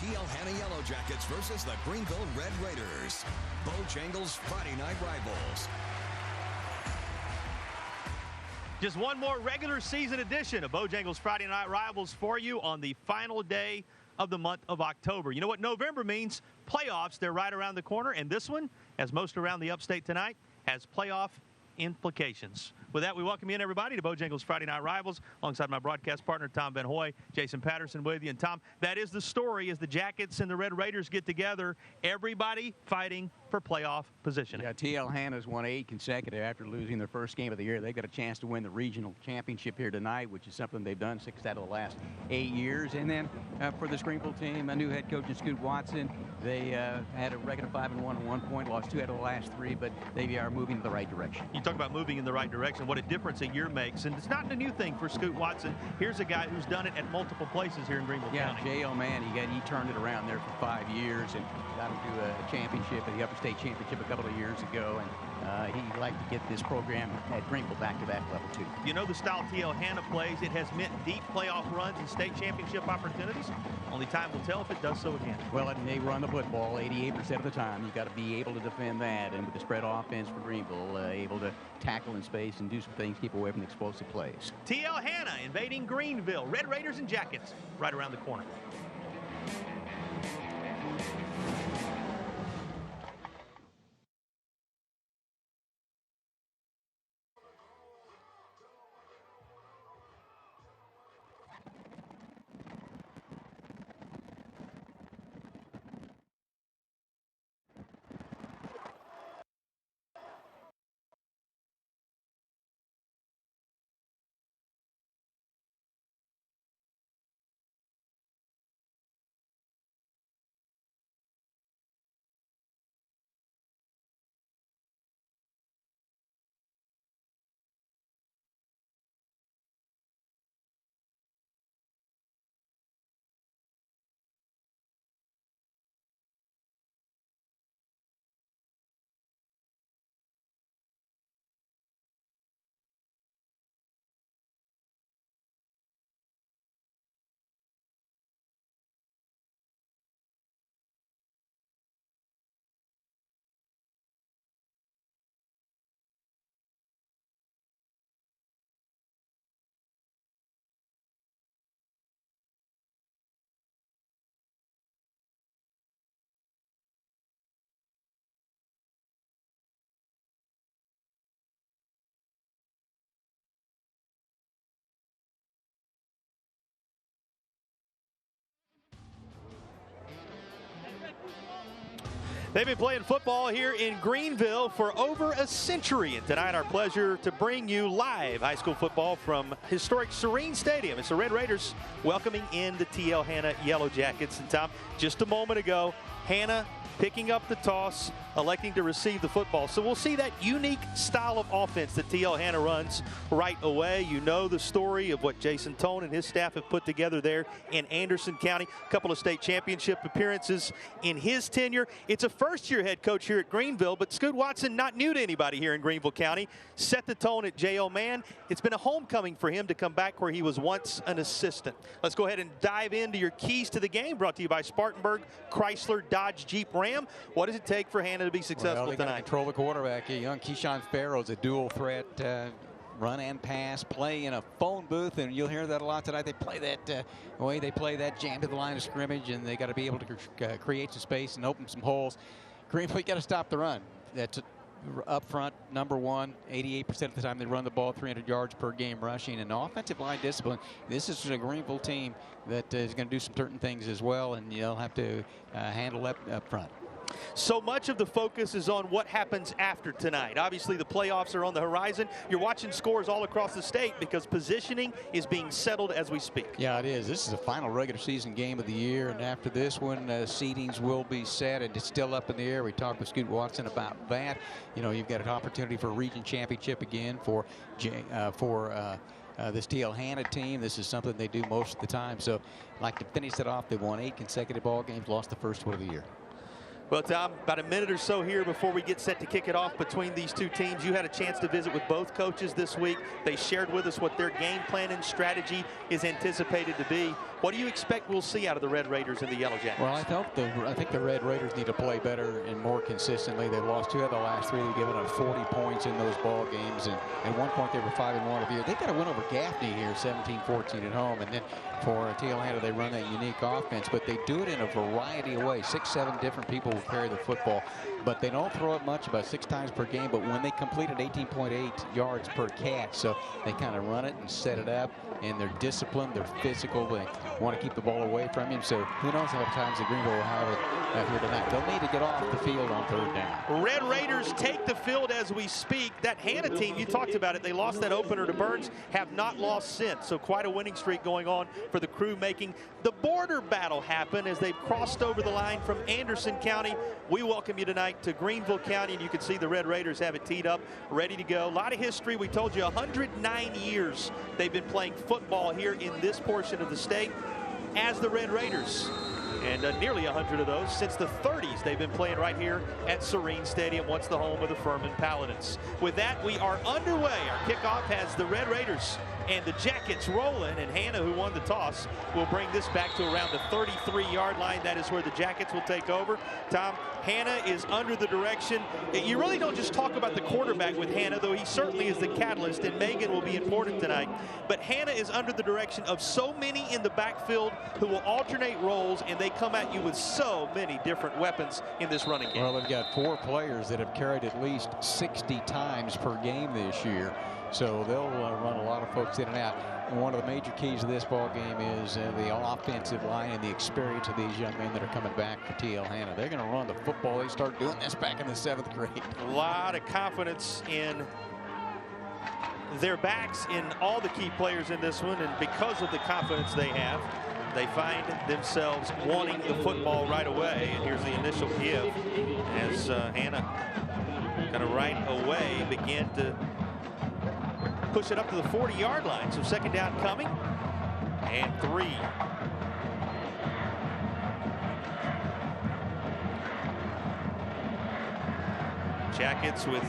TL Hanna Yellow Jackets versus the Greenville Red Raiders. Bojangles Friday Night Rivals. Just one more regular season edition of Bojangles Friday Night Rivals for you on the final day of the month of October. You know what November means? Playoffs. They're right around the corner, and this one, as most around the upstate tonight, has playoff implications. With that, we welcome in everybody to Bojangles Friday Night Rivals alongside my broadcast partner, Tom Van Hoy, Jason Patterson with you. And Tom, that is the story as the Jackets and the Red Raiders get together, everybody fighting for playoff positioning. Yeah, TL Hanna's won 8 consecutive after losing their first game of the year. They've got a chance to win the regional championship here tonight, which is something they've done 6 out of the last 8 years. And then for this Greenville team, a new head coach in Scoot Watson, they had a record of 5-1 at one point, lost 2 out of the last 3, but they are moving in the right direction. You talk about moving in the right direction, what a difference a year makes. And it's not a new thing for Scoot Watson. Here's a guy who's done it at multiple places here in Greenville County. Yeah, J.O. Man, he turned it around there for 5 years and got him to a championship, the Upper State Championship a couple of years ago. And he'd like to get this program at Greenville back to that level, too. You know the style TL Hanna plays. It has meant deep playoff runs and state championship opportunities. Only time will tell if it does so again. Well, and they run the football 88% of the time. You've got to be able to defend that. And with the spread offense for Greenville, able to tackle in space and do some things, keep away from the explosive plays. TL Hanna invading Greenville. Red Raiders and Jackets right around the corner. They've been playing football here in Greenville for over a century. And tonight, our pleasure to bring you live high school football from historic Serene Stadium. It's the Red Raiders welcoming in the TL Hanna Yellow Jackets. And Tom, just a moment ago, Hanna picking up the toss, electing to receive the football. So we'll see that unique style of offense that TL Hanna runs right away. You know the story of what Jason Tone and his staff have put together there in Anderson County. A couple of state championship appearances in his tenure. It's a first-year head coach here at Greenville, but Scoot Watson, not new to anybody here in Greenville County, set the tone at J.O. Mann. It's been a homecoming for him to come back where he was once an assistant. Let's go ahead and dive into your keys to the game, brought to you by Spartanburg, Chrysler, Dodge, Jeep, Ram. What does it take for Hanna to be successful they tonight? Control the quarterback. Young Keyshawn Farrell's a dual threat, run and pass, play in a phone booth, and you'll hear that a lot tonight. They play that the way they play that jam to the line of scrimmage, and they got to be able to create some space and open some holes. Greenville got to stop the run. That's up front, number one. 88% of the time they run the ball, 300 yards per game rushing, and offensive line discipline. This is a Greenville team that is going to do some certain things as well, and you'll have to handle that up front. So much of the focus is on what happens after tonight. Obviously, the playoffs are on the horizon. You're watching scores all across the state because positioning is being settled as we speak. Yeah, it is. This is the final regular season game of the year, and after this one, seedings will be set, and it's still up in the air. We talked with Scoot Watson about that. You know, you've got an opportunity for a region championship again for this TL Hanna team. This is something they do most of the time. So, like to finish it off, they won 8 consecutive ball games, lost the first one of the year. Well, Tom, about a minute or so here before we get set to kick it off between these two teams. You had a chance to visit with both coaches this week. They shared with us what their game plan and strategy is anticipated to be. What do you expect we'll see out of the Red Raiders and the Yellow Jackets? Well, I think the Red Raiders need to play better and more consistently. They've lost 2 of the last 3. They've given up 40 points in those ball games, and at one point they were 5-1 of the year. They got to win over Gaffney here, 17-14 at home, and then for TL Hanna they run that unique offense, but they do it in a variety of ways. 6-7 different people will carry the football, but they don't throw it much, about 6 times per game. But when they completed 18.8 yards per catch, so they kind of run it and set it up, and they're disciplined, they're physical, they want to keep the ball away from him. So who knows how many times the Greenville will have it here tonight. They'll need to get off the field on 3rd down. Red Raiders take the field as we speak. That Hanna team, you talked about it, they lost that opener to Burns, have not lost since. So quite a winning streak going on for the crew, making the border battle happen as they've crossed over the line from Anderson County. We welcome you tonight to Greenville County, and you can see the Red Raiders have it teed up, ready to go. A lot of history. We told you 109 years they've been playing football here in this portion of the state as the Red Raiders. And nearly 100 of those since the 30s they've been playing right here at Serene Stadium, once the home of the Furman Paladins. With that, we are underway. Our kickoff has the Red Raiders and the Jackets rolling, and Hanna, who won the toss, will bring this back to around the 33-yard line. That is where the Jackets will take over. Tom, Hanna is under the direction. You really don't just talk about the quarterback with Hanna, though he certainly is the catalyst, and Megan will be important tonight. But Hanna is under the direction of so many in the backfield who will alternate roles, and they come at you with so many different weapons in this running game. Well, they've got 4 players that have carried at least 60 times per game this year. So they'll run a lot of folks in and out. And one of the major keys of this ball game is the offensive line and the experience of these young men that are coming back for TL Hanna. They're going to run the football. They start doing this back in the 7th grade. A lot of confidence in their backs, in all the key players in this one, and because of the confidence they have, they find themselves wanting the football right away. And here's the initial give as Hanna kind of right away begin to push it up to the 40-yard line. So 2nd down coming, and 3. Jackets with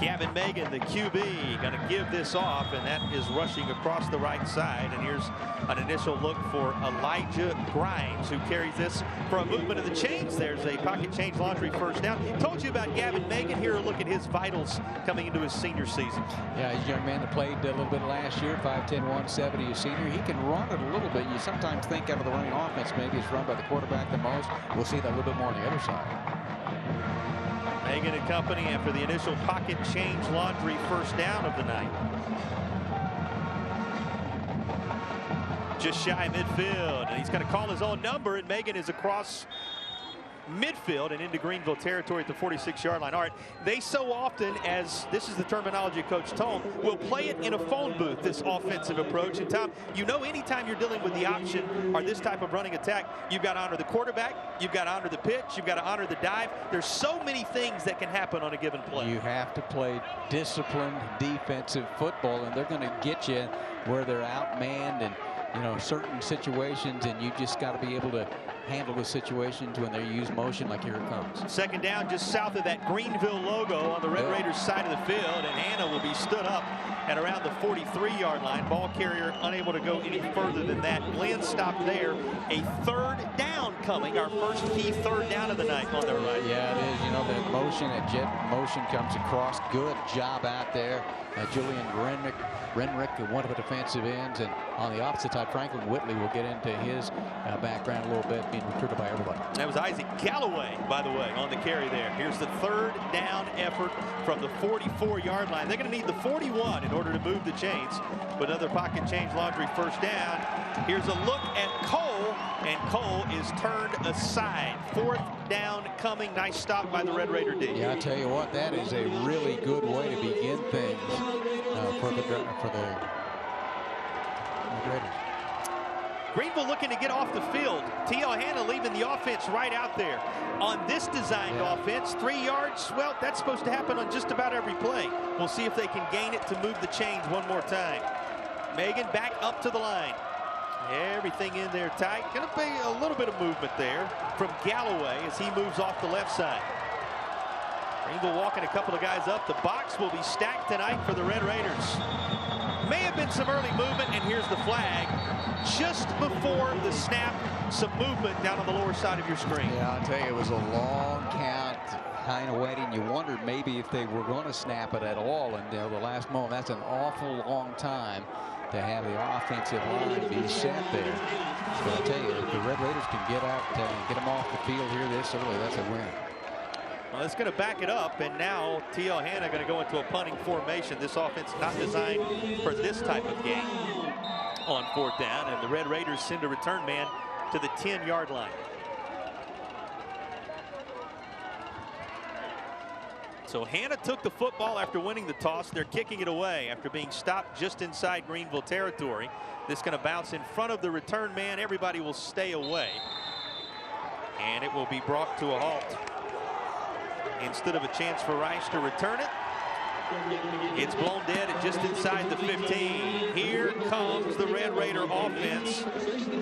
Kevin Megan, the QB, going to give this off, and that is rushing across the right side. And here's an initial look for Elijah Grimes, who carries this for a movement of the chains. There's a pocket change laundry 1st down. Told you about Gavin Megan. Here a look at his vitals coming into his senior season. Yeah, he's a young man that played a little bit last year, 5'10", 170, a senior. He can run it a little bit. You sometimes think out of the running offense, maybe it's run by the quarterback the most. We'll see that a little bit more on the other side. Megan and company after the initial pocket change laundry 1st down of the night. Just shy midfield, and he's going to call his own number, and Megan is across midfield and into Greenville territory at the 46-yard line. All right, they so often, as this is the terminology of Coach Tone, will play it in a phone booth, this offensive approach. And Tom, you know, anytime you're dealing with the option or this type of running attack, you've got to honor the quarterback, you've got to honor the pitch, you've got to honor the dive. There's so many things that can happen on a given play. You have to play disciplined defensive football, and they're going to get you where they're outmanned and, you know, certain situations, and you just got to be able to handle the situations when they use motion, like here it comes. 2nd down just south of that Greenville logo on the Red Raiders side of the field, and Hanna will be stood up at around the 43-yard line. Ball carrier unable to go any further than that. Glenn stopped there. A 3rd down coming, our first key 3rd down of the night on their right. Yeah, it is. You know, that motion, that jet motion comes across. Good job out there. Julian Renrick, one of the defensive ends, and on the opposite side, Franklin Whitley will get into his background a little bit, being recruited by everybody. That was Isaac Galloway, by the way, on the carry there. Here's the 3rd down effort from the 44-yard line. They're going to need the 41 in order to move the chains. But another pocket change laundry 1st down. Here's a look at Cole, and Cole is turned aside. 4th down coming. Nice stop by the Red Raider D. Yeah, I tell you what, that is a really good way to begin things for the Raiders. Greenville looking to get off the field. TL Hanna leaving the offense right out there. On this designed offense, 3 yards, well, that's supposed to happen on just about every play. We'll see if they can gain it to move the chains one more time. Megan back up to the line. Everything in there tight. Going to be a little bit of movement there from Galloway as he moves off the left side. Greenville walking a couple of guys up. The box will be stacked tonight for the Red Raiders. May have been some early movement, and here's the flag. Just before the snap, some movement down on the lower side of your screen. Yeah, I'll tell you, it was a long count, kind of waiting. You wondered maybe if they were going to snap it at all until the last moment. That's an awful long time to have the offensive line be set there. So I'll tell you, if the Red Raiders can get out, get them off the field here this early, that's a win. Well, it's going to back it up, and now TL Hanna going to go into a punting formation. This offense not designed for this type of game on 4th down, and the Red Raiders send a return man to the 10-yard line. So Hanna took the football after winning the toss. They're kicking it away after being stopped just inside Greenville territory. This going to bounce in front of the return man. Everybody will stay away, and it will be brought to a halt. Instead of a chance for Rice to return it, it's blown dead at just inside the 15. Here comes the Red Raider offense,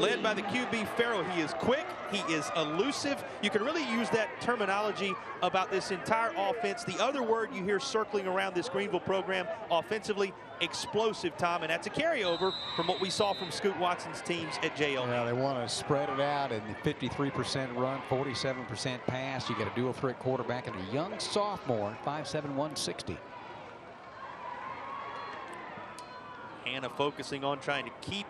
led by the QB Farrell. He is quick, he is elusive. You can really use that terminology about this entire offense. The other word you hear circling around this Greenville program offensively, explosive, Tom, and that's a carryover from what we saw from Scoot Watson's teams at JL. Yeah, they want to spread it out, and 53% run, 47% pass. You got a dual threat quarterback and a young sophomore, 5'7", 160. Hanna focusing on trying to keep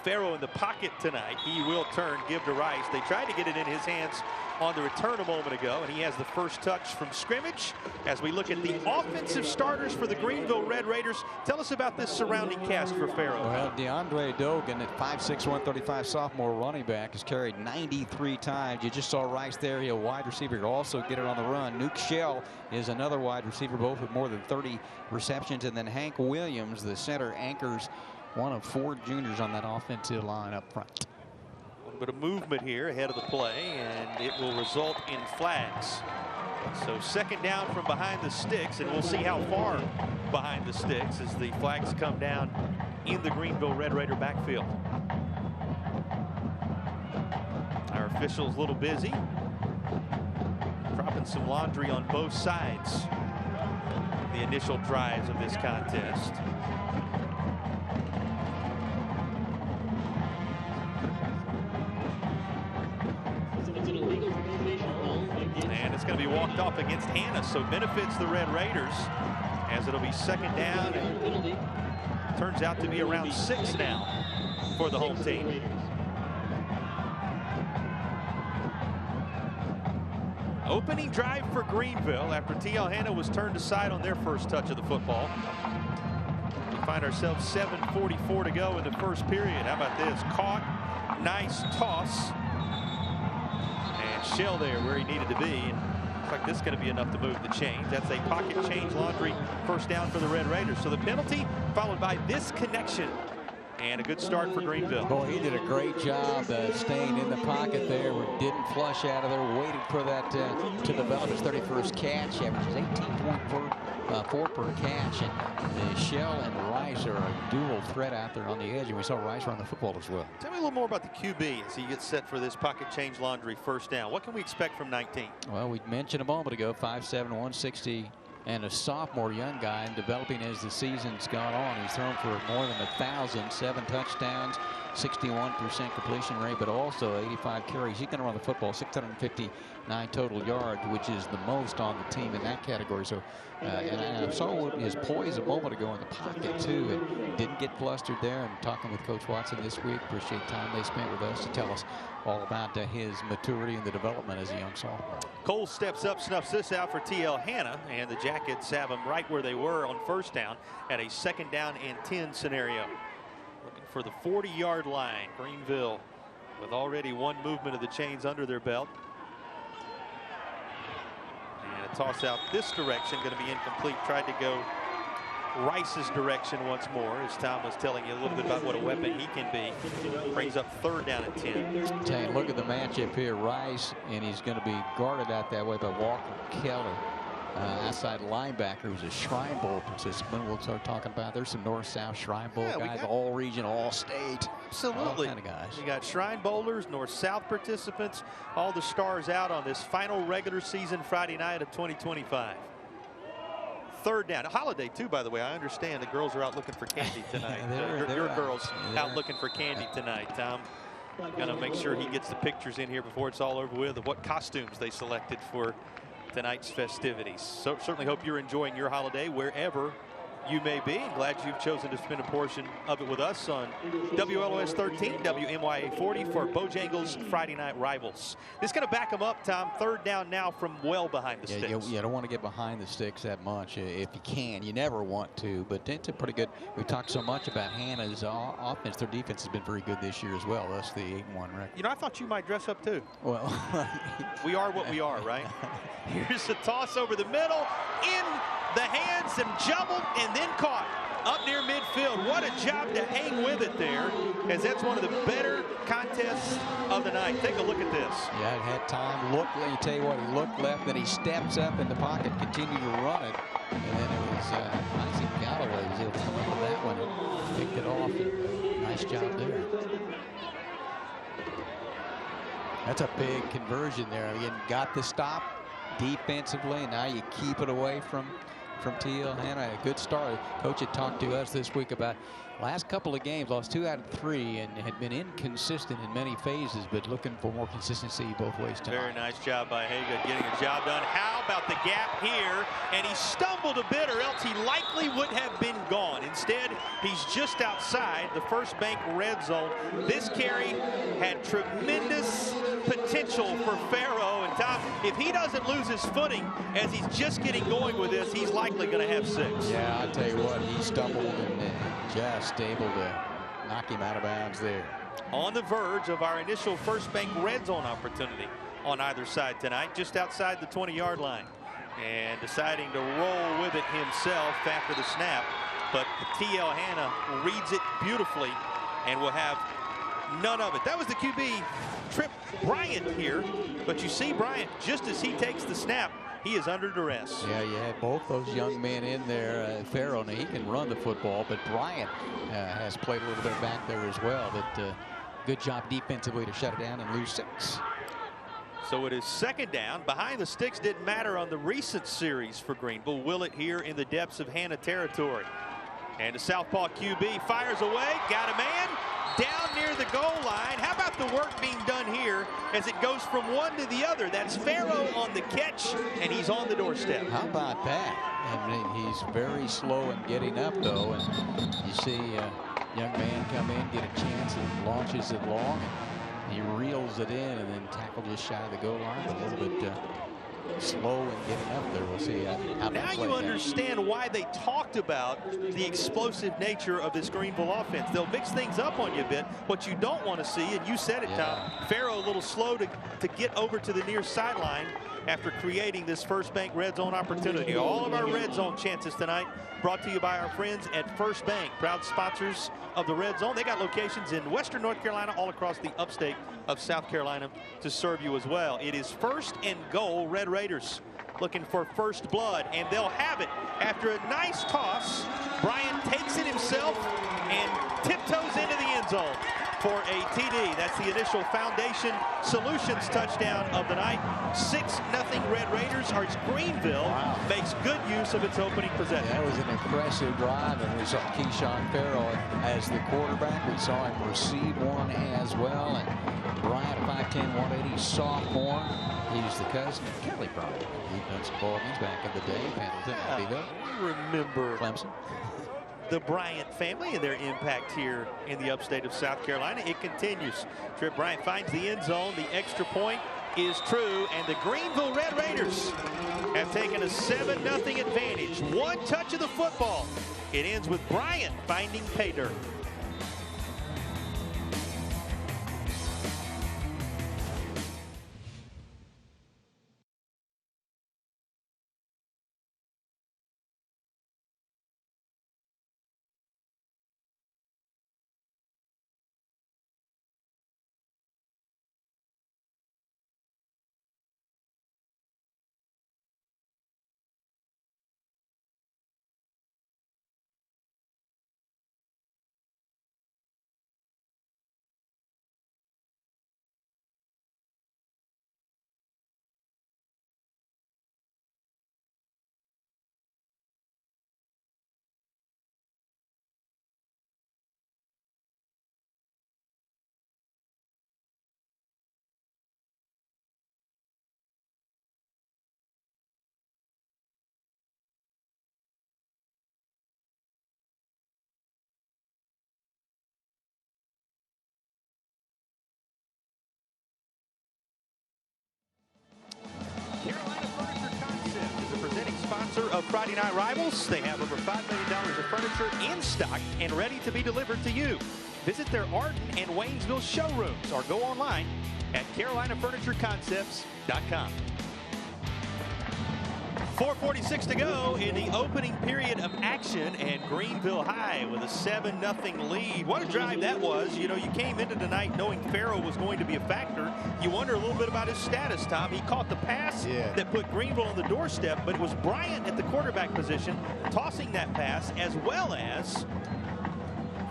Farrell in the pocket tonight. He will turn, give to Rice. They tried to get it in his hands on the return a moment ago, and he has the first touch from scrimmage. As we look at the offensive starters for the Greenville Red Raiders, tell us about this surrounding cast for Farrell. Well, DeAndre Dogan at 5'6", 135 sophomore running back has carried 93 times. You just saw Rice there. He's a wide receiver. He'll also get it on the run. Nuke Shell is another wide receiver, both with more than 30 receptions. And then Hank Williams, the center, anchors one of 4 juniors on that offensive line up front. A little bit of movement here ahead of the play, and it will result in flags. So 2nd down from behind the sticks, and we'll see how far behind the sticks as the flags come down in the Greenville Red Raider backfield. Our officials a little busy, dropping some laundry on both sides. The initial drives of this contest. And it's going to be walked off against Hanna, so benefits the Red Raiders as it'll be 2nd down. And turns out to be around 6 now for the home team. Opening drive for Greenville after TL Hanna was turned aside on their first touch of the football. We find ourselves 7:44 to go in the first period. How about this? Caught, nice toss. And Shell there where he needed to be. Looks like this is going to be enough to move the chains. That's a pocket change laundry first down for the Red Raiders. So the penalty followed by this connection. And a good start for Greenville. Boy, he did a great job staying in the pocket there. Didn't flush out of there. Waited for that to develop his 31st catch. Averages 18.4 per catch. And Shell and Rice are a dual threat out there on the edge. And we saw Rice run the football as well. Tell me a little more about the QB as he gets set for this pocket change laundry first down. What can we expect from 19? Well, we mentioned a moment ago, 5'7", 160. And a sophomore young guy, and developing as the season's gone on. He's thrown for more than 1,000, 7 touchdowns, 61% completion rate, but also 85 carries. He's going to run the football, 659 total yards, which is the most on the team in that category. So, and I saw his poise a moment ago in the pocket too, and didn't get flustered there. And talking with Coach Watson this week, appreciate the time they spent with us to tell us all about his maturity and the development as a young sophomore. Cole steps up, snuffs this out for TL Hanna, and the Jackets have them right where they were on first down at a 2nd down and 10 scenario. Looking for the 40-yard line. Greenville with already one movement of the chains under their belt. And a toss out this direction, going to be incomplete. Tried to go Rice's direction once more, as Tom was telling you a little bit about what a weapon he can be. Brings up 3rd down and 10. Tell you, look at the matchup here. Rice, and he's going to be guarded out that way by Walker Keller, outside linebacker, who's a Shrine Bowl participant. We'll start talking about. There's some North-South Shrine Bowl guys, all region, all state. Absolutely. All kind of guys. You got Shrine Bowlers, North-South participants, all the stars out on this final regular season Friday night of 2025. third down. A holiday, too, by the way. I understand the girls are out looking for candy tonight. Your girls out looking for candy tonight, Tom. Going to make sure he gets the pictures in here before it's all over with of what costumes they selected for tonight's festivities. So certainly hope you're enjoying your holiday wherever you may be. Glad you've chosen to spend a portion of it with us on WLOS 13, WMYA 40 for Bojangles Friday Night Rivals. This is going to back them up, Tom. Third down now from well behind the sticks. You don't want to get behind the sticks that much if you can. You never want to, but it's a pretty good. We've talked so much about Hanna's offense. Their defense has been very good this year as well. That's the 8-1 record. You know, I thought you might dress up too. Well, we are what we are, right? Here's a toss over the middle, in the hands and jumbled and then caught up near midfield. What a job to hang with it there, as that's one of the better contests of the night. Take a look at this. Yeah, it had time. Look, let me tell you what, he looked left, then he steps up in the pocket, continued to run it, and then it was Isaac Galloway was able to come up with that one and picked it off. And nice job there. That's a big conversion there. Again, got the stop defensively. Now you keep it away from TL Hanna. A good start. Coach had talked to us this week about last couple of games, lost 2 out of 3 and had been inconsistent in many phases, but looking for more consistency both ways tonight. Very nice job by Haga getting a job done. How about the gap here? And he stumbled a bit, or else he likely would have been gone. Instead, he's just outside the First Bank red zone. This carry had tremendous potential for Farrow. And Tom, if he doesn't lose his footing as he's just getting going with this, he's likely going to have 6. Yeah, I'll tell you what, he stumbled and just able to knock him out of bounds there. On the verge of our initial First Bank red zone opportunity on either side tonight, just outside the 20-yard line. And deciding to roll with it himself after the snap. But TL Hanna reads it beautifully and will have none of it. That was the QB, Trip Bryant here. But you see Bryant, just as he takes the snap, he is under duress. Yeah, you had both those young men in there. Farrow, he can run the football, but Bryant has played a little bit back there as well. But good job defensively to shut it down and lose 6. So it is second down. Behind the sticks didn't matter on the recent series for Greenville. Will it here in the depths of Hanna territory? And the southpaw QB fires away. Got a man down near the goal line. How about the work being done here as it goes from one to the other? That's Farrow on the catch, and he's on the doorstep. How about that? I mean, he's very slow in getting up, though. And you see a young man come in, get a chance, and launches it long. And he reels it in and then tackle just shy of the goal line. A little bit slow in getting up there. We'll see how that now plays you out. understand why they talked about the explosive nature of this Greenville offense. They'll mix things up on you a bit. What you don't want to see, and you said it, Tom, Farrow a little slow to get over to the near sideline after creating this First Bank red zone opportunity. All of our red zone chances tonight brought to you by our friends at First Bank, proud sponsors of the red zone. They got locations in Western North Carolina, all across the upstate of South Carolina to serve you as well. It is 1st and goal. Red Raiders looking for first blood, and they'll have it after a nice toss. Bryant takes it himself and tiptoes into the end zone for a TD. That's the initial Foundation Solutions touchdown of the night. 6-0 Red Raiders. Or Greenville makes good use of its opening possession. That was an impressive drive, and we saw Keyshawn Farrow as the quarterback. We saw him receive one as well. And Bryant, 5'10", 180, sophomore. He's the cousin of Kelly Bryant. He'd done some ball games back in the day. Pendleton, remember Clemson. The Bryant family and their impact here in the upstate of South Carolina. It continues. Trip Bryant finds the end zone. The extra point is true, and the Greenville Red Raiders have taken a 7-0 advantage. One touch of the football. It ends with Bryant finding pay dirt. of Friday night rivals. They have over $5 million of furniture in stock and ready to be delivered to you. Visit their Arden and Waynesville showrooms or go online at CarolinaFurnitureConcepts.com. 4:46 to go in the opening period of action, and Greenville High with a 7-0 lead. What a drive that was. You know, you came into tonight knowing Farrell was going to be a factor. You wonder a little bit about his status, Tom. He caught the pass that put Greenville on the doorstep, but it was Bryant at the quarterback position tossing that pass, as well as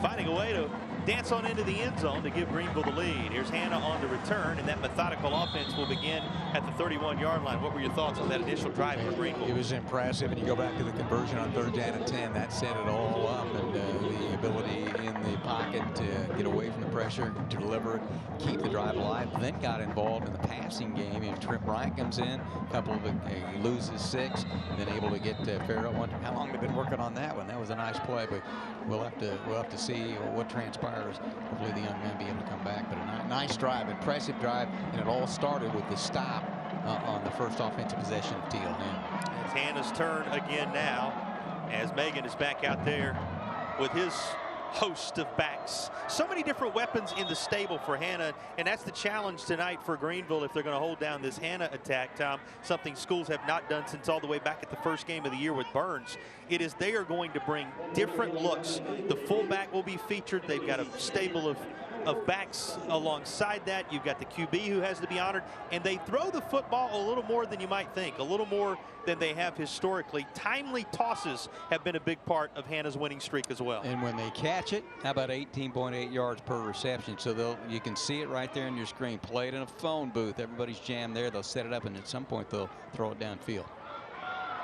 finding a way to dance on into the end zone to give Greenville the lead. Here's Hanna on the return, and that methodical offense will begin at the 31-yard line. What were your thoughts on that initial drive for Greenville? It was impressive, and you go back to the conversion on 3rd down and 10. That set it all up, and the ability in the pocket to get away from the pressure, to deliver it, keep the drive alive. Then got involved in the passing game, and Trip Bryant comes in. A couple of he loses 6, then able to get Farrell. How long they've been working on that one? That was a nice play, but we'll have to see what transpires. Hopefully the young men be able to come back. But a nice drive, impressive drive, and it all started with the stop on the first offensive possession of Teal. It's Hanna's turn again now, as Megan is back out there with his host of backs. So many different weapons in the stable for Hanna, and that's the challenge tonight for Greenville if they're going to hold down this Hanna attack, Tom. Something schools have not done since all the way back at the first game of the year with Burns. It is they are going to bring different looks. The fullback will be featured. They've got a stable of backs alongside that. You've got the QB who has to be honored, and they throw the football a little more than you might think, a little more than they have historically. Timely tosses have been a big part of Hanna's winning streak as well. And when they catch it, how about 18.8 yards per reception? So you can see it right there on your screen. Play it in a phone booth. Everybody's jammed there. They'll set it up, and at some point they'll throw it downfield.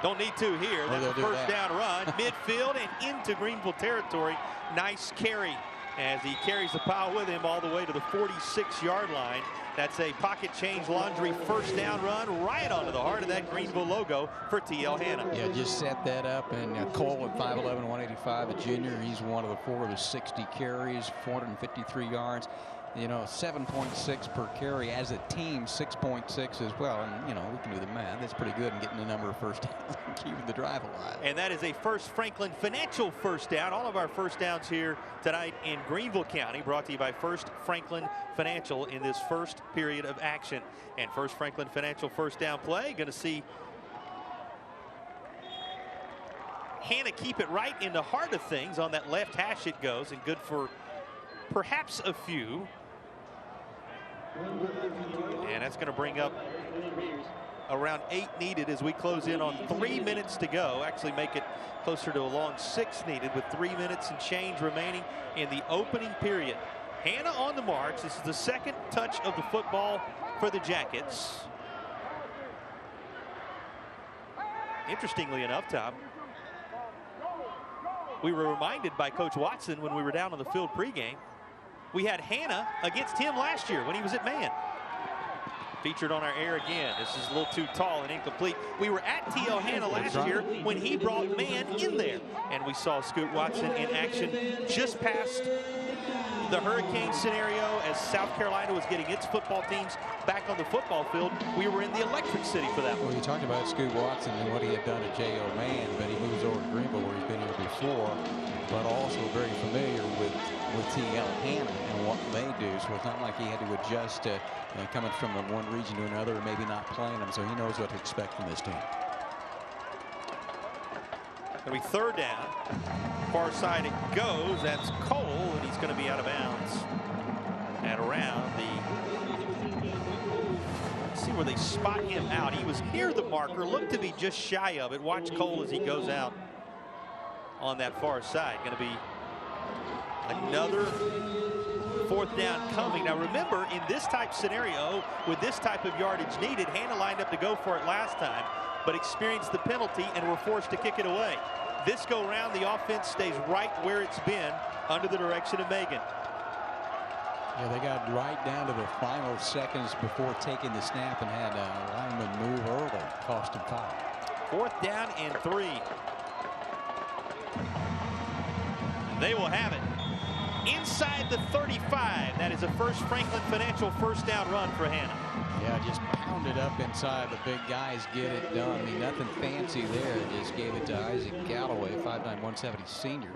Don't need to here. That's a first down run, midfield and into Greenville territory. Nice carry as he carries the pile with him all the way to the 46-yard line. That's a pocket change laundry first down run right onto the heart of that Greenville logo for T.L. Hanna. Yeah, just set that up. And Cole at 5'11", 185, a junior. He's one of the 4 with 60 carries, 453 yards. You know, 7.6 per carry as a team, 6.6 as well. And, you know, we can do the math. That's pretty good in getting the number of first downs and keeping the drive alive. And that is a First Franklin Financial first down. All of our first downs here tonight in Greenville County brought to you by First Franklin Financial in this first period of action. And First Franklin Financial first down play. Going to see Hanna keep it right in the heart of things. On that left hash it goes, and good for perhaps a few. And that's going to bring up around 8 needed as we close in on 3 minutes to go. Actually make it closer to a long 6 needed with 3 minutes and change remaining in the opening period. Hanna on the march. This is the second touch of the football for the Jackets. Interestingly enough, Tom, we were reminded by Coach Watson when we were down on the field pregame. We had Hanna against him last year when he was at Man. Featured on our air again. This is a little too tall and incomplete. We were at T.L. Hanna last year when he brought Man in there. And we saw Scoot Watson in action just past the hurricane scenario as South Carolina was getting its football teams back on the football field. We were in the Electric City for that one. Well, you talked about Scoot Watson and what he had done at J.O. Man, but he moves over to Greenville where he's been here before, but also very familiar with T.L. Hanna and what they do. So it's not like he had to adjust coming from one region to another, or maybe not playing them. So he knows what to expect from this team. Going to be third down. Far side it goes. That's Cole, and he's going to be out of bounds at around the. Let's see where they spot him out. He was near the marker, looked to be just shy of it. Watch Cole as he goes out on that far side. Going to be another fourth down coming. Now remember, in this type scenario, with this type of yardage needed, Hanna lined up to go for it last time, but experienced the penalty and were forced to kick it away. This go round, the offense stays right where it's been under the direction of Megan. Yeah, they got right down to the final seconds before taking the snap and had a lineman move early. Cost him 5. Fourth down and 3. They will have it inside the 35. That is a First Franklin Financial first down run for Hanna. Yeah, just pounded up inside. The big guys get it done. I mean, nothing fancy there. Just gave it to Isaac Galloway, 5'9", 170 senior.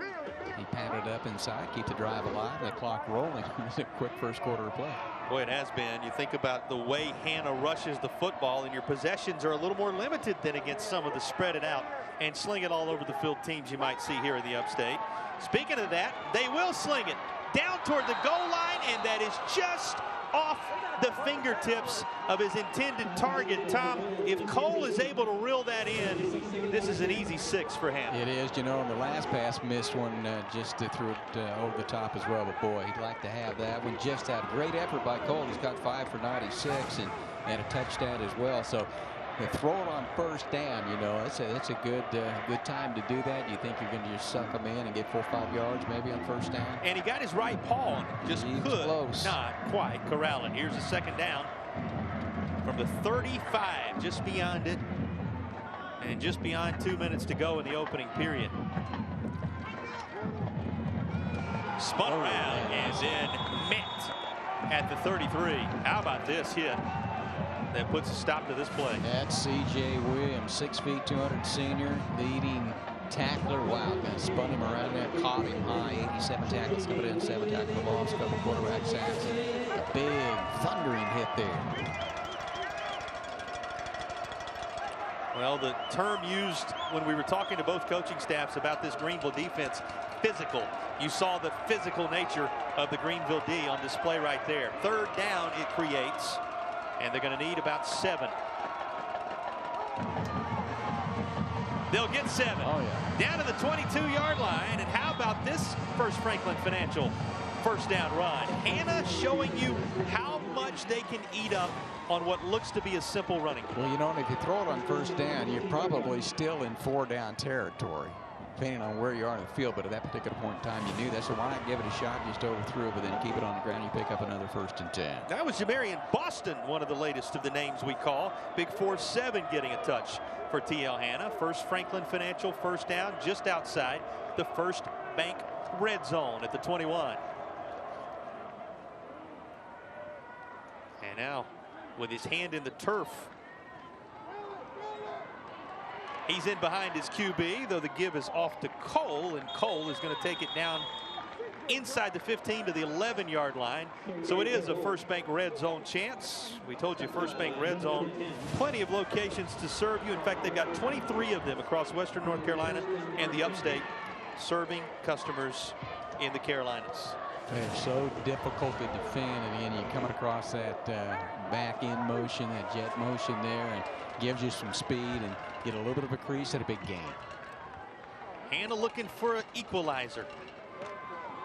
He pounded up inside, keep the drive alive, and the clock rolling. It's a quick first quarter of play. Boy, it has been. You think about the way Hanna rushes the football, and your possessions are a little more limited than against some of the spread it out and sling it all over the field teams you might see here in the upstate. Speaking of that, they will sling it down toward the goal line, and that is just off the fingertips of his intended target. Tom, if Cole is able to reel that in, this is an easy 6 for Hanna. It is, you know, and the last pass missed one just threw it over the top as well. But boy, he'd like to have that one. Just out. Great effort by Cole. He's got 5 for 96 and a touchdown as well. So to throw it on first down, you know, it's a good time to do that. You think you're going to just suck them in and get 4 or 5 yards maybe on first down? And he got his right paw on it. Just could close. Not quite corral it. Here's a second down from the 35, just beyond it, and just beyond 2 minutes to go in the opening period. Spun around and then met at the 33. How about this hit that puts a stop to this play? That's C.J. Williams, 6 feet, 200 senior, leading tackler. Wow, spun him around there, caught him high, 87 tackles, coming in, 7 tackles for loss, couple quarterback sacks. A big thundering hit there. Well, the term used when we were talking to both coaching staffs about this Greenville defense, physical. You saw the physical nature of the Greenville D on display right there. Third down it creates, and they're going to need about 7. They'll get 7. Oh, yeah. Down to the 22-yard line. And how about this First Franklin Financial first down run? Hanna showing you how much they can eat up on what looks to be a simple running play. Well, you know, and if you throw it on first down, you're probably still in 4-down territory, depending on where you are in the field. But at that particular point in time, you knew that. So why not give it a shot, just overthrew it, but then keep it on the ground. You pick up another 1st and 10. That was Jamarian Boston, one of the latest of the names we call. Big 4-7 getting a touch for TL Hanna. First Franklin Financial first down just outside the First Bank red zone at the 21. And now with his hand in the turf, he's in behind his QB, though the give is off to Cole, and Cole is going to take it down inside the 15 to the 11-yard line. So it is a First Bank red zone chance. We told you First Bank red zone, plenty of locations to serve you. In fact, they've got 23 of them across Western North Carolina and the upstate, serving customers in the Carolinas. They're so difficult to defend, and again, you're coming across that back end motion, that jet motion there, and gives you some speed and get a little bit of a crease at a big gain. Hanna looking for an equalizer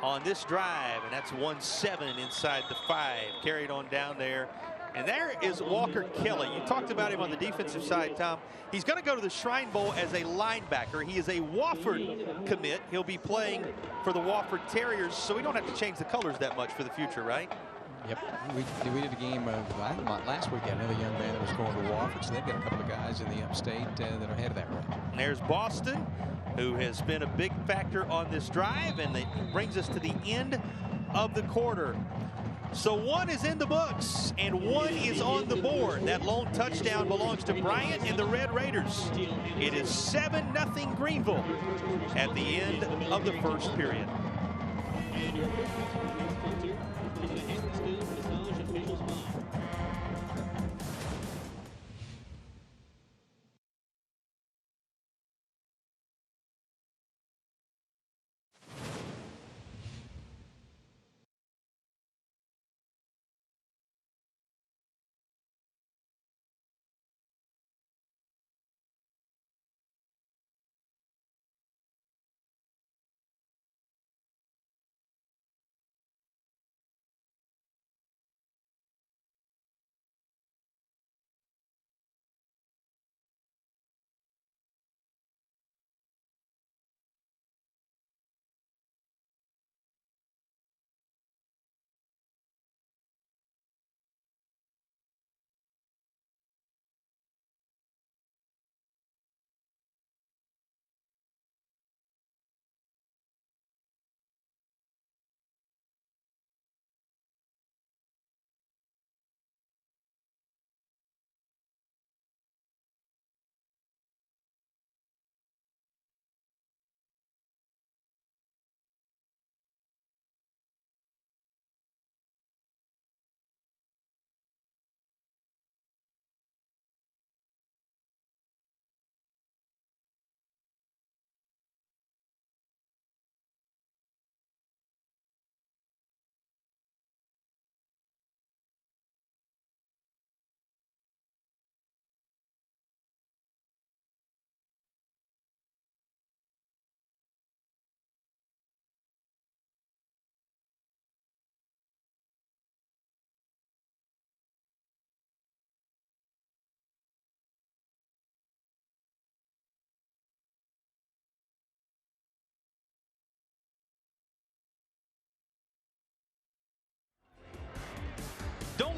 on this drive, and that's 1-7 inside the 5, carried on down there. And there is Walker Kelly. You talked about him on the defensive side, Tom. He's going to go to the Shrine Bowl as a linebacker. He is a Wofford commit. He'll be playing for the Wofford Terriers, so we don't have to change the colors that much for the future, right? Yep, we did a game last weekend. Another young man that was going to Wofford, so they've got a couple of guys in the upstate that are headed that way. And there's Boston, who has been a big factor on this drive, and it brings us to the end of the quarter. So 1 is in the books and 1 is on the board. That lone touchdown belongs to Bryant and the Red Raiders. It is 7-0 Greenville at the end of the first period.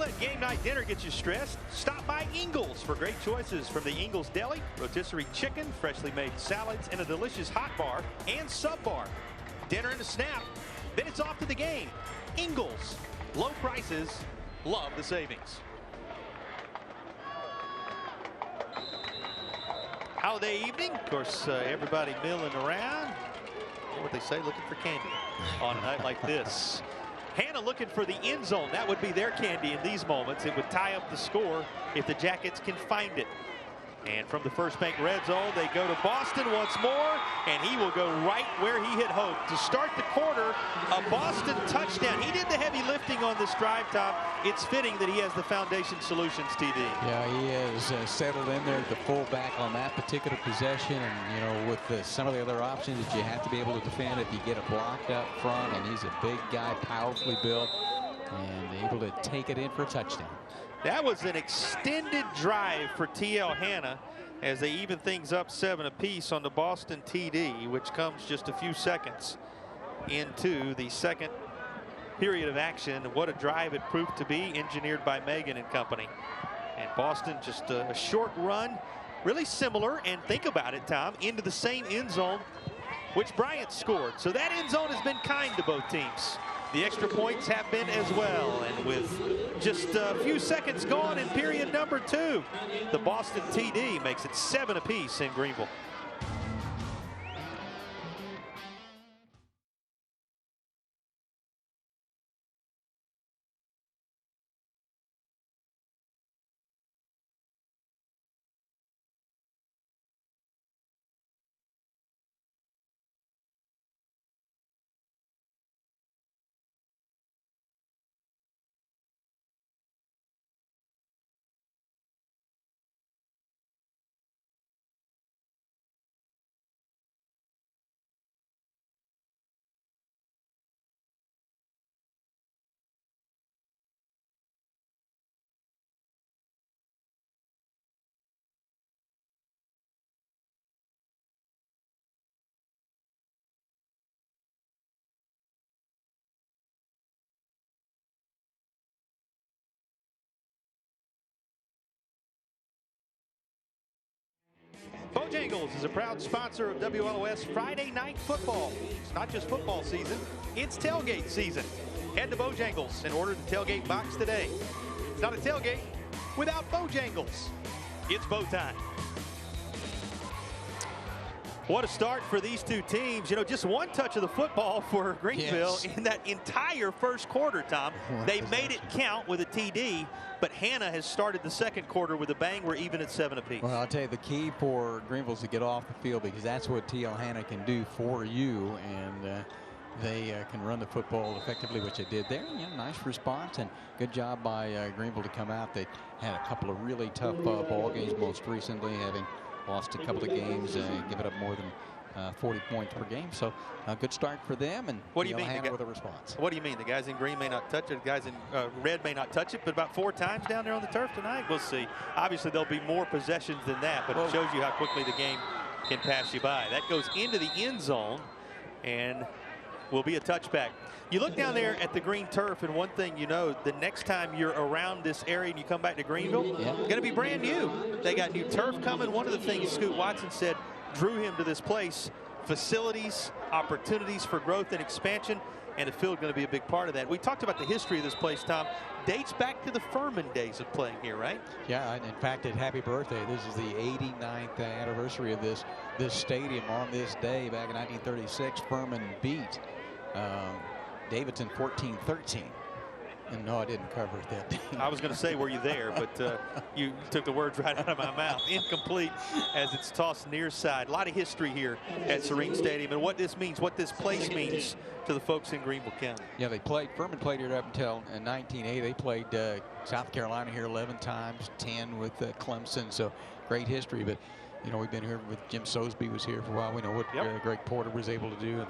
When game night dinner gets you stressed, stop by Ingles for great choices from the Ingles Deli, rotisserie chicken, freshly made salads, and a delicious hot bar and sub bar. Dinner and a snap, then it's off to the game. Ingles, low prices, love the savings. Holiday evening, of course, everybody milling around. What they say, looking for candy on a night like this. Hanna looking for the end zone. That would be their candy in these moments. It would tie up the score if the Jackets can find it. And from the First Bank red zone, they go to Boston once more, and he will go right where he had hoped. To start the quarter, a Boston touchdown. He did the heavy lifting on this drive, Tom. It's fitting that he has the Foundation Solutions TD. Yeah, he is settled in there at the fullback on that particular possession. And, you know, with some of the other options that you have to be able to defend if you get it blocked up front. And he's a big guy, powerfully built, and able to take it in for a touchdown. That was an extended drive for TL Hanna as they even things up 7 apiece on the Boston TD, which comes just a few seconds into the second period of action. What a drive it proved to be, engineered by Megan and company. And Boston just a short run, really similar, and think about it, Tom, into the same end zone which Bryant scored. So that end zone has been kind to both teams. The extra points have been as well. And with just a few seconds gone in period number 2, the Boston TD makes it 7 apiece in Greenville. Bojangles is a proud sponsor of WLOS Friday Night Football. It's not just football season, it's tailgate season. Head to Bojangles and order the tailgate box today. It's not a tailgate without Bojangles. It's bow time. What a start for these two teams. You know, just one touch of the football for Greenville in that entire first quarter, Tom. They made it count with a TD, but Hanna has started the second quarter with a bang. We're even at 7 apiece. Well, I'll tell you, the key for Greenville is to get off the field, because that's what TL Hanna can do for you. And they can run the football effectively, which they did there. You know, nice response and good job by Greenville to come out. They had a couple of really tough ball games, most recently having lost a couple of games, given up more than 40 points per game. So a good start for them. And what do you mean Hanna with a response? What do you mean? The guys in green may not touch it. The guys in red may not touch it, but about 4 times down there on the turf tonight. We'll see. Obviously, there'll be more possessions than that, but it shows you how quickly the game can pass you by. That goes into the end zone and will be a touchback. You look down there at the green turf, and one thing you know, the next time you're around this area and you come back to Greenville, it's going to be brand new. They got new turf coming. One of the things Scoot Watson said drew him to this place, facilities, opportunities for growth and expansion, and the field going to be a big part of that. We talked about the history of this place, Tom. Dates back to the Furman days of playing here, right? Yeah, in fact, happy birthday. This is the 89th anniversary of this stadium. On this day back in 1936, Furman beat Davidson 14-13. And no, I didn't cover it that day. I was going to say, were you there? But you took the words right out of my mouth. Incomplete as it's tossed near side. A lot of history here at Serene Stadium, and what this means, what this place means to the folks in Greenville County. Yeah, Furman played here up until 1980. They played South Carolina here 11 times, 10 with Clemson. So great history. But you know, we've been here with Jim Sosby was here for a while. We know what Greg Porter was able to do,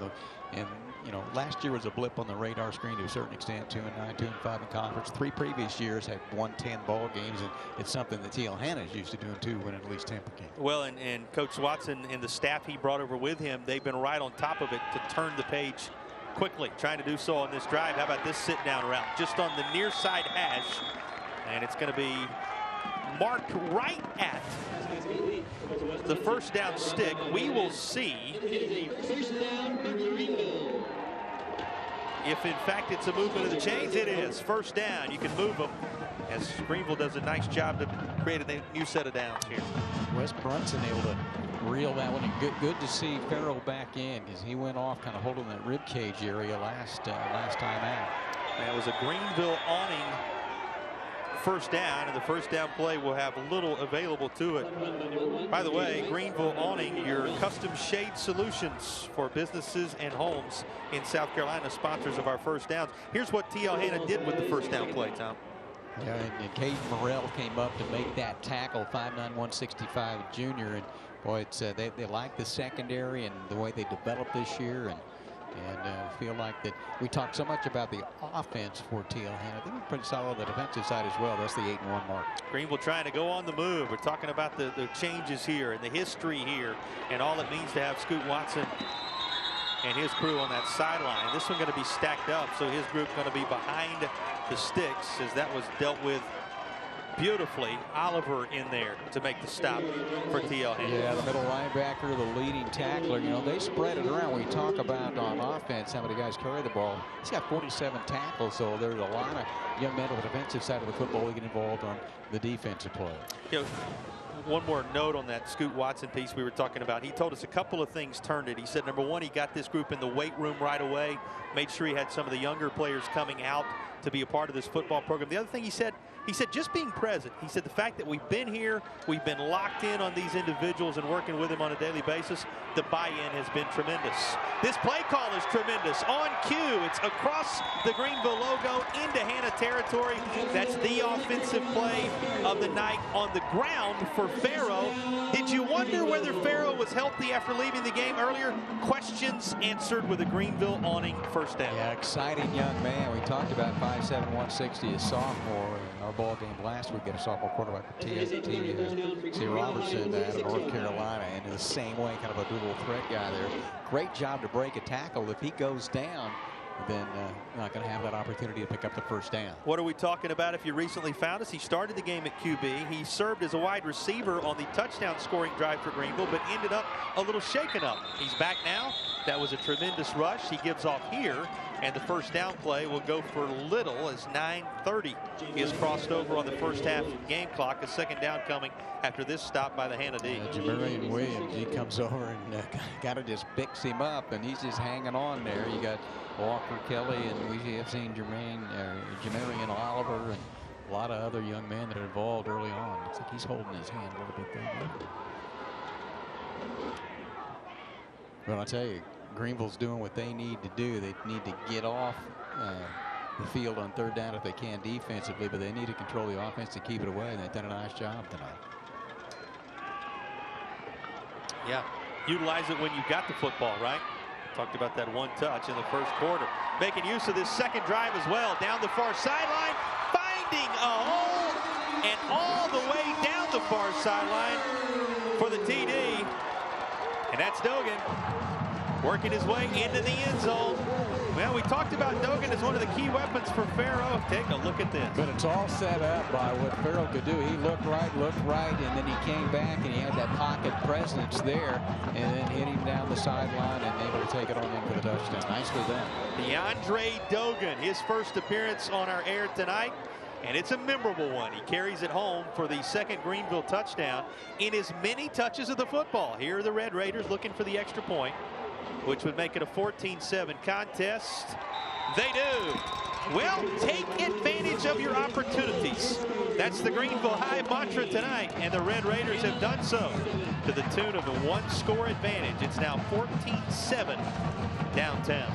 and you know, last year was a blip on the radar screen to a certain extent. 2-9, 2-5 in conference. 3 previous years had won 10 ball games, and it's something that TL Hanna is used to doing too, winning at least 10 per game. Well, and Coach Watson and the staff he brought over with him, they've been right on top of it to turn the page quickly, trying to do so on this drive. How about this sit down route just on the near side hash And it's going to be marked right at the first down stick. We will see if in fact it's a movement of the chains. It is first down. You can move them, as Greenville does a nice job to create a new set of downs here. Wes Brunson able to reel that one in. Good to see Farrell back in, because he went off kind of holding that rib cage area last time out. That was a Greenville awning first down, and the first down play will have little available to it. By the way, Greenville awning, your custom shade solutions for businesses and homes in South Carolina, sponsors of our first downs. Here's what TL Hanna did with the first down play, Tom. Yeah, and Cade Morrell came up to make that tackle, 5'9", 165 junior, and boy, it's they like the secondary and the way they developed this year, and feel like that. We talked so much about the offense for TL Hanna. They were pretty solid on the defensive side as well. That's the 8-1 mark. Greenville trying to go on the move. We're talking about the changes here and the history here and all it means to have Scoot Watson and his crew on that sideline. This one going to be stacked up, so his group going to be behind the sticks, as that was dealt with beautifully. Oliver in there to make the stop for TL Hanna. Yeah, the middle linebacker, the leading tackler. You know, they spread it around. When you talk about on offense how many guys carry the ball, he's got 47 tackles, so there's a lot of young men on the defensive side of the football who get involved on the defensive play. You know, one more note on that Scoot Watson piece we were talking about. He told us a couple of things turned it. He said, number one, he got this group in the weight room right away, made sure he had some of the younger players coming out to be a part of this football program. The other thing he said just being present. He said the fact that we've been here, we've been locked in on these individuals and working with them on a daily basis, the buy-in has been tremendous. This play call is tremendous. On cue, it's across the Greenville logo into Hanna territory. That's the offensive play of the night on the ground for Farrell. Did you wonder whether Farrell was healthy after leaving the game earlier? Questions answered with a Greenville awning first down. Yeah, exciting young man. We talked about 5'7", 160 as sophomore in our ball game last week. Got a sophomore quarterback, T.C. Robertson out of North Carolina, and in the same way, kind of a dual threat guy there. Great job to break a tackle. If he goes down, then not going to have that opportunity to pick up the first down. What are we talking about? If you recently found us, he started the game at QB. He served as a wide receiver on the touchdown scoring drive for Greenville, but ended up a little shaken up. He's back now. That was a tremendous rush. He gives off here, and the first down play will go for little as 9:30 is crossed over on the first half game clock. A second down coming after this stop by the Hanna D. Jamarian Williams, he comes over and kind of just picks him up, and he's just hanging on there. You got Walker Kelly, and we have seen Jamarian Oliver, and a lot of other young men that are involved early on. Looks like he's holding his hand a little bit there. Well, I tell you, Greenville's doing what they need to do. They need to get off the field on third down if they can defensively, but they need to control the offense and keep it away, and they've done a nice job tonight. Yeah, utilize it when you got the football, right? Talked about that one touch in the first quarter. Making use of this second drive as well. Down the far sideline, finding a hole, and all the way down the far sideline for the TD. And that's Dogan working his way into the end zone. Well, we talked about Dogan as one of the key weapons for Farrell. Take a look at this. But it's all set up by what Farrell could do. He looked right, and then he came back, and he had that pocket presence there, and then hit him down the sideline and able to take it on in for the touchdown. Nicely done. DeAndre Dogan, his first appearance on our air tonight, and it's a memorable one. He carries it home for the second Greenville touchdown in as many touches of the football. Here are the Red Raiders looking for the extra point, which would make it a 14-7 contest. They do. Well, take advantage of your opportunities. That's the Greenville High mantra tonight, and the Red Raiders have done so to the tune of a one-score advantage. It's now 14-7 downtown.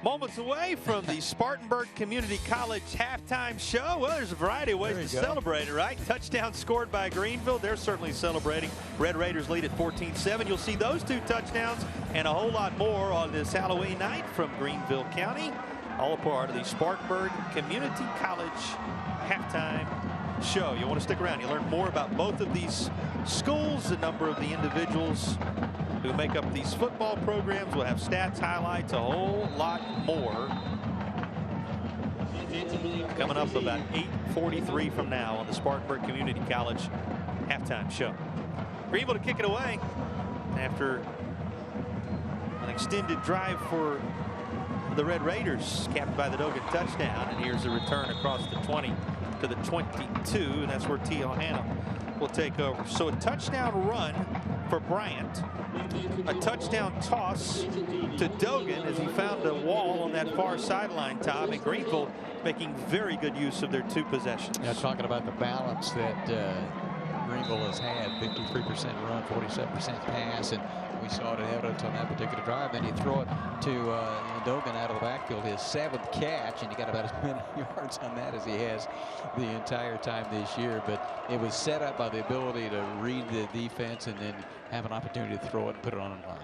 Moments away from the Spartanburg Community College halftime show. Well, there's a variety of ways to celebrate it, right? Touchdown scored by Greenville. They're certainly celebrating. Red Raiders lead at 14-7. You'll see those 2 touchdowns and a whole lot more on this Halloween night from Greenville County. All a part of the Spartanburg Community College halftime show. You want to stick around. You'll learn more about both of these schools, a number of the individuals who make up these football programs. We'll have stats, highlights, a whole lot more coming up about 8:43 from now on the Spartanburg Community College halftime show. Greenville to kick it away after an extended drive for the Red Raiders, capped by the Dogan touchdown. And here's a return across the 20 to the 22, and that's where T.L. Hanna will take over. So a touchdown run for Bryant, a touchdown toss to Dogan as he found a wall on that far sideline, Tom, and Greenville making very good use of their 2 possessions. Yeah, talking about the balance that Greenville has had, 53% run, 47% pass, and we saw it in evidence on that particular drive. Then you throw it to Dogan out of the backfield, his 7th catch, and he got about as many yards on that as he has the entire time this year. But it was set up by the ability to read the defense and then have an opportunity to throw it and put it on the line.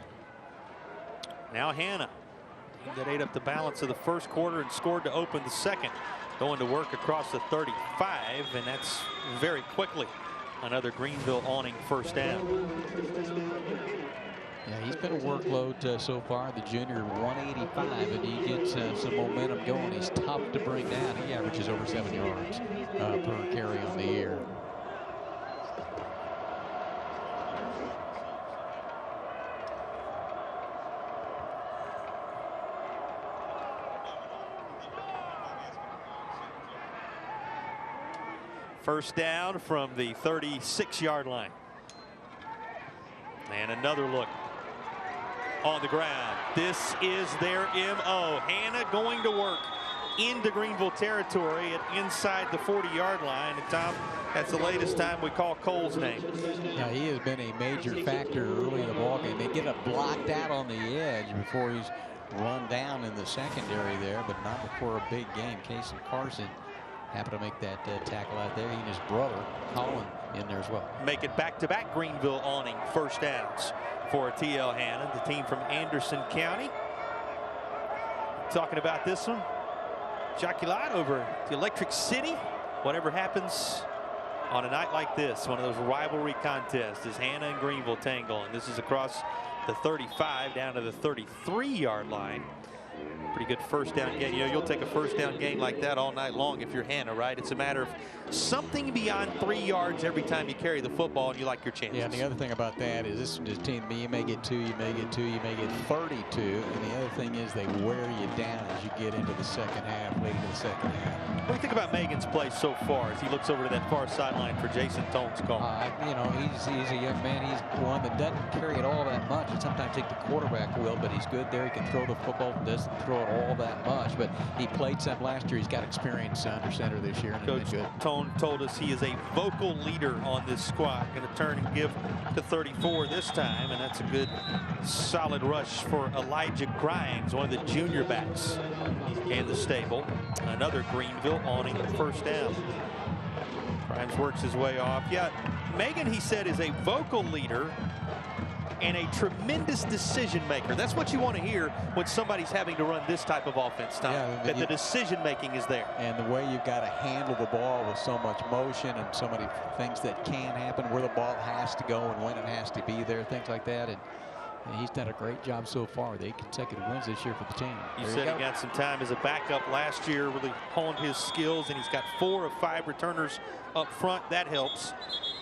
Now Hanna, that ate up the balance of the first quarter and scored to open the second. Going to work across the 35, and that's very quickly another Greenville awning first down. Yeah, he's been a workload so far. The junior 185, and he gets some momentum going. He's tough to bring down. He averages over 7 yards per carry on the year. First down from the 36-yard line. And another look on the ground. This is their MO. Hanna going to work into Greenville territory at inside the 40-yard line. And Tom, that's the latest time we call Cole's name. Yeah, he has been a major factor early in the ballgame. They get it blocked out on the edge before he's run down in the secondary there, but not before a big game. Case and Carson happened to make that tackle out there. He and his brother, Colin, in there as well. Make it back-to-back Greenville awning first downs for T.L. Hanna, the team from Anderson County. Talking about this one, Jockey Lot over the Electric City. Whatever happens on a night like this, one of those rivalry contests, is Hanna and Greenville tangle. And this is across the 35 down to the 33-yard line. Pretty good first down game. You know, you'll take a first down game like that all night long if you're Hanna, right? It's a matter of something beyond 3 yards every time you carry the football and you like your chances. Yeah, and the other thing about that is this team, you may get 2, you may get 2, you may get 32. And the other thing is they wear you down as you get into the second half, late into the second half. What do you think about Megan's play so far as he looks over to that far sideline for Jason Tone's call? You know, he's a young man. He's one that doesn't carry it all that much. And sometimes think the quarterback will, but he's good there. He can throw the football, doesn't throw it all that much. But he played some last year. He's got experience under center this year. And Coach Tone told us he is a vocal leader on this squad. Going to turn and give to 34 this time, and that's a good solid rush for Elijah Grimes, one of the junior backs in the stable. Another Greenville awning first down. Grimes works his way off. Yeah, Megan, he said, is a vocal leader and a tremendous decision maker. That's what you want to hear when somebody's having to run this type of offense, Tom, that the decision making is there. And the way you've got to handle the ball with so much motion and so many things that can happen, where the ball has to go and when it has to be there, things like that. And he's done a great job so far. 8 consecutive wins this year for the team. You said he got some time as a backup last year, really honed his skills, and he's got 4 of 5 returners up front. That helps.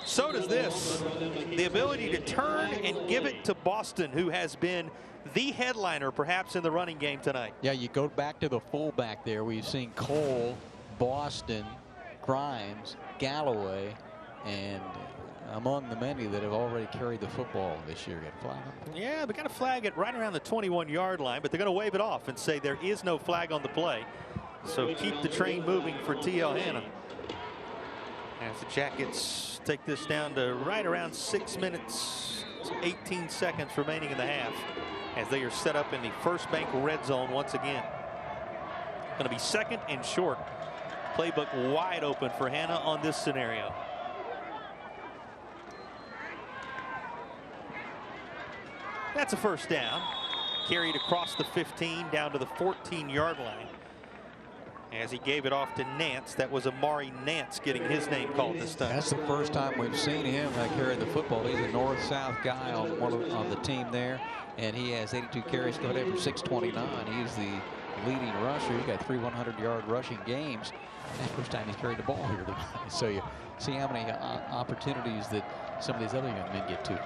So does this. The ability to turn and give it to Boston, who has been the headliner perhaps in the running game tonight. Yeah, you go back to the fullback there. We've seen Cole, Boston, Grimes, Galloway, and among the many that have already carried the football this year. Got a flag on it? Yeah, we got to flag it right around the 21-yard line, but they're going to wave it off and say there is no flag on the play. So keep the train moving for T.L. Hanna. As the Jackets take this down to right around 6 minutes, 18 seconds remaining in the half, as they are set up in the First Bank red zone once again. Going to be 2nd and short. Playbook wide open for Hanna on this scenario. That's a first down. Carried across the 15 down to the 14-yard line. As he gave it off to Nance, that was Amari Nance getting his name called this time. That's the first time we've seen him carry the football. He's a north-south guy on the team there, and he has 82 carries, going over 629. He's the leading rusher. He got 3 100-yard rushing games. That's the first time he's carried the ball here tonight. So you see how many opportunities that some of these other young men get to.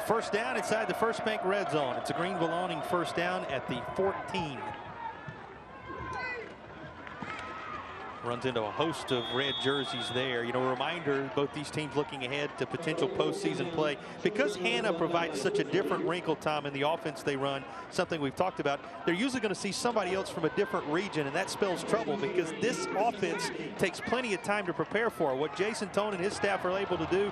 First down inside the First Bank red zone. It's a Greenville owning first down at the 14. Runs into a host of red jerseys there. You know, a reminder, both these teams looking ahead to potential postseason play. Because Hanna provides such a different wrinkle, Tom, in the offense they run, something we've talked about, they're usually going to see somebody else from a different region, and that spells trouble because this offense takes plenty of time to prepare for. What Jason Tone and his staff are able to do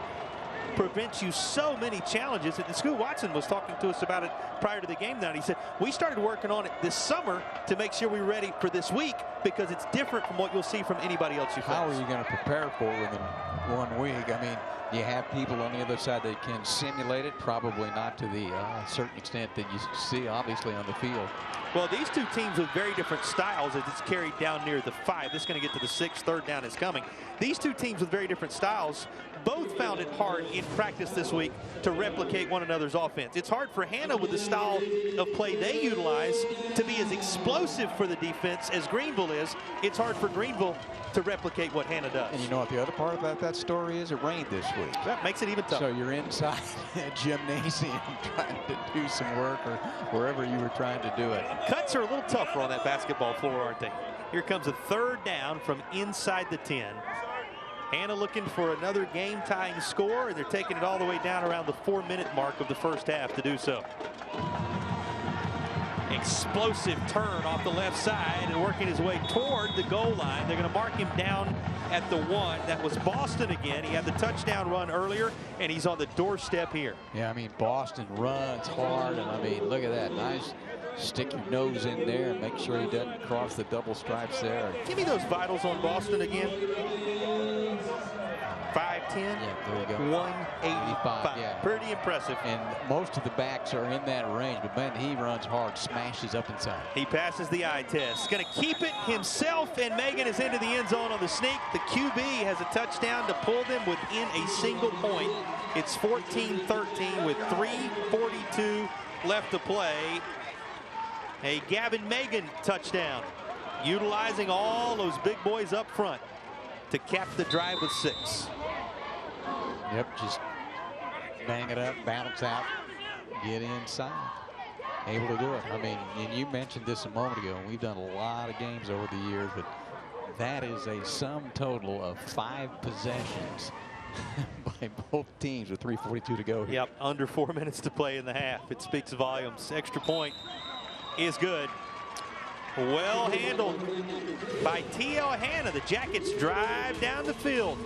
prevents you so many challenges. And Scoot Watson was talking to us about it prior to the game tonight. He said, we started working on it this summer to make sure we're ready for this week because it's different from what you'll see from anybody else you face. How are you going to prepare for it within 1 week? I mean, you have people on the other side that can simulate it, probably not to the certain extent that you see, obviously, on the field. Well, these two teams with very different styles as it's carried down near the 5. This is going to get to the 6. Third down is coming. These two teams with very different styles both found it hard in practice this week to replicate one another's offense. It's hard for Hanna with the style of play they utilize to be as explosive for the defense as Greenville is. It's hard for Greenville to replicate what Hanna does. And you know what the other part about that story is? It rained this week. That makes it even tougher. So you're inside a gymnasium trying to do some work or wherever you were trying to do it. Cuts are a little tougher on that basketball floor, aren't they? Here comes a third down from inside the 10. Hanna looking for another game-tying score, and they're taking it all the way down around the 4-minute mark of the first half to do so. Explosive turn off the left side and working his way toward the goal line. They're going to mark him down at the 1. That was Boston again. He had the touchdown run earlier, and he's on the doorstep here. Yeah, I mean, Boston runs hard, and I mean, look at that. Nice. Stick your nose in there and make sure he doesn't cross the double stripes there. Give me those vitals on Boston again. 5'10", yeah, there you go. 185. Yeah. Pretty impressive. And most of the backs are in that range, but man, he runs hard, smashes up inside. He passes the eye test. Going to keep it himself, and Megan is into the end zone on the sneak. The QB has a touchdown to pull them within a single point. It's 14-13 with 3:42 left to play. A Gavin Megan touchdown, utilizing all those big boys up front to cap the drive with 6. Yep, just bang it up, bounce out, get inside. Able to do it. I mean, and you mentioned this a moment ago, and we've done a lot of games over the years, but that is a sum total of 5 possessions by both teams with 3:42 to go. Yep, under 4 minutes to play in the half. It speaks volumes. Extra point is good. Well handled by T.L. Hanna. The Jackets drive down the field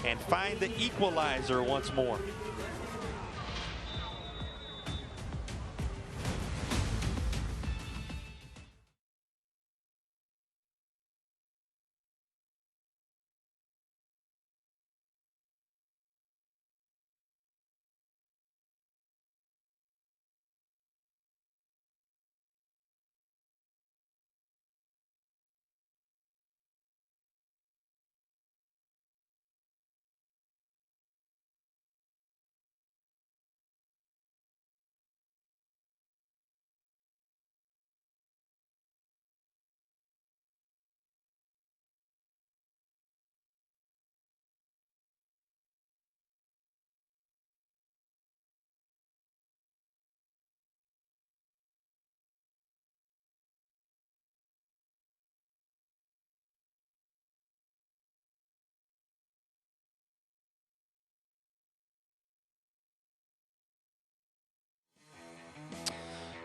and find the equalizer once more.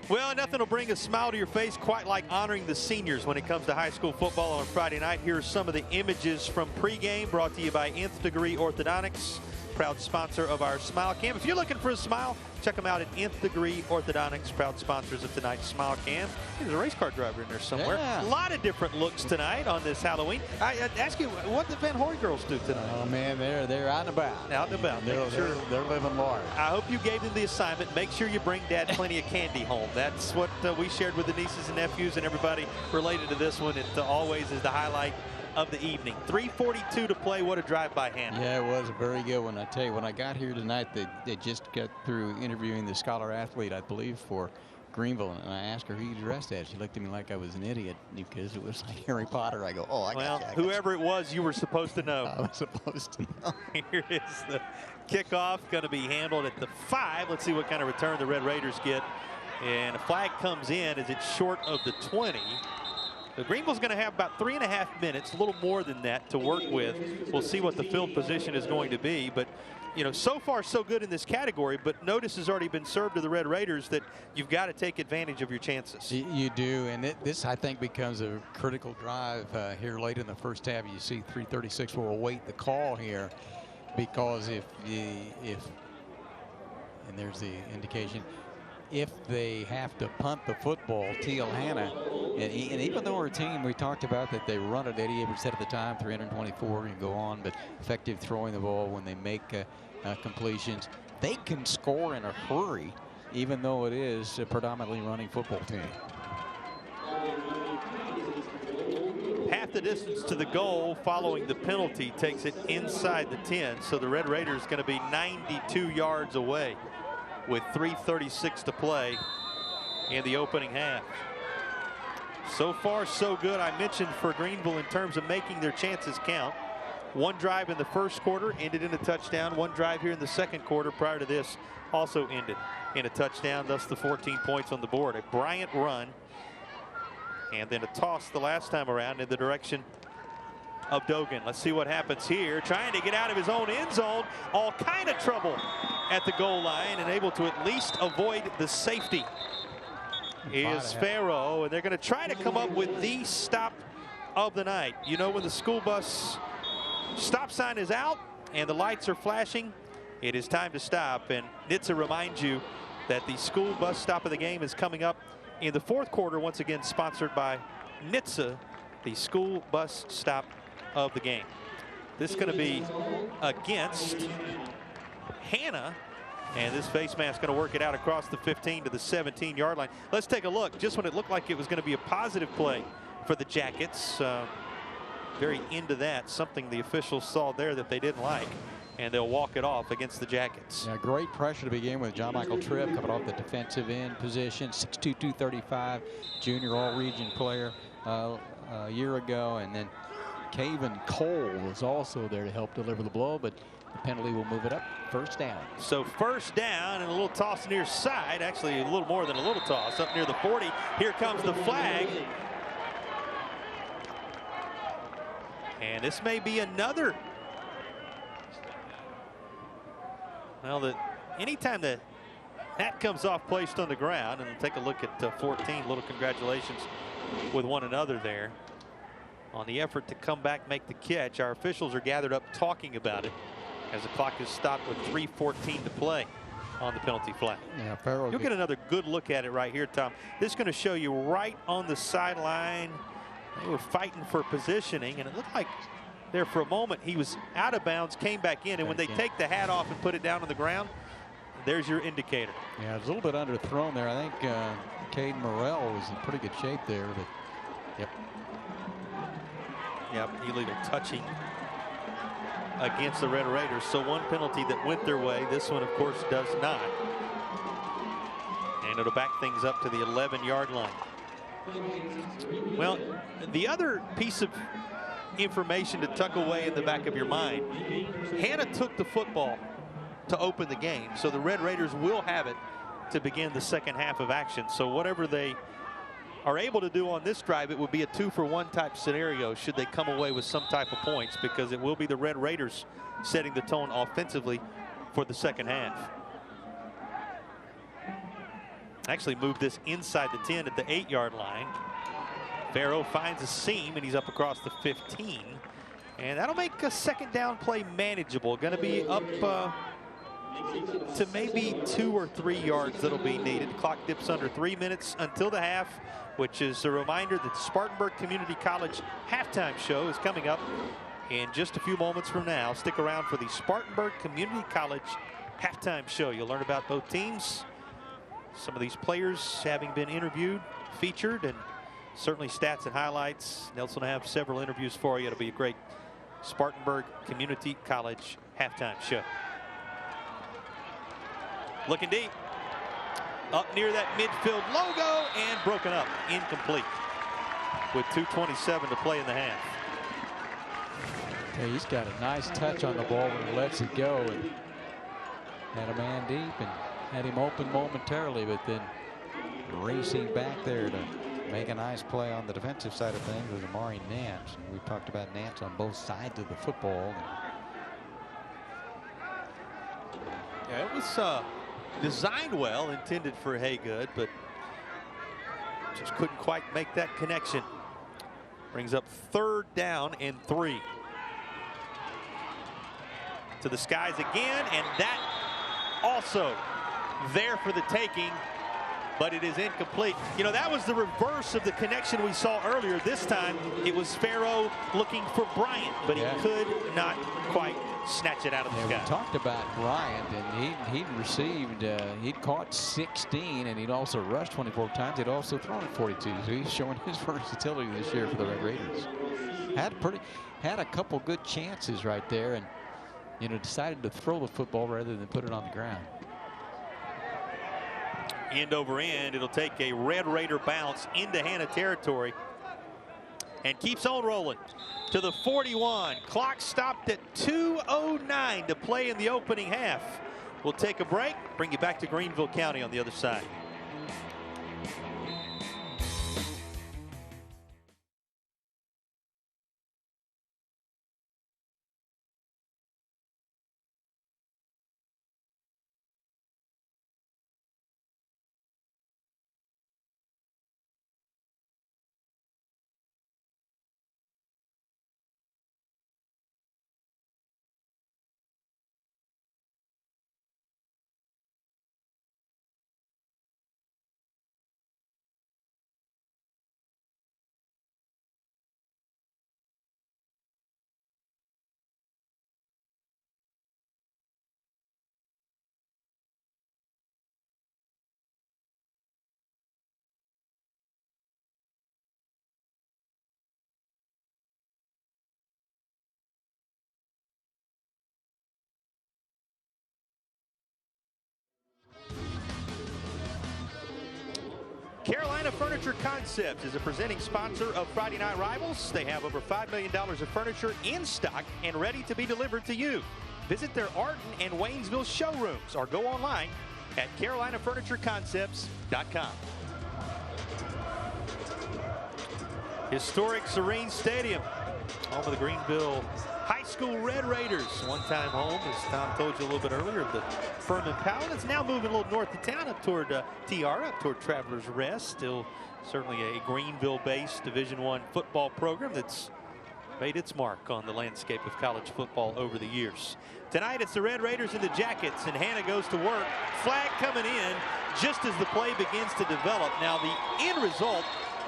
Well, nothing will bring a smile to your face quite like honoring the seniors when it comes to high school football on Friday night. Here's some of the images from pregame brought to you by Nth Degree Orthodontics. proud sponsor of our Smile Cam. If you're looking for a smile, check them out at Nth Degree Orthodontics, proud sponsors of tonight's Smile Cam. There's a race car driver in there somewhere. Yeah. A lot of different looks tonight on this Halloween. I ask you, what did Van Horn girls do tonight? Oh man, they're out and about. Out and about. They're living large. I hope you gave them the assignment. Make sure you bring Dad plenty of candy home. That's what we shared with the nieces and nephews and everybody related to this one. It always is the highlight of the evening. 3:42 to play. What a drive by Hanna. Yeah, it was a very good one. I tell you, when I got here tonight, they just got through interviewing the scholar athlete, I believe, for Greenville, and I asked her who you dressed as. She looked at me like I was an idiot because it was like Harry Potter. I go, oh, I got you. Whoever it was, you were supposed to know. I was supposed to know. Here is the kickoff, going to be handled at the 5. Let's see what kind of return the Red Raiders get. And a flag comes in as it's short of the 20. So Greenville's going to have about 3.5 minutes, a little more than that, to work with. We'll see what the field position is going to be. But, you know, so far so good in this category, but notice has already been served to the Red Raiders that you've got to take advantage of your chances. You do, and this, I think, becomes a critical drive here late in the first half. You see 3:36 will await the call here, because if and there's the indication, if they have to punt the football, Hanna, and even though our team, we talked about that they run it 88% of the time, 324 and go on, but effective throwing the ball when they make completions, they can score in a hurry, even though it is a predominantly running football team. Half the distance to the goal following the penalty takes it inside the 10, so the Red Raiders going to be 92 yards away with 3:36 to play in the opening half. So far, so good. I mentioned for Greenville in terms of making their chances count. One drive in the first quarter ended in a touchdown. One drive here in the second quarter prior to this also ended in a touchdown, thus the 14 points on the board. A Bryant run, and then a toss the last time around in the direction of Dogan. Let's see what happens here. Trying to get out of his own end zone. All kind of trouble at the goal line, and able to at least avoid the safety is Farrow. And they're going to try to come up with the stop of the night. You know, when the school bus stop sign is out and the lights are flashing, it is time to stop. And NHTSA reminds you that the school bus stop of the game is coming up in the fourth quarter, once again sponsored by NHTSA, the school bus stop of the game. This is going to be against Hanna, and this face mask going to work it out across the 15 to the 17-yard line. Let's take a look. Just when it looked like it was going to be a positive play for the Jackets, very into that, something the officials saw there that they didn't like, and they'll walk it off against the Jackets. Yeah, great pressure to begin with. John Michael Tripp coming off the defensive end position, 6'2", 235, junior all-region player a year ago, and then Caven Cole was also there to help deliver the blow, but the penalty will move it up. First down. So first down and a little toss near side, actually a little more than a little toss, up near the 40. Here comes the flag. And this may be another. Well, anytime the hat comes off placed on the ground, and we'll take a look at 14, little congratulations with one another there on the effort to come back, make the catch. Our officials are gathered up talking about it as the clock is stopped with 3:14 to play on the penalty flag. Yeah, Farrow. You'll get another good look at it right here, Tom. This is going to show you right on the sideline. They were fighting for positioning, and it looked like there for a moment he was out of bounds, came back in, and when they take the hat off and put it down on the ground, there's your indicator. Yeah, it was a little bit underthrown there. I think Caden Morrell was in pretty good shape there, but yep. Yep, illegal touching against the Red Raiders. So one penalty that went their way. This one, of course, does not. And it'll back things up to the 11-yard line. Well, the other piece of information to tuck away in the back of your mind, Hanna took the football to open the game, so the Red Raiders will have it to begin the second half of action. So whatever they are able to do on this drive, it would be a 2-for-1 type scenario should they come away with some type of points, because it will be the Red Raiders setting the tone offensively for the second half. Actually moved this inside the 10 at the 8-yard line. Farrow finds a seam, and he's up across the 15. And that'll make a second down play manageable. Going to be up to maybe 2 or 3 yards that'll be needed. Clock dips under 3 minutes until the half, which is a reminder that the Spartanburg Community College halftime show is coming up in just a few moments from now. Stick around for the Spartanburg Community College halftime show. You'll learn about both teams, some of these players having been interviewed, featured, and certainly stats and highlights. Nelson will have several interviews for you. It'll be a great Spartanburg Community College halftime show. Looking deep, up near that midfield logo, and broken up, incomplete, with 2:27 to play in the half. Hey, he's got a nice touch on the ball when he lets it go, and had a man deep and had him open momentarily, but then racing back there to make a nice play on the defensive side of things was Amari Nance. And we've talked about Nance on both sides of the football. Yeah, it was designed well, intended for Haygood, but just couldn't quite make that connection. Brings up 3rd down and 3. To the skies again, and that also there for the taking, but it is incomplete. You know, that was the reverse of the connection we saw earlier. This time it was Farrow looking for Bryant, but he could not quite snatch it out of the sky. We talked about Bryant, and he'd received, he'd caught 16, and he'd also rushed 24 times. He'd also thrown it 42. So he's showing his versatility this year for the Red Raiders. Had a couple good chances right there, and you know, decided to throw the football rather than put it on the ground. End over end, it'll take a Red Raider bounce into Hanna territory and keeps on rolling to the 41. Clock stopped at 2:09 to play in the opening half. We'll take a break, bring you back to Greenville County on the other side. Carolina Furniture Concepts is a presenting sponsor of Friday Night Rivals. They have over $5 million of furniture in stock and ready to be delivered to you. Visit their Arden and Waynesville showrooms or go online at CarolinaFurnitureConcepts.com. Historic Serene Stadium, home of the Greenville High School Red Raiders. One-time home, as Tom told you a little bit earlier, of the Furman Powell. It's now moving a little north of town, up toward Tiara, up toward Travelers Rest. Still certainly a Greenville-based Division I football program that's made its mark on the landscape of college football over the years. Tonight it's the Red Raiders in the Jackets, and Hanna goes to work. Flag coming in just as the play begins to develop. Now the end result,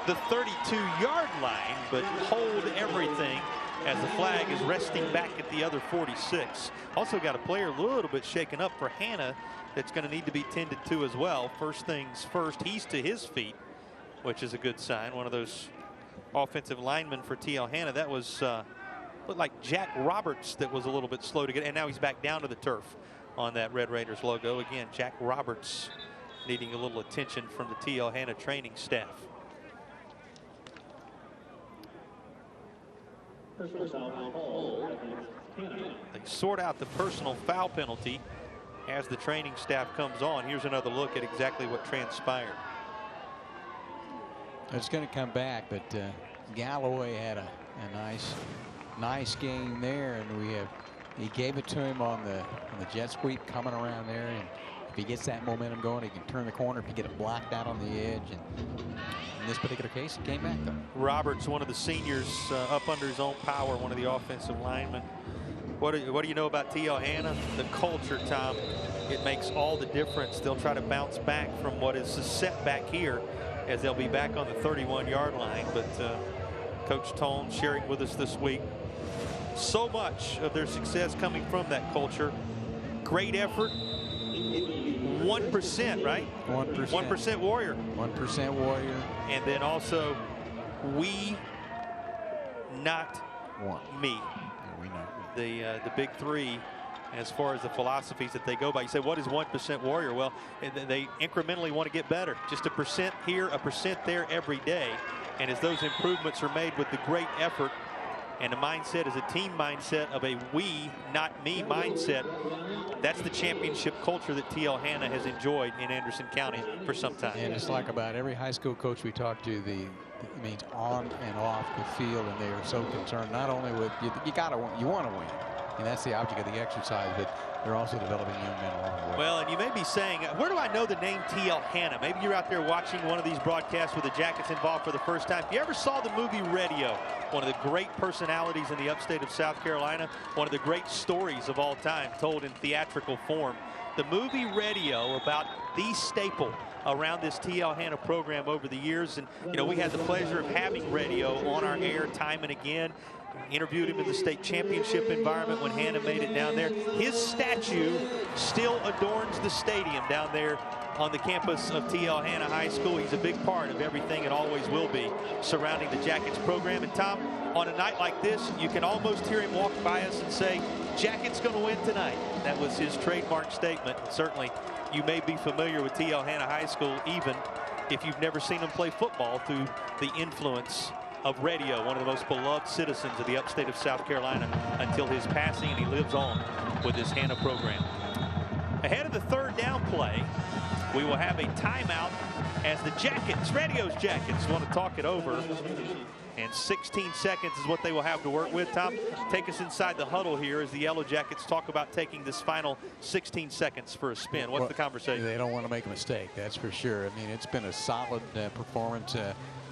the 32-yard line, but hold everything as the flag is resting back at the other 46. Also got a player a little bit shaken up for Hanna that's going to need to be tended to as well. First things first, he's to his feet, which is a good sign. One of those offensive linemen for TL Hanna, that was looked like Jack Roberts that was a little bit slow to get, and now he's back down to the turf on that Red Raiders logo. Again, Jack Roberts needing a little attention from the TL Hanna training staff. They sort out the personal foul penalty as the training staff comes on. Here's another look at exactly what transpired. It's going to come back, but Galloway had a nice game there, and he gave it to him on the jet sweep coming around there, and If he gets that momentum going, he can turn the corner. If he get it blocked out on the edge, and in this particular case, he came back though. Roberts, one of the seniors, up under his own power, one of the offensive linemen. What do you know about T.L. Hanna? The culture, Tom. It makes all the difference. They'll try to bounce back from what is a setback here, as they'll be back on the 31-yard line. But Coach Tone sharing with us this week, so much of their success coming from that culture. Great effort. 1%, right? 1%. 1% warrior. 1% warrior. And then also, we, not me. We not me. The big three, as far as the philosophies that they go by. You say, what is 1% warrior? Well, they incrementally want to get better. Just 1% here, 1% there every day. And as those improvements are made with the great effort, and the mindset is a team mindset of a we, not me mindset, that's the championship culture that T.L. Hanna has enjoyed in Anderson County for some time. And it's like about every high school coach we talk to, it means on and off the field, and they are so concerned not only with you want to win, and that's the object of the exercise, but they're also developing young men along the way. Well, and you may be saying, where do I know the name T.L. Hanna? Maybe you're out there watching one of these broadcasts with the Jackets involved for the first time. If you ever saw the movie Radio, one of the great personalities in the upstate of South Carolina, one of the great stories of all time told in theatrical form. The movie Radio, about the staple around this T.L. Hanna program over the years. And, you know, we had the pleasure of having Radio on our air time and again. Interviewed him in the state championship environment when Hanna made it down there. His statue still adorns the stadium down there on the campus of T.L. Hanna High School. He's a big part of everything and always will be surrounding the Jackets program. And Tom, on a night like this, you can almost hear him walk by us and say, Jackets going to win tonight. That was his trademark statement. And certainly you may be familiar with T.L. Hanna High School, even if you've never seen him play football, through the influence of Radio, one of the most beloved citizens of the upstate of South Carolina until his passing, and he lives on with his Hanna program. Ahead of the third down play, we will have a timeout as the Jackets, Radio's Jackets, want to talk it over. And 16 seconds is what they will have to work with. Tom, take us inside the huddle here as the Yellow Jackets talk about taking this final 16 seconds for a spin. What's the conversation? They don't want to make a mistake, that's for sure. I mean, it's been a solid performance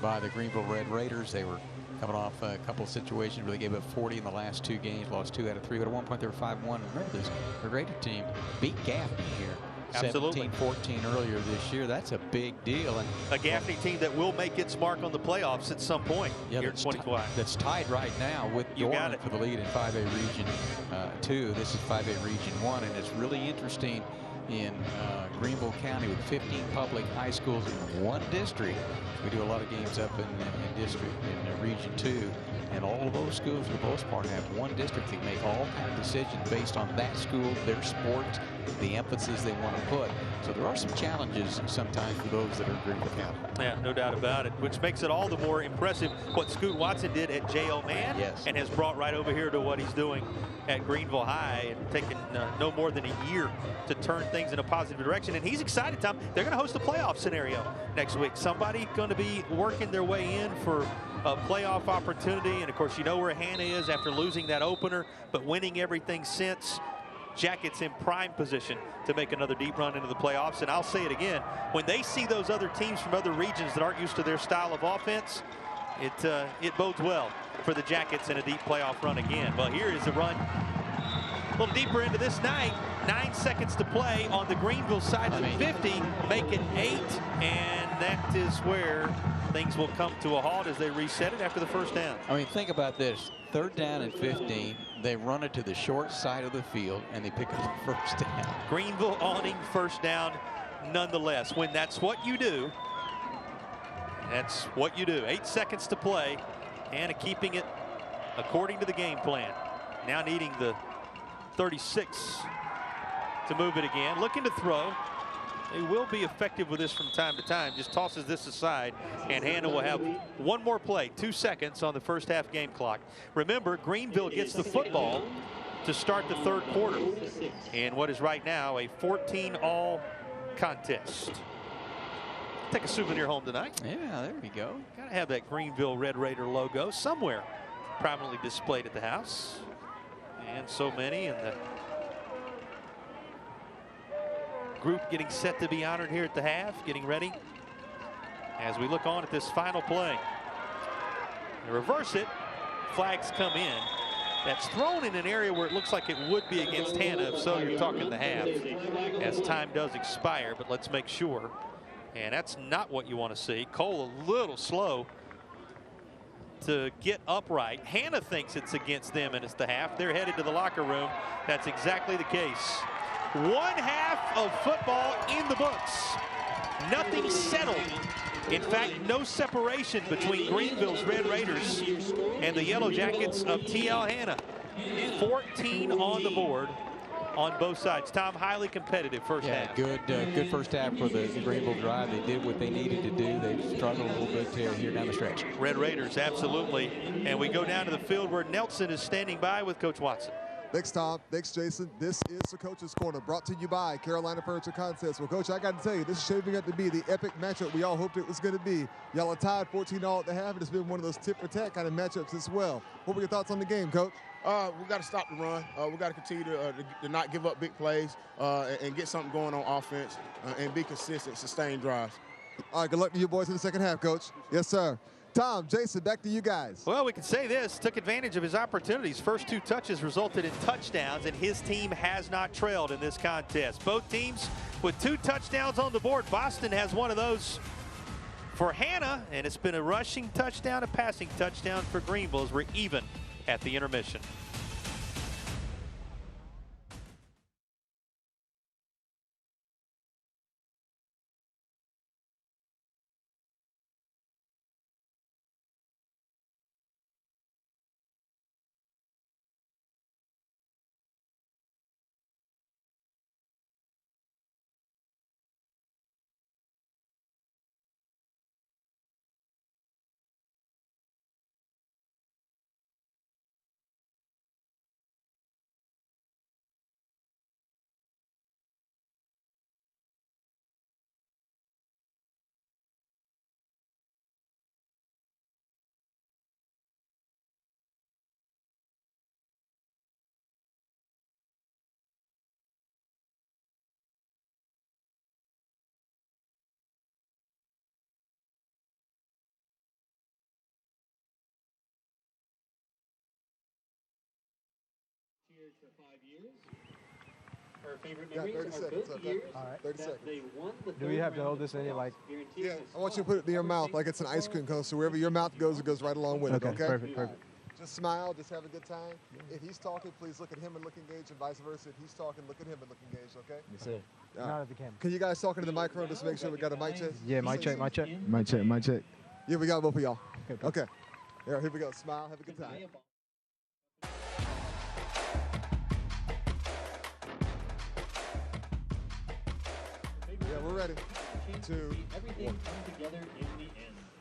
by the Greenville Red Raiders. They were coming off a couple of situations where they gave up 40 in the last two games, lost 2 out of 3, but at one point they were 5-1. Remember, this Raider team beat Gaffney here. Absolutely. 17-14 earlier this year. That's a big deal. And a Gaffney team that will make its mark on the playoffs at some point here in 25. That's tied right now with Dorman for the lead in 5A Region 2. This is 5A Region 1, and it's really interesting in Greenville County with 15 public high schools in one district. We do a lot of games up in Region 2, and all of those schools for the most part have one district that make all kinds of decisions based on that school, their sport, the emphasis they want to put. So there are some challenges sometimes for those that are in Greenville County. Yeah, no doubt about it, which makes it all the more impressive what Scoot Watson did at J.O. Mann, and has brought right over here to what he's doing at Greenville High, and taken no more than a year to turn things in a positive direction. And he's excited, Tom. They're going to host a playoff scenario next week. Somebody going to be working their way in for a playoff opportunity. And of course, you know where Hanna is after losing that opener, but winning everything since. Jackets in prime position to make another deep run into the playoffs. And I'll say it again, when they see those other teams from other regions that aren't used to their style of offense, it bodes well for the Jackets in a deep playoff run again. Well, here is the run a little deeper into this night. 9 seconds to play on the Greenville side of the 50, make it 8, and that is where things will come to a halt as they reset it after the first down. I mean, think about this. 3rd down and 15. They run it to the short side of the field, and they pick up the first down. Greenville owning first down nonetheless. When that's what you do, that's what you do. 8 seconds to play, and keeping it according to the game plan. Now needing the 36 to move it again. Looking to throw. They will be effective with this from time to time. Just tosses this aside, and Hanna will have one more play. 2 seconds on the first half game clock. Remember, Greenville gets the football to start the third quarter in what is right now a 14-all contest. Take a souvenir home tonight. Yeah, there we go. Gotta have that Greenville Red Raider logo somewhere prominently displayed at the house. And so many, and the group getting set to be honored here at the half, getting ready as we look on at this final play. They reverse it, flags come in. That's thrown in an area where it looks like it would be against Hanna. If so, you're talking the half as time does expire, but let's make sure. And that's not what you want to see. Cole a little slow to get upright. Hanna thinks it's against them and it's the half. They're headed to the locker room. That's exactly the case. One half of football in the books. Nothing settled. In fact, no separation between Greenville's Red Raiders and the Yellow Jackets of TL Hanna. 14 on the board on both sides. Tom, highly competitive first half. Good first half for the Greenville drive. They did what they needed to do. They struggled a little bit here down the stretch. Red Raiders, absolutely. And we go down to the field where Nelson is standing by with Coach Watson. Thanks, Tom. Thanks, Jason. This is the Coach's Corner, brought to you by Carolina Furniture Contest. Well, Coach, I got to tell you, this is shaping up to be the epic matchup we all hoped it was going to be. Y'all are tied 14-all at the half, and it's been one of those tit-for-tat kind of matchups as well. What were your thoughts on the game, Coach? We got to stop the run. We got to continue to not give up big plays and get something going on offense and be consistent, sustain drives. All right, good luck to you boys in the second half, Coach. Yes, sir. Tom, Jason, back to you guys. Well, we can say this, took advantage of his opportunities. First 2 touches resulted in touchdowns, and his team has not trailed in this contest. Both teams with 2 touchdowns on the board. Boston has one of those for Hanna, and it's been a rushing touchdown, a passing touchdown for Greenville as we're even at the intermission. For 5 years. Her favorite Yeah, memories 30 are seconds, both okay. years All right, 30 seconds. they won the Do we have to hold this any, like... Yeah, I want you to put it in your mouth like it's an ice cream cone, so wherever your mouth goes, it goes right along with it, okay? Perfect. Just smile, just have a good time. If he's talking, please look at him and look engaged, and vice versa. If he's talking, look at him and look engaged, okay? Yes, sir. Not at the camera. Can you guys talk into the microphone just to make sure we got a mic check? Yeah, mic check. Mic check. Yeah, we got both of y'all. Okay. Yeah, here we go. Smile, have a good time. Yeah, we're ready. 2, 1.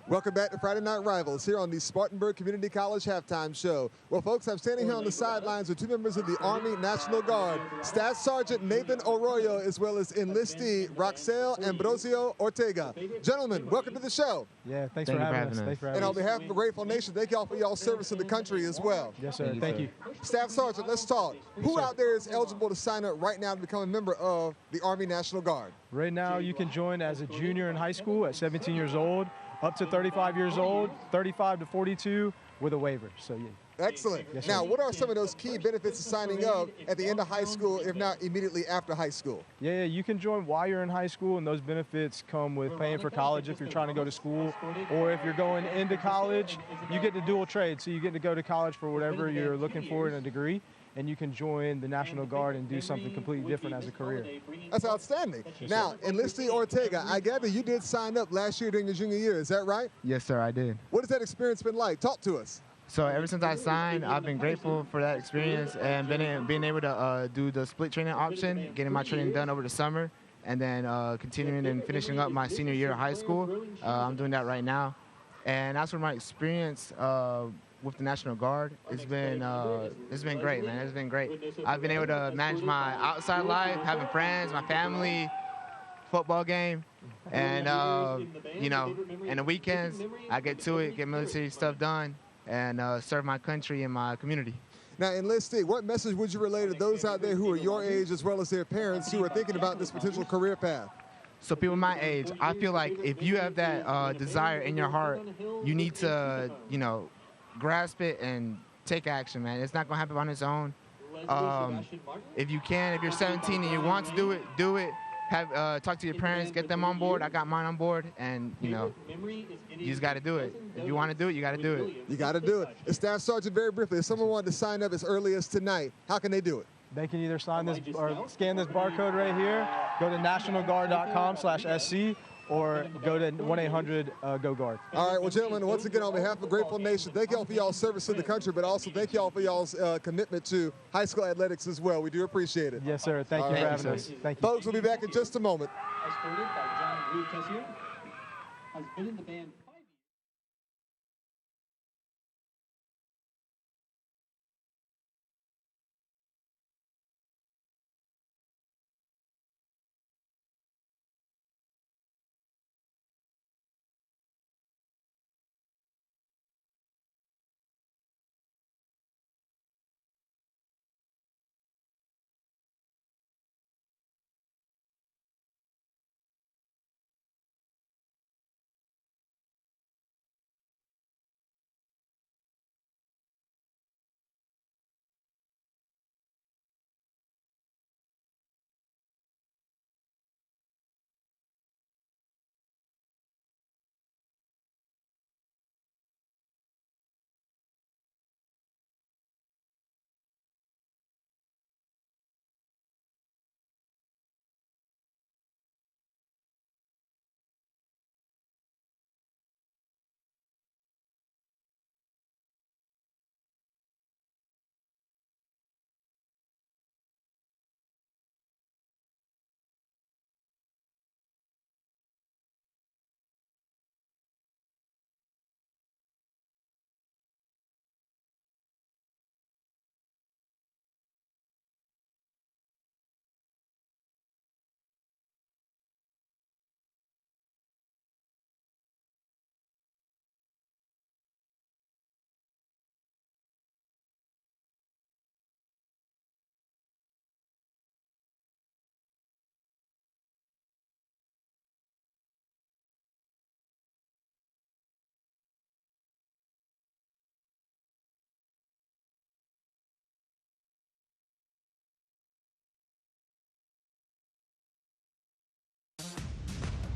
Welcome back to Friday Night Rivals here on the Spartanburg Community College Halftime Show. Well, folks, I'm standing here on the sidelines with 2 members of the Army National Guard, Staff Sergeant Nathan Arroyo, as well as enlistee Roxelle Ambrosio Ortega. Gentlemen, welcome to the show. Yeah, thanks for having us. And on behalf of the Grateful Nation, thank y'all for y'all's service in the country as well. Yes, sir. Thank you. Staff Sergeant, let's talk. Who out there is eligible to sign up right now to become a member of the Army National Guard? Right now, you can join as a junior in high school at 17 years old, up to 35 years old, 35 to 42 with a waiver. So, yeah. Excellent. Yes, now, what are some of those key benefits of signing up at the end of high school, if not immediately after high school? Yeah, you can join while you're in high school, and those benefits come with paying for college if you're trying to go to school, or if you're going into college, you get the dual trade. So you get to go to college for whatever you're looking for in a degree, and you can join the National Guard and do something completely different as a career. That's outstanding. Now, enlistee Ortega, I gather you did sign up last year during your junior year. Is that right? Yes, sir, I did. What has that experience been like? Talk to us. So ever since I signed, I've been grateful for that experience and being able to do the split training option, getting my training done over the summer, and then continuing and finishing up my senior year of high school. I'm doing that right now. And as for my experience with the National Guard, it's been great, man. It's been great. I've been able to manage my outside life, having friends, my family, football game, and you know, and the weekends I get to it, get military stuff done, and serve my country and my community. Now, enlisting, what message would you relay to those out there who are your age as well as their parents who are thinking about this potential career path? So people my age, I feel like if you have that desire in your heart, you need to, grasp it and take action, man. It's not going to happen on its own. If you can, if you're 17 and you want to do it, do it. Talk to your parents, get them on board. I got mine on board, and you just got to do it. If you want to do it, you got to do it. You got to do it. And Staff Sergeant, very briefly, if someone wanted to sign up as early as tonight, how can they do it? They can either sign this or scan this barcode right here, go to nationalguard.com/SC, or go to 1-800-GO-GUARD. All right, well, gentlemen, once again, on behalf of Grateful Nation, thank you all for y'all's service to the country, but also thank you all for y'all's commitment to high school athletics as well. We do appreciate it. Yes, sir. Thank you for having us. Thank you. Folks, we'll be back in just a moment. Escorted by John Rude Tessier, has been in the band 5 years.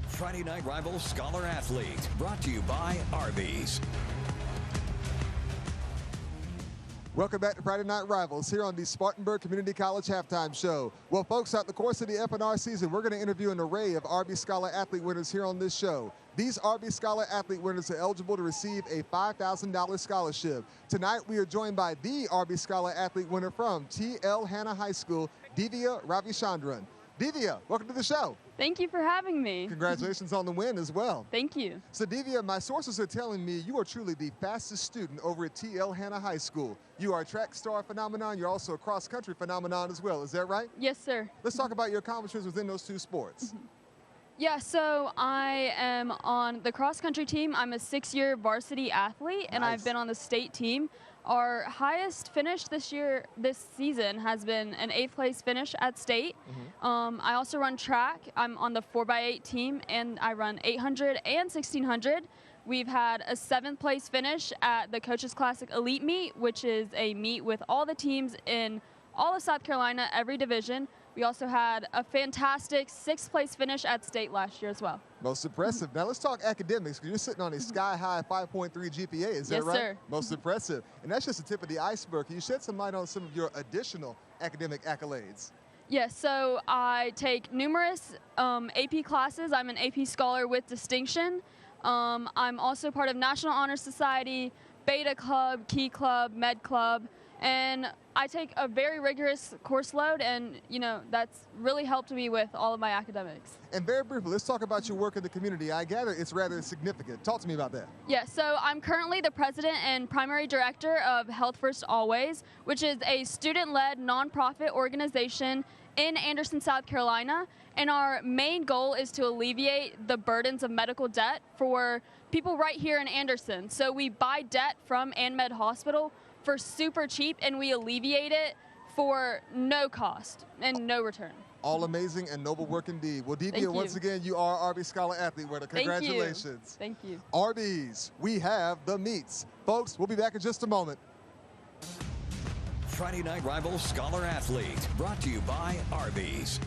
Friday Night Rival Scholar Athlete, brought to you by Arby's. Welcome back to Friday Night Rivals here on the Spartanburg Community College Halftime Show. Well, folks, throughout the course of the F&R season, we're going to interview an array of Arby's Scholar Athlete winners here on this show. These Arby's Scholar Athlete winners are eligible to receive a $5,000 scholarship. Tonight, we are joined by the Arby's Scholar Athlete winner from T.L. Hanna High School, Divya Ravichandran. Divya, welcome to the show. Thank you for having me. Congratulations on the win as well. Thank you. So Divya, my sources are telling me you are truly the fastest student over at T.L. Hanna High School. You are a track star phenomenon. You're also a cross-country phenomenon as well. Is that right? Yes, sir. Let's talk about your accomplishments within those two sports. Yeah, so I am on the cross-country team. I'm a 6-year varsity athlete, and I've been on the state team. Our highest finish this season has been an 8th place finish at state. I also run track. I'm on the 4x8 team, and I run 800 and 1600. We've had a 7th place finish at the Coaches Classic Elite Meet, which is a meet with all the teams in all of South Carolina, every division. We also had a fantastic 6th place finish at state last year as well. Most impressive. Now let's talk academics, because you're sitting on a sky-high 5.3 GPA, is that right? Yes, sir. Most impressive. And that's just the tip of the iceberg. Can you shed some light on some of your additional academic accolades? Yes, so I take numerous AP classes. I'm an AP Scholar with distinction. I'm also part of National Honor Society, Beta Club, Key Club, Med Club, and I take a very rigorous course load, and that's really helped me with all of my academics. And very briefly, let's talk about your work in the community. I gather it's rather significant. Talk to me about that. Yeah, so I'm currently the president and primary director of Health First Always, which is a student-led nonprofit organization in Anderson, South Carolina, and our main goal is to alleviate the burdens of medical debt for people right here in Anderson. So we buy debt from AnMed Hospital for super cheap, and we alleviate it for no cost and no return. All amazing and noble work indeed. Well, Devia, once again, you are Arby's Scholar Athlete winner. Congratulations. Thank you. Arby's, we have the meats. Folks, we'll be back in just a moment. Friday Night Rival Scholar Athlete, brought to you by Arby's.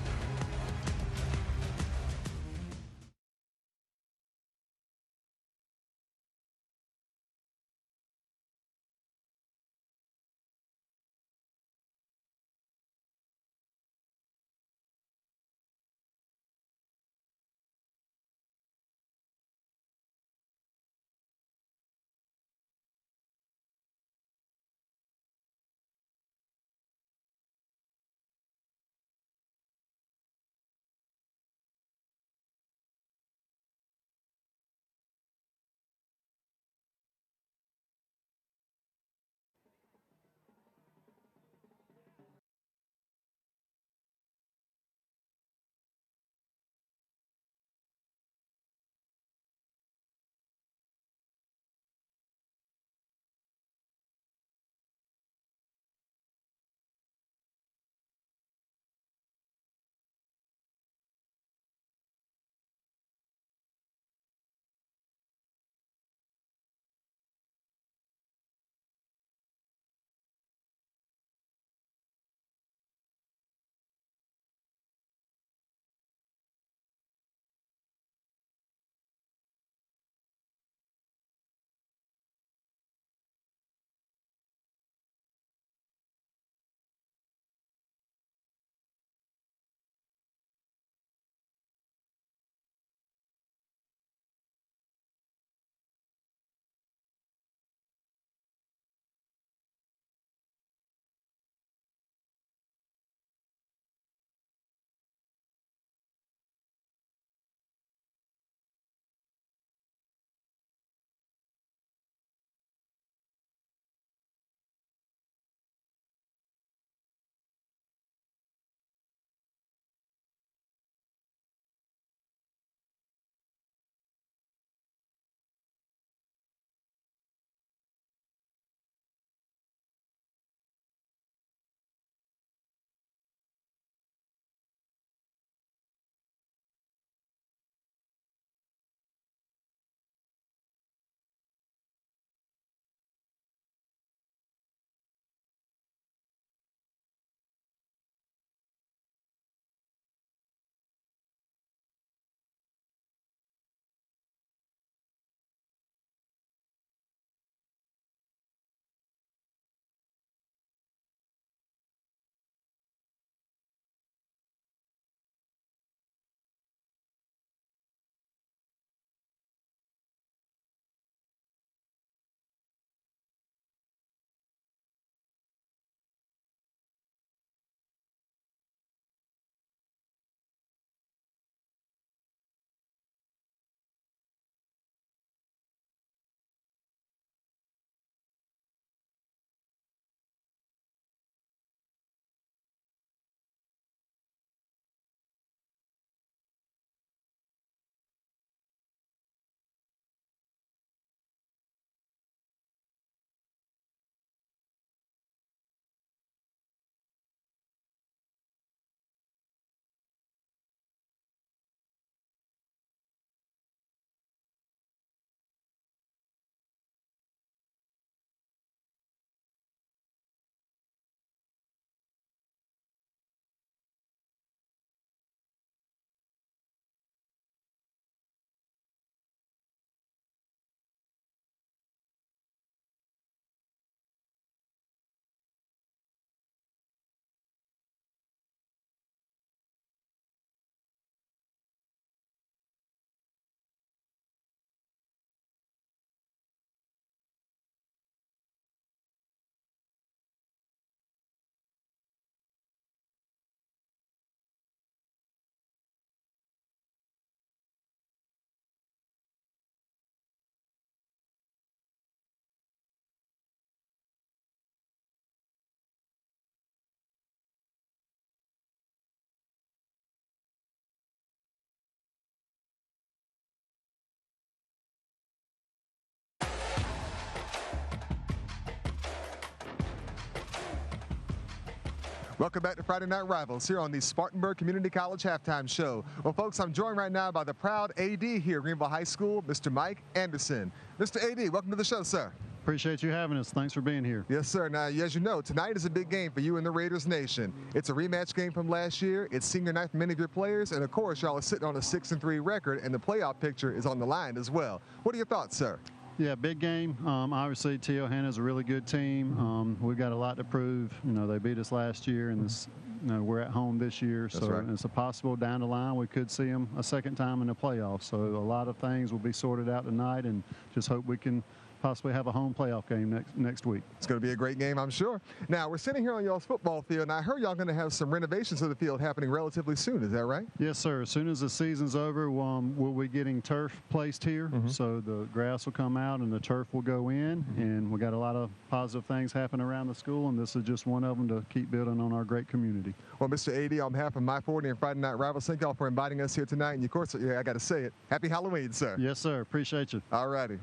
Welcome back to Friday Night Rivals here on the Spartanburg Community College Halftime Show. Well, folks, I'm joined right now by the proud AD here at Greenville High School, Mr. Mike Anderson. Mr. AD, welcome to the show, sir. Appreciate you having us. Thanks for being here. Yes, sir. Now, as you know, tonight is a big game for you and the Raiders Nation. It's a rematch game from last year. It's senior night for many of your players. And, of course, y'all are sitting on a 6-3 record, and the playoff picture is on the line as well. What are your thoughts, sir? Yeah, big game. Obviously, TL Hanna is a really good team. We've got a lot to prove. You know, they beat us last year, and this, you know, we're at home this year. That's so right. It's a possible down the line we could see them a second time in the playoffs. So a lot of things will be sorted out tonight, and just hope we can possibly have a home playoff game next week. It's going to be a great game, I'm sure. Now, we're sitting here on y'all's football field, and I heard y'all going to have some renovations of the field happening relatively soon. Is that right? Yes, sir. As soon as the season's over, we'll be getting turf placed here. So the grass will come out and the turf will go in. And we got a lot of positive things happening around the school, and this is just one of them to keep building on our great community. Well, Mr. AD, on behalf of My 40 and Friday Night Rivals, thank y'all for inviting us here tonight. And, of course, I got to say it. Happy Halloween, sir. Yes, sir. Appreciate you. All righty.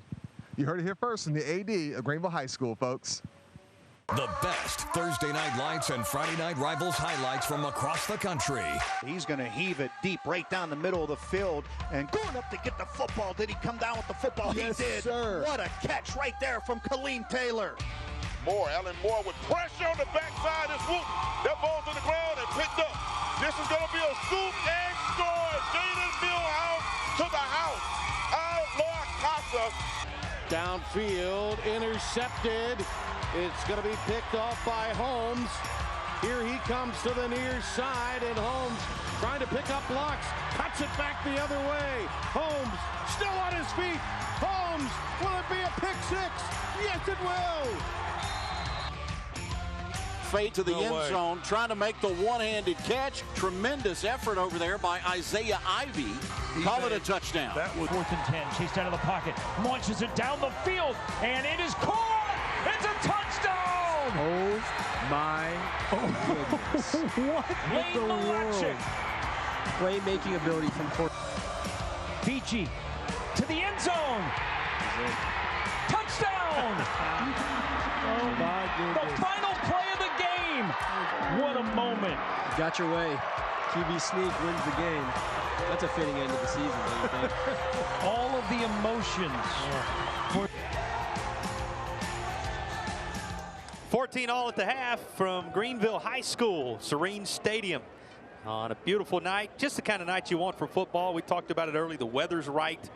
You heard it here first from the AD of Greenville High School, folks. The best Thursday night lights and Friday night rivals highlights from across the country. He's going to heave it deep right down the middle of the field and going up to get the football. Did he come down with the football? Yes, he did. Sir. What a catch right there from Kaleem Taylor. Allen Moore with pressure on the backside. This whoop. That ball's on the ground and picked up. This is going to be a scoop and score. Jaden Millhouse to the house. Outlaw Casa. Downfield, intercepted. It's going to be picked off by Holmes. Here he comes to the near side, and Holmes trying to pick up blocks. Cuts it back the other way. Holmes still on his feet. Holmes, will it be a pick six? Yes, it will. Fade to the end zone, trying to make the one-handed catch. Tremendous effort over there by Isaiah Ivey. Call it a touchdown. That was 4th and 10. Chased out of the pocket, launches it down the field, and it is caught. It's a touchdown. Oh my goodness! What in the world? Playmaking ability from Fort. Peachy to the end zone. Touchdown! Oh my goodness! The final play of the game. What a moment! Got your way. QB sneak wins the game. That's a fitting end of the season, don't you think? All of the emotions. 14 all at the half from Greenville High School, Serene Stadium. On a beautiful night, just the kind of night you want for football. We talked about it early. The weather's right.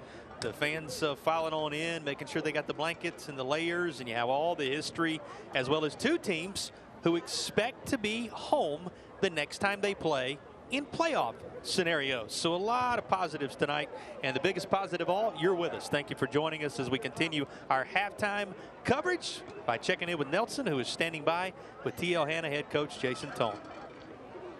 The fans filing on in, making sure they got the blankets and the layers, and you have all the history, as well as two teams who expect to be home the next time they play in playoff scenarios. So a lot of positives tonight, and the biggest positive of all, you're with us. Thank you for joining us as we continue our halftime coverage by checking in with Nelson, who is standing by with TL Hanna head coach Jason Tone.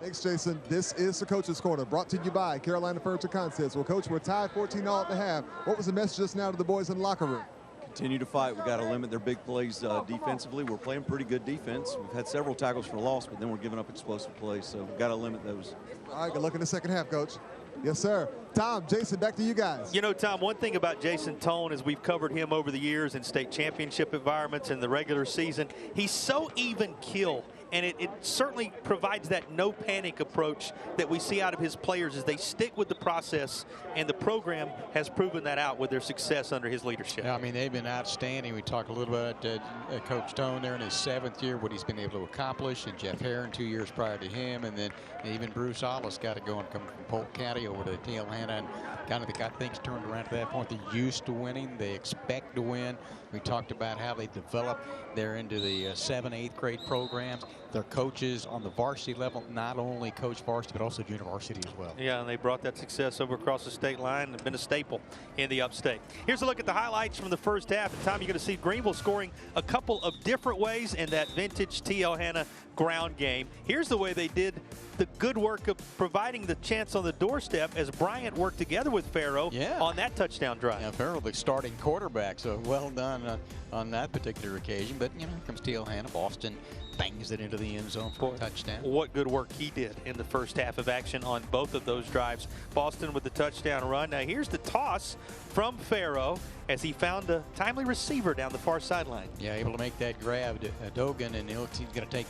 Thanks, Jason. This is the Coach's Corner, brought to you by Carolina Furniture Concepts. Well, Coach, we're tied 14 all at the half. What was the message just now to the boys in the locker room? Continue to fight. We've got to limit their big plays defensively. We're playing pretty good defense. We've had several tackles for loss, but then we're giving up explosive plays, so we've got to limit those. All right, good luck in the second half, Coach. Yes, sir. Tom, Jason, back to you guys. You know, Tom, one thing about Jason Tone is we've covered him over the years in state championship environments in the regular season. He's so even keel. And it certainly provides that no panic approach that we see out of his players as they stick with the process, and the program has proven that out with their success under his leadership. Yeah, I mean, they've been outstanding. We talked a little bit about Coach Tone there in his 7th year, what he's been able to accomplish, and Jeff Herron 2 years prior to him, and then even Bruce Hollis got it going, coming from Polk County over to TL Hanna, and kind of got things turned around to that point. They're used to winning. They expect to win. We talked about how they develop. They're into the 7th, 8th grade programs. Their coaches on the varsity level not only coach varsity, but also junior varsity as well. Yeah, and they brought that success over across the state line and been a staple in the upstate. Here's a look at the highlights from the first half. And Tom, you're going to see Greenville scoring a couple of different ways in that vintage TL Hanna ground game. Here's the way they did the good work of providing the chance on the doorstep as Bryant worked together with Farrow on that touchdown drive. Yeah, Farrow, the starting quarterback, so well done on that particular occasion. But, you know, here comes TL Hanna. Boston bangs it into the end zone for a touchdown. What good work he did in the first half of action on both of those drives. Boston with the touchdown run. Now here's the toss from Farrow as he found a timely receiver down the far sideline. Yeah, able to make that grab, Dogan, and he's going to take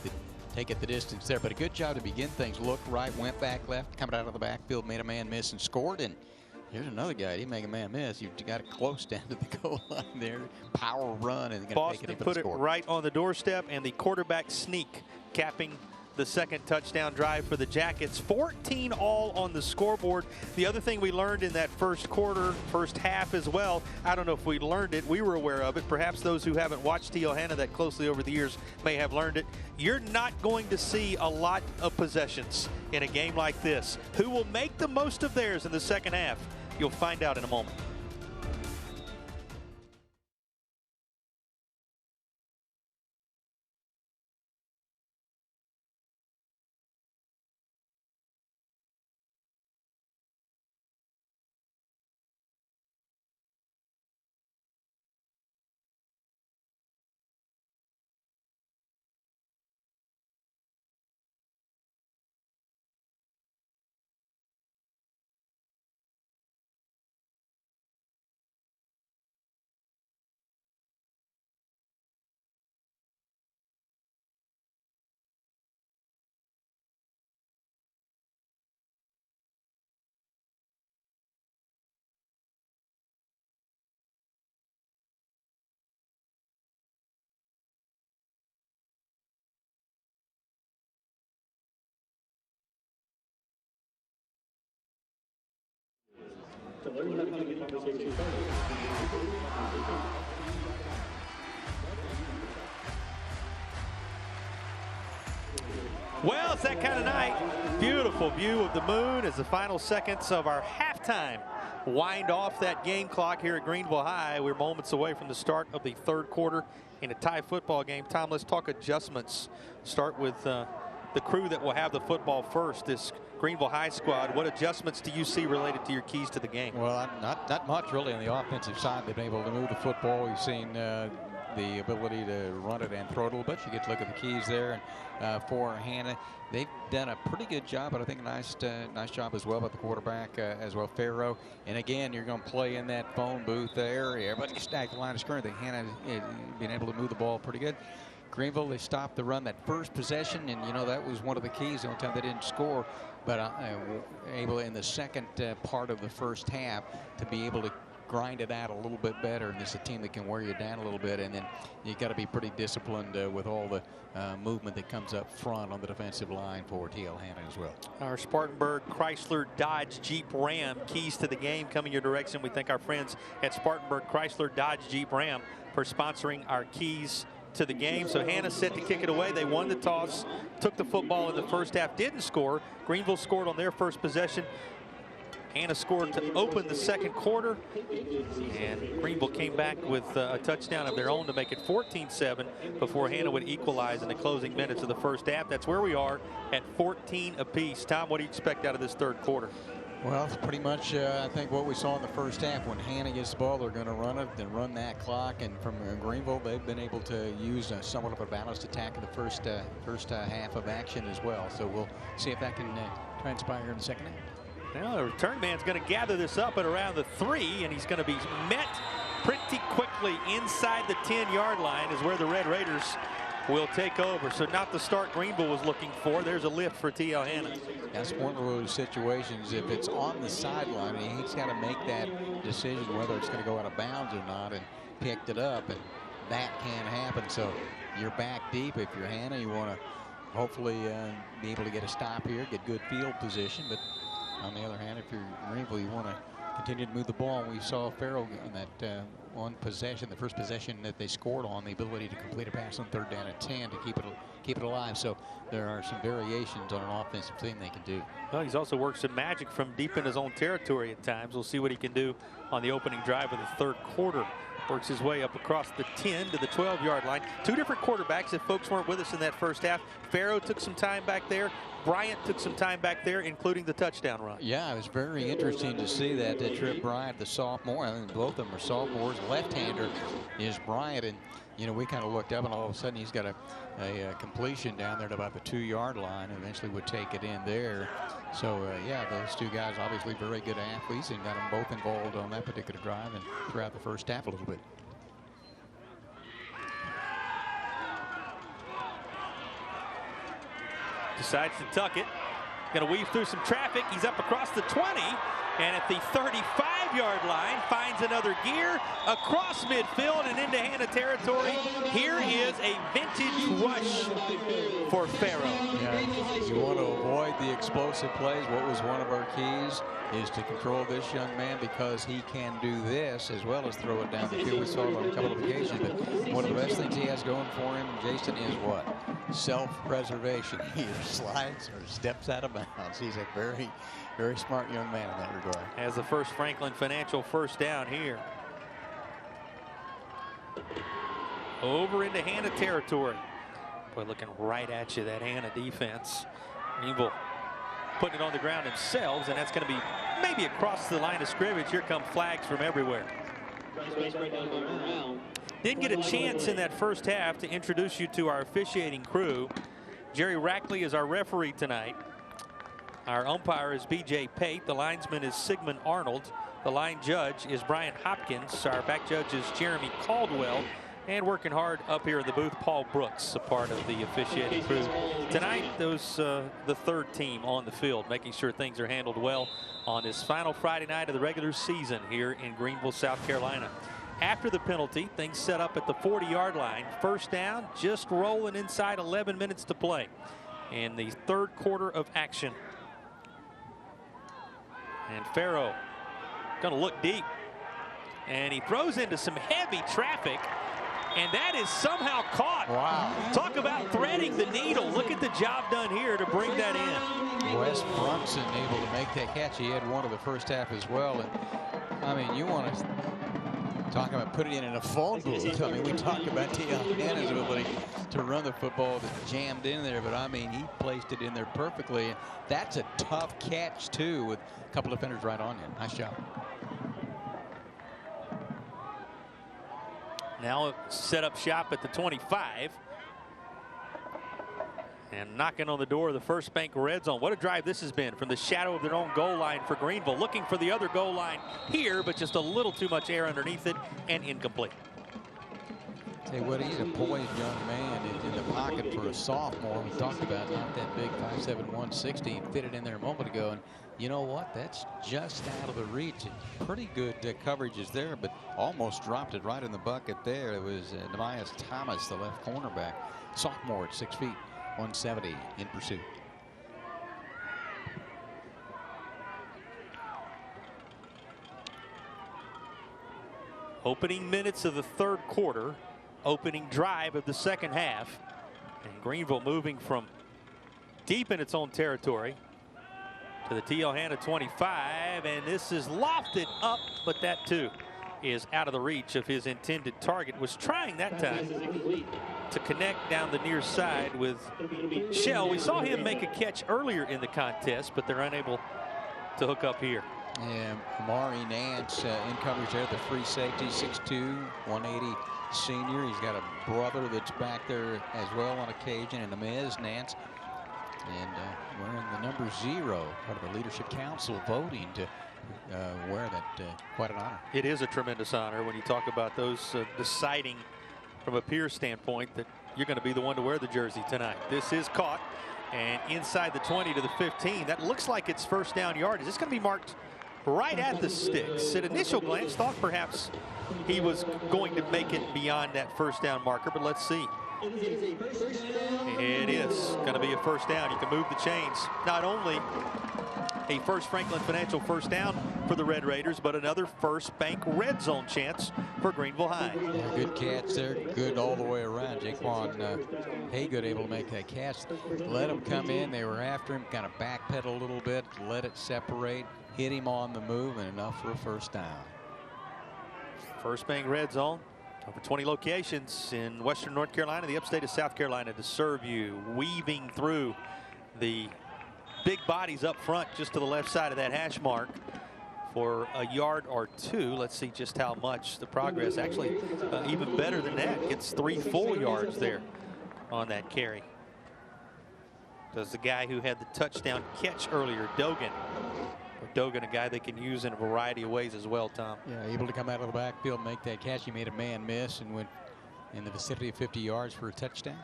take it the distance there. But a good job to begin things. Looked right, went back left, coming out of the backfield, made a man miss and scored. And here's another guy. He didn't make a man miss. You've got it close down to the goal line there. Power run, and Boston put it right on the doorstep, and the quarterback sneak capping the second touchdown drive for the Jackets. 14 all on the scoreboard. The other thing we learned in that first quarter, first half as well, I don't know if we learned it, we were aware of it. Perhaps those who haven't watched TL Hanna that closely over the years may have learned it. You're not going to see a lot of possessions in a game like this. Who will make the most of theirs in the second half? You'll find out in a moment. To learn how to make conversation started. Well, it's that kind of night. Beautiful view of the moon as the final seconds of our halftime wind off that game clock here at Greenville High. We're moments away from the start of the third quarter in a tie football game. Tom, let's talk adjustments. Start with the crew that will have the football first, this Greenville High squad. What adjustments do you see related to your keys to the game? Well, not much really on the offensive side. They've been able to move the football. We've seen the ability to run it and throw it a little bit. You get to look at the keys there. And for Hanna, they've done a pretty good job, but I think a nice job as well with the quarterback as well, Farrow. And again, you're going to play in that phone booth area, but you stack the line of scrimmage. Hanna been able to move the ball pretty good. Greenville, they stopped the run that first possession, and you know that was one of the keys. The only time they didn't score, but able in the second part of the first half to be able to grind it out a little bit better. And this is a team that can wear you down a little bit, and then you got to be pretty disciplined with all the movement that comes up front on the defensive line for TL Hanna as well. Our Spartanburg Chrysler Dodge Jeep Ram keys to the game coming your direction. We thank our friends at Spartanburg Chrysler Dodge Jeep Ram for sponsoring our keys to the game. So Hanna set to kick it away. They won the toss, took the football in the first half, didn't score. Greenville scored on their first possession. Hanna scored to open the second quarter, and Greenville came back with a touchdown of their own to make it 14-7 before Hanna would equalize in the closing minutes of the first half. That's where we are at 14 apiece. Tom, what do you expect out of this third quarter? Well, it's pretty much, I think, what we saw in the first half. When Hanna gets the ball, they're going to run it, then run that clock. And from Greenville, they've been able to use somewhat of a balanced attack in the first half of action as well. So we'll see if that can transpire in the second half. Well, the return man's going to gather this up at around the 3, and he's going to be met pretty quickly inside the 10-yard line is where the Red Raiders will take over. So not the start Greenville was looking for. There's a lift for TL Hanna. That's one of those situations, if it's on the sideline, he's got to make that decision whether it's going to go out of bounds or not, and picked it up, and that can happen. So you're back deep. If you're Hanna, you want to hopefully be able to get a stop here, get good field position. But on the other hand, if you're Greenville, you want to continue to move the ball. We saw Farrell in that one possession, the first possession that they scored on, the ability to complete a pass on 3rd down and 10 to keep it alive. So there are some variations on an offensive team they can do. Well, he's also worked some magic from deep in his own territory at times. We'll see what he can do on the opening drive of the third quarter. Works his way up across the 10 to the 12-yard line. Two different quarterbacks, if folks weren't with us in that first half. Farrow took some time back there. Bryant took some time back there, including the touchdown run. Yeah, it was very interesting to see that Trip Bryant, the sophomore. I think both of them are sophomores. Left-hander is Bryant, and you know, we kind of looked up, and all of a sudden he's got a completion down there at about the 2-yard line, and eventually would take it in there. So yeah, those two guys obviously very good athletes, and got them both involved on that particular drive and throughout the first half a little bit. decides to tuck it. Going to weave through some traffic. He's up across the 20, and at the 35-yard line, finds another gear across midfield and into Hanna territory. Here is a vintage rush for Farrow. Yeah, you want to avoid the explosive plays. What was one of our keys is to control this young man, because he can do this as well as throw it down the field. We saw it on a couple of occasions, but one of the best things he has going for him, Jason, is what? Self-preservation. He either slides or steps out of bounds. He's a very, very smart young man in that regard. Has the first Franklin Financial first down here. Over into Hanna territory. Boy, looking right at you, that Hanna defense. Greenville putting it on the ground themselves, and that's going to be maybe across the line of scrimmage. Here come flags from everywhere. Didn't get a chance in that first half to introduce you to our officiating crew. Jerry Rackley is our referee tonight. Our umpire is B.J. Pate. The linesman is Sigmund Arnold. The line judge is Brian Hopkins. Our back judge is Jeremy Caldwell. And working hard up here in the booth, Paul Brooks, a part of the officiating crew. Tonight, the third team on the field, making sure things are handled well on this final Friday night of the regular season here in Greenville, South Carolina. After the penalty, things set up at the 40-yard line. First down, just rolling inside 11 minutes to play in the third quarter of action. And Farrow going to look deep. And he throws into some heavy traffic. And that is somehow caught. Wow. Talk about threading the needle. Look at the job done here to bring that in. Wes Brunson able to make that catch. He had one of the first half as well. And I mean, you want to talk about putting it in a phone booth. I mean, we talk about Hanna's ability to run the football that jammed in there, but I mean, he placed it in there perfectly. That's a tough catch, too, with a couple of defenders right on him. Nice job. Now set up shop at the 25. And knocking on the door of the First Bank Red Zone. What a drive this has been from the shadow of their own goal line for Greenville. Looking for the other goal line here, but just a little too much air underneath it and incomplete. Tell you what, he's a poised young man in the pocket for a sophomore. We talked about not that big, 5'7", 160. Fit it in there a moment ago, and you know what? That's just out of the reach. Pretty good coverage is there, but almost dropped it right in the bucket there. It was Nemias Thomas, the left cornerback, sophomore at 6 feet, 170 in pursuit. Opening minutes of the third quarter. Opening drive of the second half. And Greenville moving from deep in its own territory to the TL Hanna 25, and this is lofted up, but that too is out of the reach of his intended target. Was trying that time to connect down the near side with Shell. We saw him make a catch earlier in the contest, but they're unable to hook up here. And Amari Nance in coverage there, the free safety, 6'2", 180 senior. He's got a brother that's back there as well on occasion, and Nemias Nance. And wearing the number 0, part of the Leadership Council voting to wear that. Quite an honor. It is a tremendous honor when you talk about those deciding from a peer standpoint that you're going to be the one to wear the jersey tonight. This is caught and inside the 20 to the 15. That looks like it's first down yard. Is this going to be marked right at the sticks? At initial glance, thought perhaps he was going to make it beyond that first down marker, but let's see. It is going to be a first down. You can move the chains. Not only a First Franklin Financial first down for the Red Raiders, but another First Bank Red Zone chance for Greenville High. Yeah, good catch there. Good all the way around. Jaquan Haygood able to make that catch. Let him come in. They were after him. Kind of backpedal a little bit. Let it separate. Hit him on the move, and enough for a first down. First Bank Red Zone. Over 20 locations in western North Carolina, the upstate of South Carolina to serve you. Weaving through the big bodies up front just to the left side of that hash mark for a yard or two. Let's see just how much the progress. Actually, even better than that. Gets 3 full yards there on that carry. Does the guy who had the touchdown catch earlier, Dogan. Dogan, a guy they can use in a variety of ways as well, Tom. Yeah, able to come out of the backfield and make that catch. He made a man miss and went in the vicinity of 50 yards for a touchdown.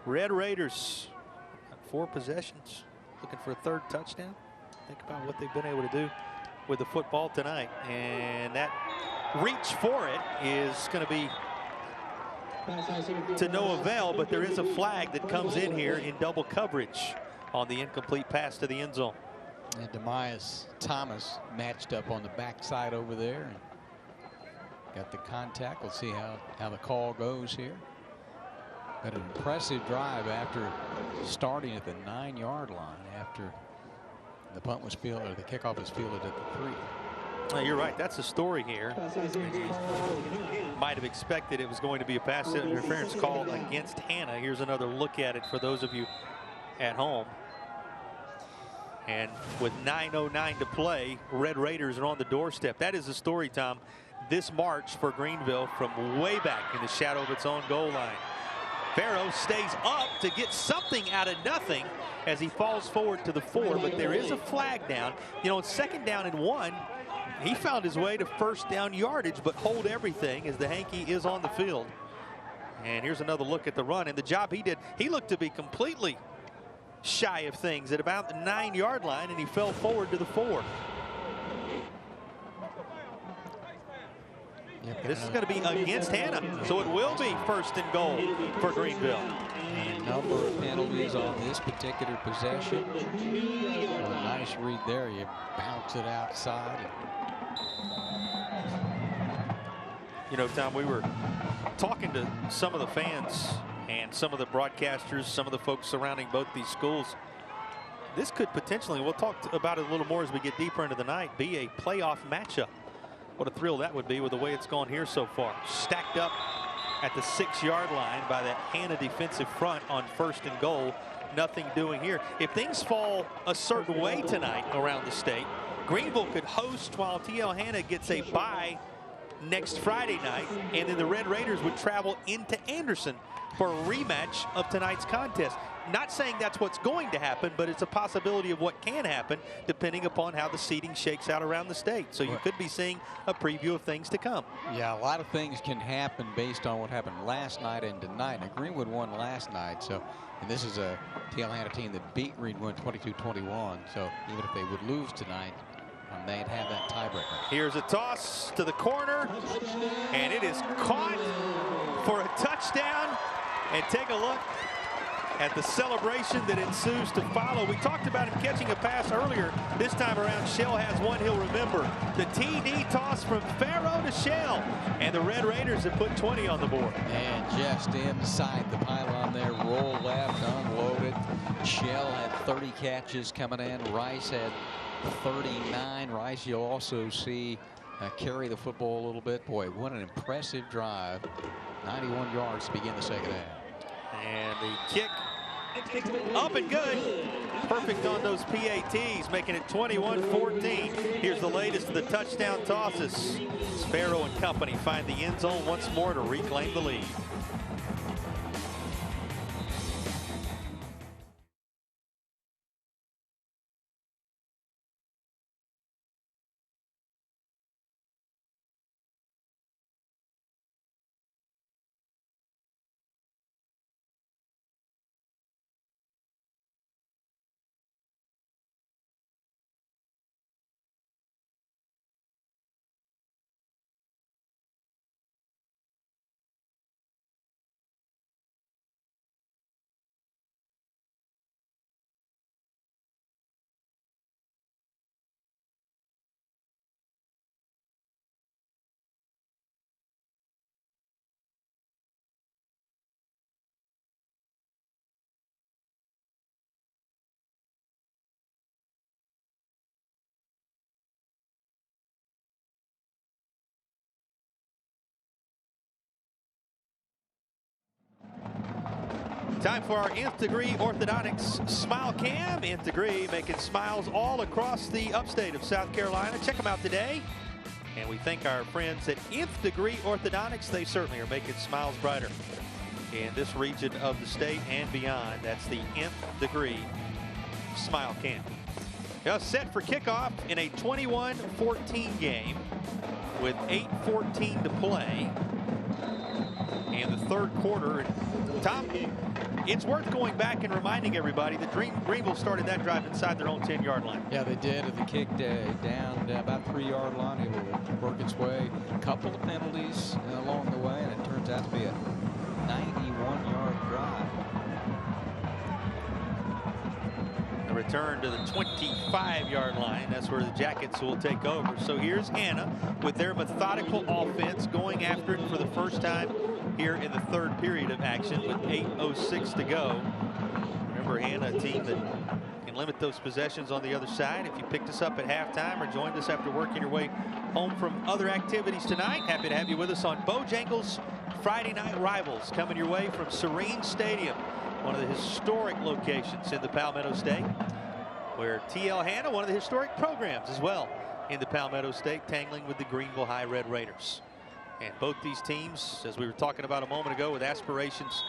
Red Raiders, 4 possessions, looking for a 3rd touchdown. Think about what they've been able to do with the football tonight. And that reach for it is going to be to no avail, but there is a flag that comes in here in double coverage on the incomplete pass to the end zone. And Demias Thomas matched up on the backside over there and got the contact. We'll see how the call goes here. Got an impressive drive after starting at the 9-yard line after the punt was fielded, or the kickoff was fielded at the 3. You're right. That's the story here. Might have expected it was going to be a pass interference call against Hanna. Here's another look at it for those of you at home. And with 9:09 to play, Red Raiders are on the doorstep. That is the story, Tom. This march for Greenville from way back in the shadow of its own goal line. Farrow stays up to get something out of nothing as he falls forward to the 4, but there is a flag down. You know, it's 2nd down and 1. He found his way to 1st down yardage, but hold everything as the hanky is on the field. And here's another look at the run and the job he did. He looked to be completely shy of things at about the 9-yard line, and he fell forward to the 4. This is going to be against Hanna, so it will be 1st and goal for Greenville. A number of penalties on this particular possession. Well, a nice read there. You bounce it outside. You know, Tom, we were talking to some of the fans and some of the broadcasters, some of the folks surrounding both these schools. This could potentially, we'll talk about it a little more as we get deeper into the night, be a playoff matchup. What a thrill that would be with the way it's gone here so far. Stacked up at the 6-yard line by that Hanna defensive front on 1st and goal. Nothing doing here. If things fall a certain way tonight around the state, Greenville could host while TL Hanna gets a bye next Friday night, and then the Red Raiders would travel into Anderson for a rematch of tonight's contest. Not saying that's what's going to happen, but it's a possibility of what can happen depending upon how the seeding shakes out around the state. So you could be seeing a preview of things to come. Yeah, a lot of things can happen based on what happened last night and tonight. Now, Greenwood won last night, so, and this is a TL Hanna team that beat Greenwood 22-21. So even if they would lose tonight, they'd have that tiebreaker. Here's a toss to the corner, and it is caught for a touchdown. And take a look at the celebration that ensues to follow. We talked about him catching a pass earlier. This time around, Shell has one he'll remember. The TD toss from Farrow to Shell. And the Red Raiders have put 20 on the board. And just inside the pylon there, roll left, unloaded. Shell had 30 catches coming in. Rice had 39. Rice, you'll also see carry the football a little bit. Boy, what an impressive drive. 91 yards to begin the 2nd half. And the kick up and good. Perfect on those PATs, making it 21-14. Here's the latest of the touchdown tosses. Sparrow and company find the end zone once more to reclaim the lead. Time for our Nth Degree Orthodontics Smile Cam. Nth Degree making smiles all across the upstate of South Carolina. Check them out today. And we thank our friends at Nth Degree Orthodontics. They certainly are making smiles brighter in this region of the state and beyond. That's the Nth Degree Smile Cam. Now set for kickoff in a 21-14 game with 8:14 to play in the 3rd quarter. Tom, It's worth going back and reminding everybody that Greenville started that drive inside their own 10-yard line. Yeah, they did. The kick down about 3-yard line. It will work its way. A couple of penalties along the way, and it turns out to be a 91-yard drive. A return to the 25-yard line. That's where the Jackets will take over. So here's Hanna with their methodical offense going after it for the first time here in the third period of action with 8:06 to go. Remember, Hanna, a team that can limit those possessions on the other side. If you picked us up at halftime or joined us after working your way home from other activities tonight, happy to have you with us on Bojangles Friday Night Rivals, coming your way from Serene Stadium, one of the historic locations in the Palmetto State, where TL Hanna, one of the historic programs as well in the Palmetto State, tangling with the Greenville High Red Raiders. And both these teams, as we were talking about a moment ago, with aspirations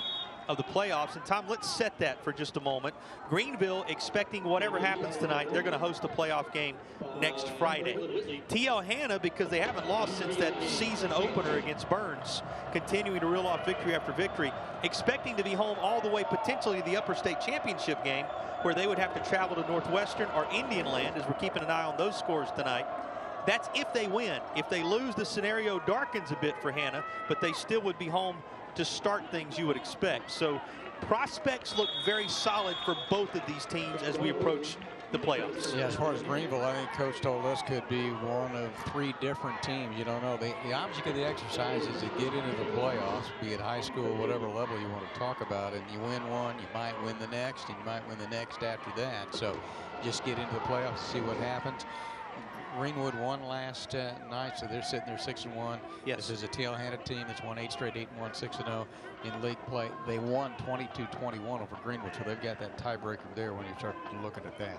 of the playoffs. And Tom, let's set that for just a moment. Greenville expecting whatever happens tonight, they're going to host a playoff game next Friday. TL Hanna, because they haven't lost since that season opener against Burns, continuing to reel off victory after victory, expecting to be home all the way potentially to the Upper State Championship game, where they would have to travel to Northwestern or Indian Land, as we're keeping an eye on those scores tonight. That's if they win. If they lose, the scenario darkens a bit for Hanna, but they still would be home to start things you would expect. So prospects look very solid for both of these teams as we approach the playoffs. Yeah, as far as Greenville, I think Coach told us could be one of 3 different teams. You don't know. The object of the exercise is to get into the playoffs, be it high school, whatever level you want to talk about. And you win one, you might win the next, and you might win the next after that. So just get into the playoffs, see what happens. Greenwood won last night, so they're sitting there 6-1. Yes. This is a TL Hanna team that's won 8 straight, 8-1, 6-0 in league play. They won 22-21 over Greenwood, so they've got that tiebreaker there when you start looking at that.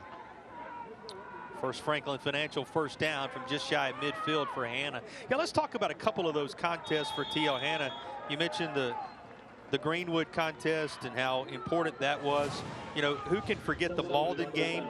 First Franklin Financial first down from just shy of midfield for Hanna. Yeah, let's talk about a couple of those contests for TL Hanna. You mentioned the Greenwood contest and how important that was. You know, who can forget the Malden game,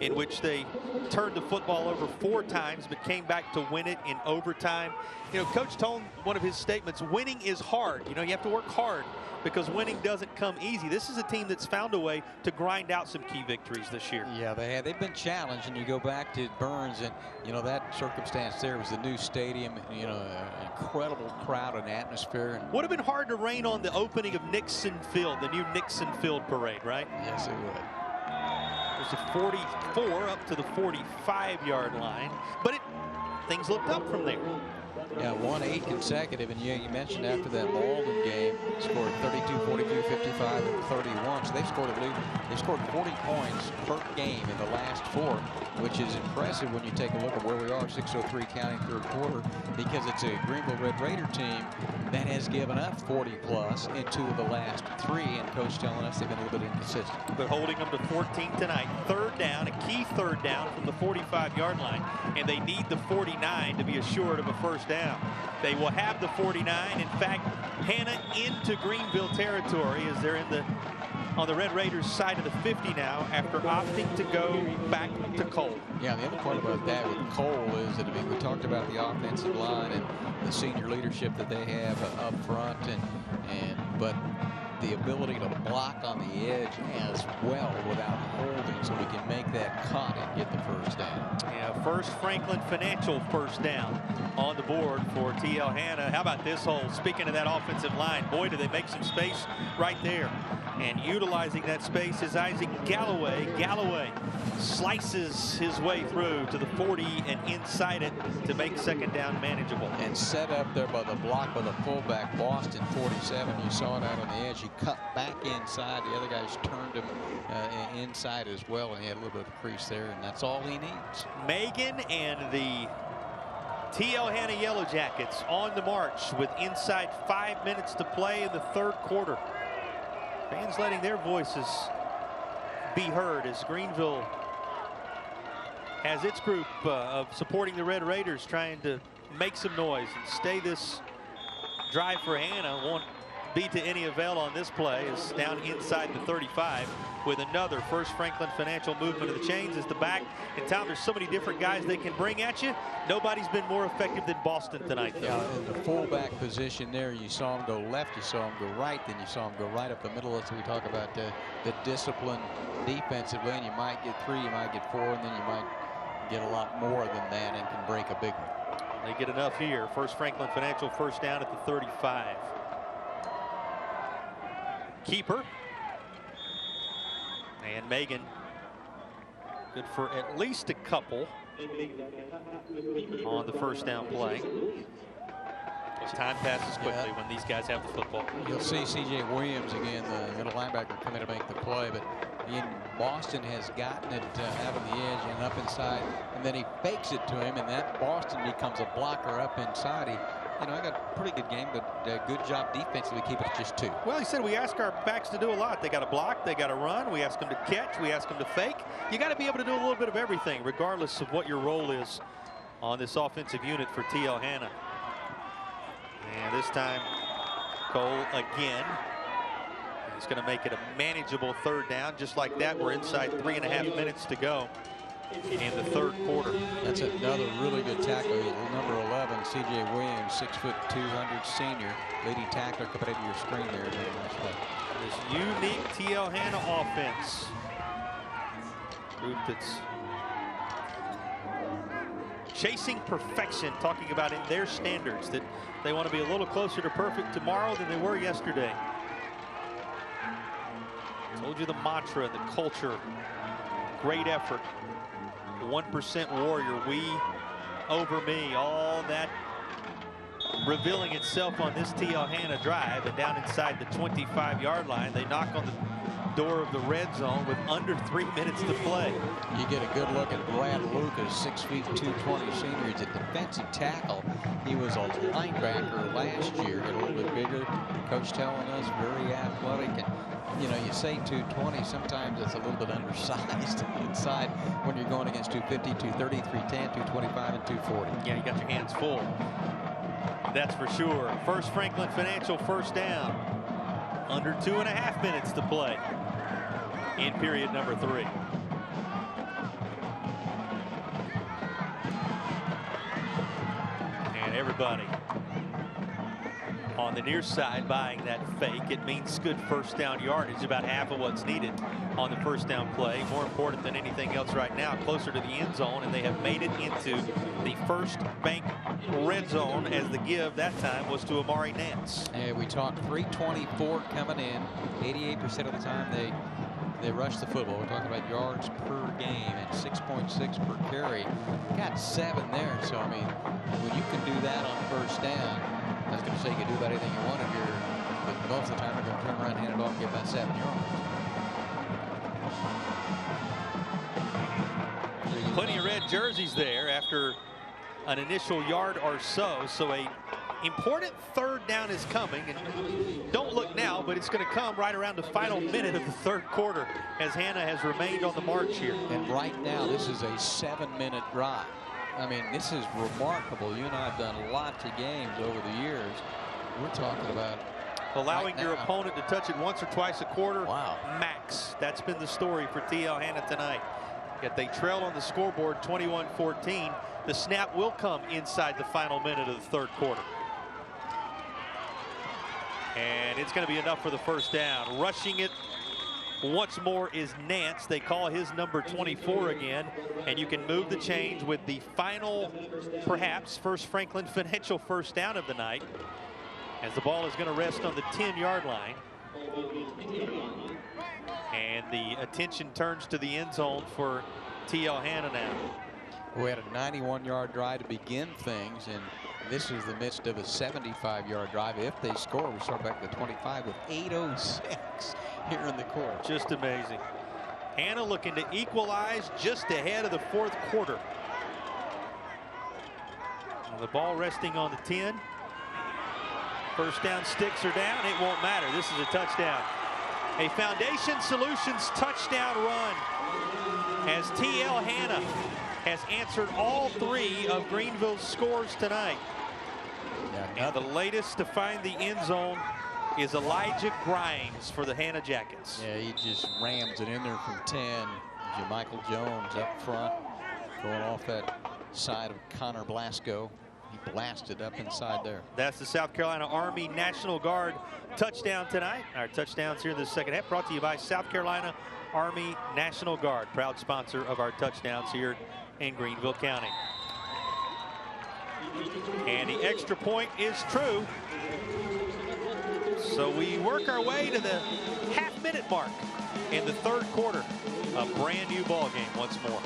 in which they turned the football over 4 times but came back to win it in overtime. You know, Coach told one of his statements, winning is hard. You know, you have to work hard because winning doesn't come easy. This is a team that's found a way to grind out some key victories this year. Yeah, they've been challenged, and you go back to Burns, and you know that circumstance there was the new stadium, you know, an incredible crowd and atmosphere. And would have been hard to rain on the opening of Nixon Field, the new Nixon Field parade, right? Yes, it would. There's a 44 up to the 45-yard line, but things looked up from there. Yeah, won 8 consecutive, and yeah, you mentioned after that Malden game, scored 32, 42, 55, and 31. So they've scored 40 points per game in the last 4, which is impressive when you take a look at where we are, 6:03 counting third quarter, because it's a Greenville Red Raider team that has given up 40+ in 2 of the last 3, and Coach telling us they've been a little bit inconsistent. But holding them to 14 tonight. Third down, a key third down from the 45-yard line, and they need the 49 to be assured of a first down. They will have the 49. In fact, Hanna into Greenville territory as they're on the Red Raiders side of the 50 now after opting to go back to Cole. Yeah, the other part about that with Cole is that, I mean, we talked about the offensive line and the senior leadership that they have up front, but the ability to block on the edge as well without holding, so we can make that cut and get the first down. Yeah, first Franklin Financial first down on the board for TL Hanna. How about this hole? Speaking of that offensive line, boy, do they make some space right there. And utilizing that space is Isaac Galloway. Galloway slices his way through to the 40 and inside it to make second down manageable. And set up there by the block by the fullback, Boston, 47. You saw it out on the edge. He cut back inside. The other guys turned him inside as well, and he had a little bit of a crease there, and that's all he needs. Megan and the TL Hanna Yellow Jackets on the march with inside 5 minutes to play in the third quarter. Fans letting their voices be heard as Greenville has its group of supporting the Red Raiders trying to make some noise and stay this drive for Hanna. Won't be to any avail on this play. It's down inside the 35. with another First Franklin Financial movement of the chains as the back. In town, there's so many different guys they can bring at you. Nobody's been more effective than Boston tonight. Yeah, in the fullback position there, you saw him go left, you saw him go right, then you saw him go right up the middle. That's what we talk about the discipline defensively, and you might get 3, you might get 4, and then you might get a lot more than that and can break a big one. They get enough here. First Franklin Financial first down at the 35. Keeper. And Megan, good for at least a couple on the first down play. Time passes quickly when these guys have the football. You'll see C.J. Williams again, the middle linebacker, come in to make the play, but Boston has gotten it out on the edge and up inside, and then he fakes it to him, and that Boston becomes a blocker up inside. He got a pretty good game, but good job defensively keeping it just 2. Well, he said we ask our backs to do a lot. They got to block, they got to run, we ask them to catch, we ask them to fake. You got to be able to do a little bit of everything, regardless of what your role is on this offensive unit for T.L. Hanna. And this time, Cole again. He's going to make it a manageable third down. Just like that, we're inside 3.5 minutes to go in the third quarter. That's another really good tackle. Number 11, C.J. Williams, 6'2", 200 senior, leading tackler. Coming into your screen there. Nice play. This unique T.L. Hanna offense. Group that's chasing perfection, talking about in their standards that they want to be a little closer to perfect tomorrow than they were yesterday. Told you the mantra, the culture, great effort. 1% warrior, we over me, all that revealing itself on this T.L. Hanna drive. And down inside the 25-yard line, they knock on the door of the red zone with under 3 minutes to play. You get a good look at Brad Lucas, 6 feet 220 senior. He's a defensive tackle. He was a linebacker last year, a little bit bigger. Coach telling us very athletic, and you say 220, sometimes it's a little bit undersized inside when you're going against 250, 230, 310, 225, and 240. Yeah, you got your hands full. That's for sure. First Franklin Financial first down. Under 2.5 minutes to play in period number 3. And everybody on the near side buying that fake. It means good first down yardage, about half of what's needed on the first down play. More important than anything else right now, closer to the end zone, and they have made it into the First Bank red zone, as the give that time was to Amari Nance. And we talked 324 coming in. 88% of the time they rush the football. We're talking about yards per game and 6.6 per carry. Got 7 there, so I mean, when you can do that on first down, I was going to say you can do about anything you want if you're, but most of the time they're going to turn around, hand it off, and get about 7 yards. Plenty of red jerseys there after an initial yard or so. So a important third down is coming, and don't look now, but it's going to come right around the final minute of the third quarter as Hanna has remained on the march here. And right now, this is a 7-minute drive. I mean, this is remarkable. You and I have done lots of games over the years. We're talking about allowing your opponent to touch it once or twice a quarter. Wow. Max. That's been the story for T.L. Hanna tonight. Yet they trail on the scoreboard 21-14. The snap will come inside the final minute of the third quarter. And it's going to be enough for the first down. Rushing it once more is Nance. They call his number 24 again. And you can move the chains with the final, perhaps, First Franklin Financial first down of the night, as the ball is going to rest on the 10-yard line. And the attention turns to the end zone for T.L. Hanna now. We had a 91-yard drive to begin things, and this is the midst of a 75-yard drive. If they score, we start back to 25 with 8:06 here in the quarter. Just amazing. Hanna looking to equalize just ahead of the fourth quarter. The ball resting on the 10. First down sticks are down. It won't matter. This is a touchdown. A Foundation Solutions touchdown run as T.L. Hanna has answered all 3 of Greenville's scores tonight. And the latest to find the end zone is Elijah Grimes for the Hanna Jackets. Yeah, he just rams it in there from 10. Michael Jones up front, going off that side of Connor Blasco. He blasted up inside there. That's the South Carolina Army National Guard touchdown tonight. Our touchdowns here in the second half brought to you by South Carolina Army National Guard, proud sponsor of our touchdowns here in Greenville County. And the extra point is true. So we work our way to the half-minute mark in the third quarter. A brand new ball game once more.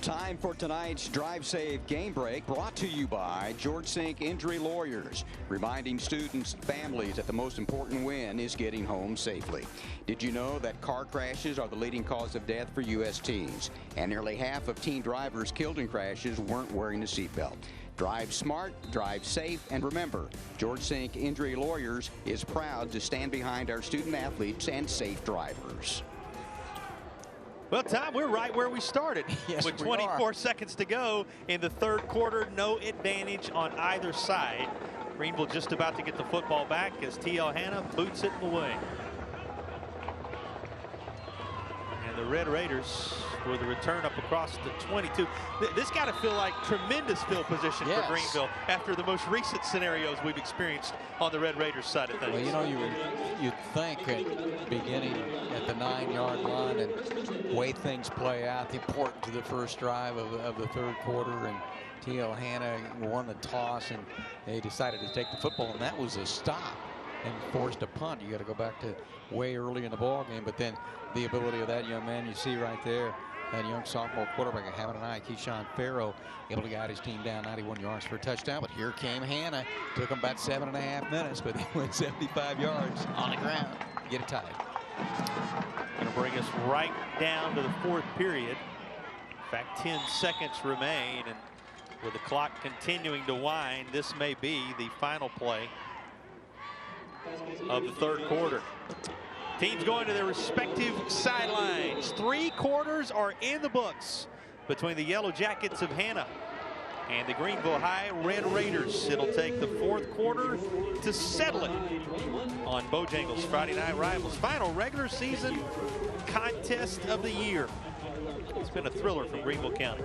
Time for tonight's Drive Save Game Break, brought to you by George Sink Injury Lawyers, reminding students and families that the most important win is getting home safely. Did you know that car crashes are the leading cause of death for U.S. teens, and nearly half of teen drivers killed in crashes weren't wearing a seatbelt? Drive smart, drive safe, and remember, George Sink Injury Lawyers is proud to stand behind our student athletes and safe drivers. Well, Tom, we're right where we started. Yes, with we 24 seconds to go in the third quarter. No advantage on either side. Greenville just about to get the football back as T.L. Hanna boots it away. And the Red Raiders for the return up across the 22. This got to feel like tremendous field position for Greenville after the most recent scenarios we've experienced on the Red Raiders side of things. Well, you know, you'd think at beginning at the 9-yard line and way things play out, the importance of the first drive of the third quarter, and T.L. Hanna won the toss and they decided to take the football, and that was a stop and forced a punt. You got to go back to way early in the ball game, but then the ability of that young man, you see right there, that young sophomore quarterback having an eye, Keyshawn Farrow, able to guide his team down 91 yards for a touchdown. But here came Hanna. Took him about 7.5 minutes, but they went 75 yards on the ground to get it tied. Going to bring us right down to the fourth period. In fact, 10 seconds remain, and with the clock continuing to wind, this may be the final play of the third quarter. Teams going to their respective sidelines. 3 quarters are in the books between the Yellow Jackets of Hanna and the Greenville High Red Raiders. It'll take the fourth quarter to settle it on Bojangles' Friday Night Rivals. Final regular season contest of the year. It's been a thriller from Greenville County.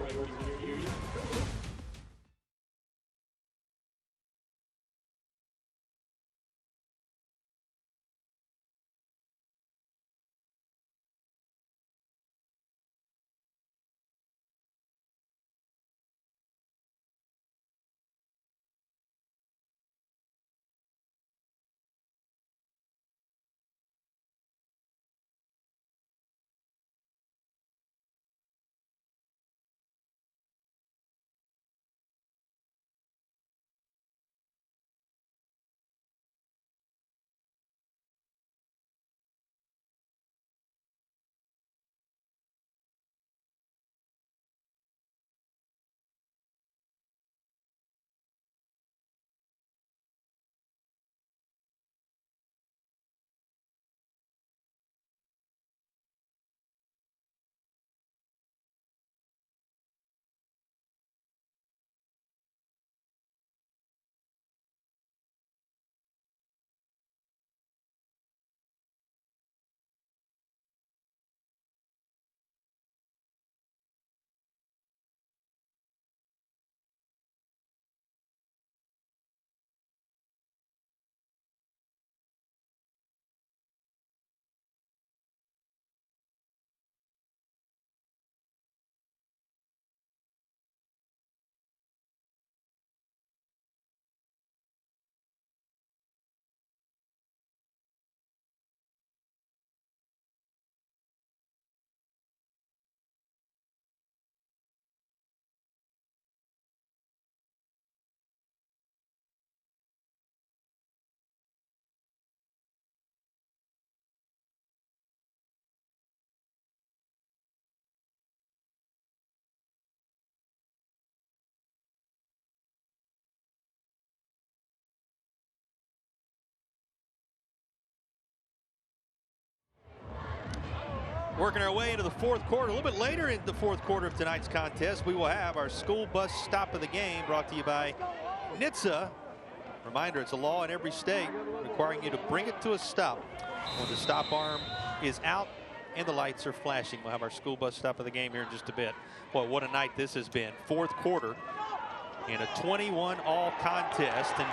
Working our way into the fourth quarter. A little bit later in the fourth quarter of tonight's contest, we will have our school bus stop of the game brought to you by NHTSA. Reminder, it's a law in every state requiring you to bring it to a stop when the stop arm is out and the lights are flashing. We'll have our school bus stop of the game here in just a bit. Boy, what a night this has been. Fourth quarter in a 21-all contest, and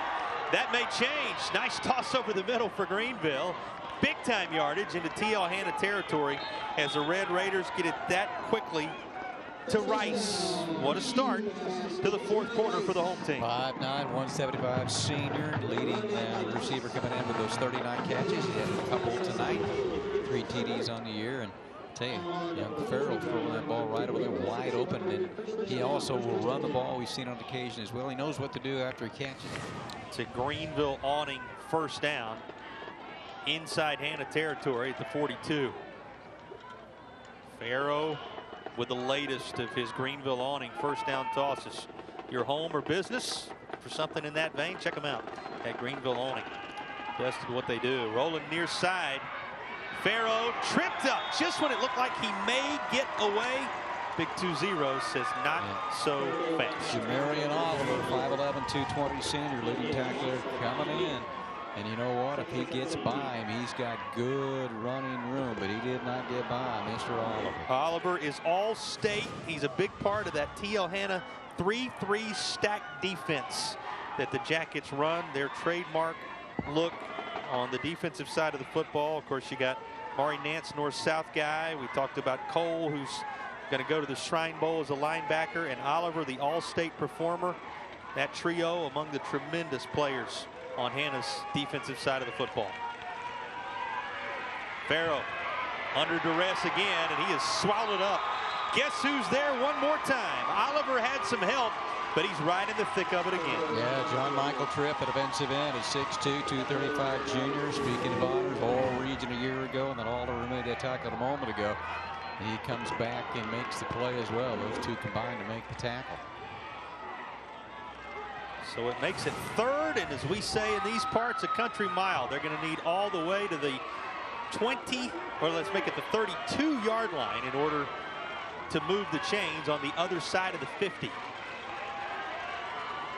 that may change. Nice toss over the middle for Greenville. Big time yardage into TL Hanna territory as the Red Raiders get it that quickly to Rice. What a start to the fourth quarter for the home team. 5'9", 175 senior, leading receiver coming in with those 39 catches. He had a couple tonight, 3 TDs on the year. And I tell you, young Farrell throwing that ball right over there wide open. And he also will run the ball. We've seen on occasion as well. He knows what to do after he catches it. It's a Greenville awning first down inside Hanna territory at the 42. Farrow with the latest of his Greenville awning first down tosses. Your home or business, for something in that vein, check them out at Greenville awning. Best of what they do. Rolling near side. Farrow tripped up just when it looked like he may get away. Big 2-0 says not so fast. Jamarian Oliver, 5'11", 220 senior, leading tackler coming in. And you know what? If he gets by him, he's got good running room, but he did not get by Mr. Oliver. Oliver is all-state. He's a big part of that TL Hanna 3-3 stack defense that the Jackets run. Their trademark look on the defensive side of the football. Of course, you got Maury Nance, north-south guy. We talked about Cole, who's going to go to the Shrine Bowl as a linebacker, and Oliver, the all-state performer. That trio among the tremendous players on Hanna's defensive side of the football. Farrow under duress again, and he is swallowed up. Guess who's there one more time? Oliver had some help, but he's right in the thick of it again. Yeah, John Michael Tripp at defensive end. He's 6'2", 235 junior. Speaking of honors, All-Region a year ago, and then Oliver made that tackle a moment ago. He comes back and makes the play as well. Those two combine to make the tackle. So it makes it third, and as we say in these parts, a country mile. They're going to need all the way to the 20, or let's make it the 32-yard line in order to move the chains on the other side of the 50.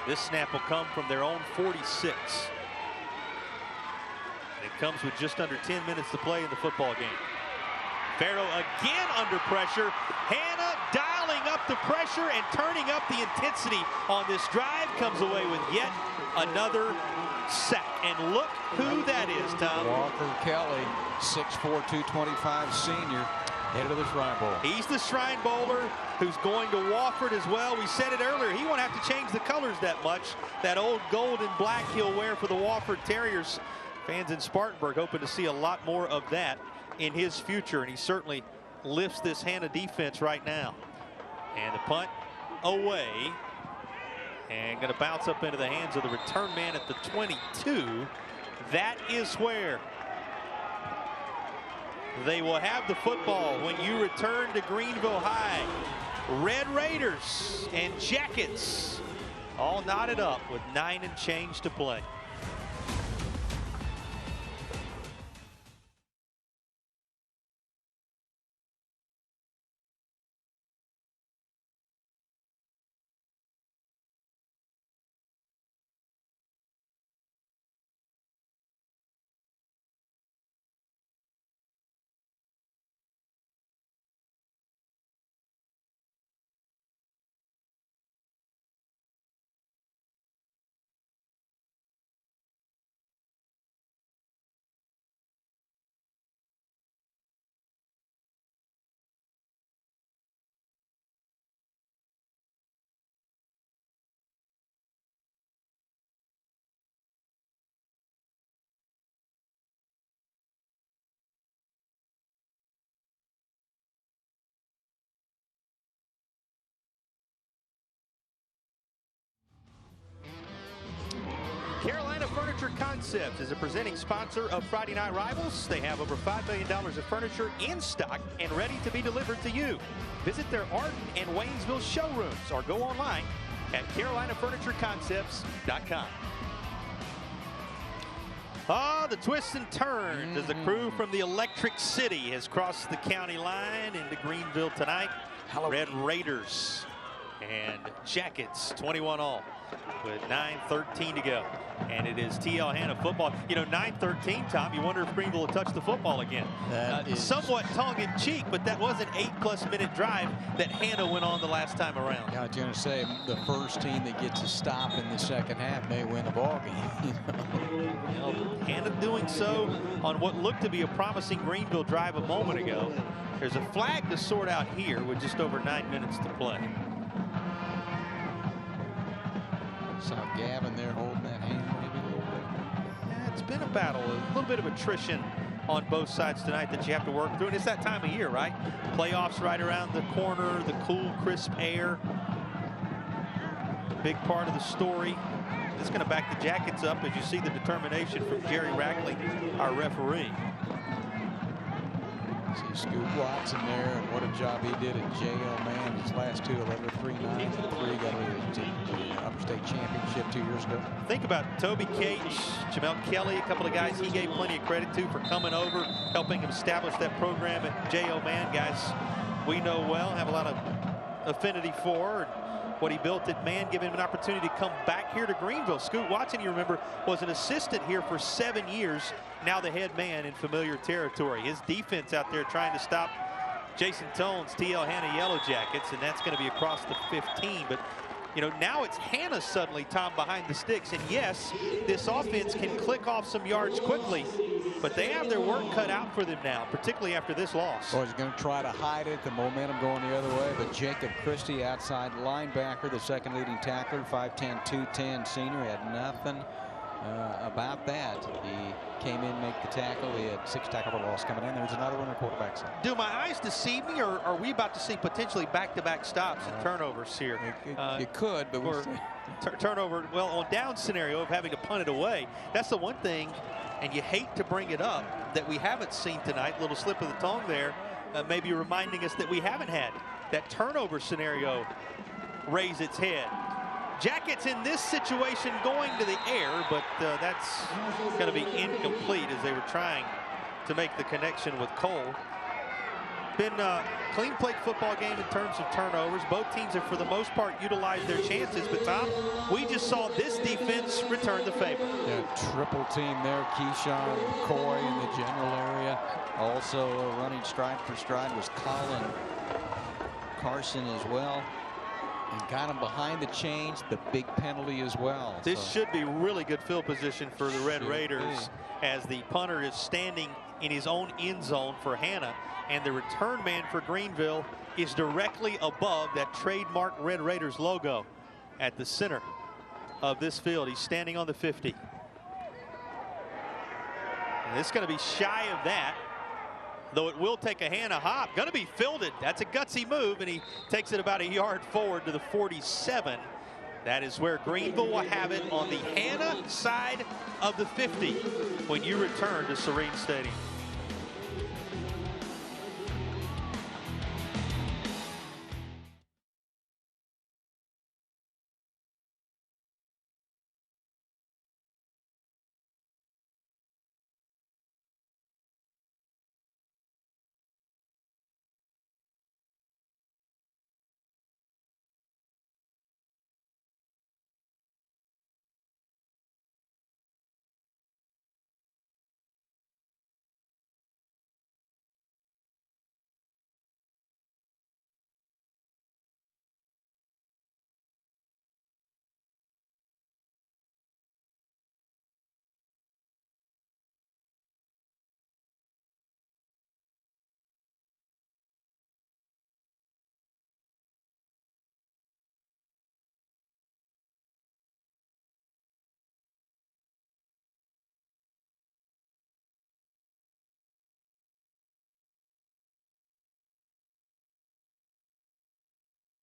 This snap will come from their own 46. It comes with just under 10 minutes to play in the football game. Farrow again under pressure. Hanna dialing up the pressure and turning up the intensity on this drive. Comes away with yet another sack. And look who that is, Tom. Walker Kelly, 6'4", 225 senior, headed to the Shrine Bowl. He's the Shrine Bowler who's going to Wofford as well. We said it earlier, he won't have to change the colors that much. That old gold and black he'll wear for the Wofford Terriers. Fans in Spartanburg hoping to see a lot more of that in his future, and he certainly lifts this Hanna defense right now. And the punt away, and going to bounce up into the hands of the return man at the 22. That is where they will have the football when you return to Greenville High. Red Raiders and Jackets all knotted up with 9 and change to play. Carolina Furniture Concepts is a presenting sponsor of Friday Night Rivals. They have over $5 million of furniture in stock and ready to be delivered to you. Visit their Arden and Waynesville showrooms or go online at CarolinaFurnitureConcepts.com. Ah, the twists and turns as the crew from the Electric City has crossed the county line into Greenville tonight. Red Raiders and Jackets, 21 all with 9:13 to go. And it is TL Hanna football. You know, 9:13, Tom, you wonder if Greenville will touch the football again. That is somewhat tongue-in-cheek, but that was an 8+ minute drive that Hanna went on the last time around. Yeah, I was going to say, the first team that gets a stop in the second half may win the ball game. You know, Hanna doing so on what looked to be a promising Greenville drive a moment ago. There's a flag to sort out here with just over 9 minutes to play. Saw Gavin there holding that hand maybe a little bit. Yeah, it's been a battle, a little bit of attrition on both sides tonight that you have to work through. And it's that time of year, right? Playoffs right around the corner, the cool, crisp air. Big part of the story. It's going to back the Jackets up as you see the determination from Jerry Rackley, our referee. See Scoot Watson there, and what a job he did at JL, man. His last two, 11, 3, 9, and 3, got to the Upper State Championship 2 years ago. Think about Toby Cates, Jamel Kelly, a couple of guys he gave plenty of credit to for coming over, helping him establish that program at JL, man. Guys we know well, have a lot of affinity for. What he built at Man, giving him an opportunity to come back here to Greenville. Scoot Watson, you remember, was an assistant here for 7 years, now the head man in familiar territory. His defense out there trying to stop Jason Tone's TL Hanna Yellow Jackets, and that's going to be across the 15. But, you know, now it's Hanna suddenly, Tom, behind the sticks. And yes, this offense can click off some yards quickly, but they have their work cut out for them now, particularly after this loss. Well, he's going to try to hide it, the momentum going the other way. But Jacob Christie, outside linebacker, the second leading tackler, 5'10", 210 senior, had nothing about that. He came in, make the tackle. He had 6 tackle for loss coming in. There's another one on the quarterback side. Do my eyes deceive me, or are we about to see potentially back-to-back stops and turnovers here? It could, but we'll see. Turnover, well, on down scenario of having to punt it away. That's the one thing, and you hate to bring it up, that we haven't seen tonight. Little slip of the tongue there, maybe reminding us that we haven't had that turnover scenario raise its head. Jackets in this situation going to the air, but that's going to be incomplete as they were trying to make the connection with Cole. Been a clean plate football game in terms of turnovers. Both teams have, for the most part, utilized their chances. But, Tom, we just saw this defense return the favor. Yeah, triple team there. Keyshawn Coy in the general area. Also running stride for stride was Colin Carson as well. And got him behind the chains, the big penalty as well. This should be really good field position for the Red Raiders as the punter is standing in his own end zone for Hanna, and the return man for Greenville is directly above that trademark Red Raiders logo at the center of this field. He's standing on the 50. And it's going to be shy of that, though it will take a Hanna hop. Going to be fielded. That's a gutsy move, and he takes it about a yard forward to the 47. That is where Greenville will have it on the Hanna side of the 50 when you return to Serene Stadium.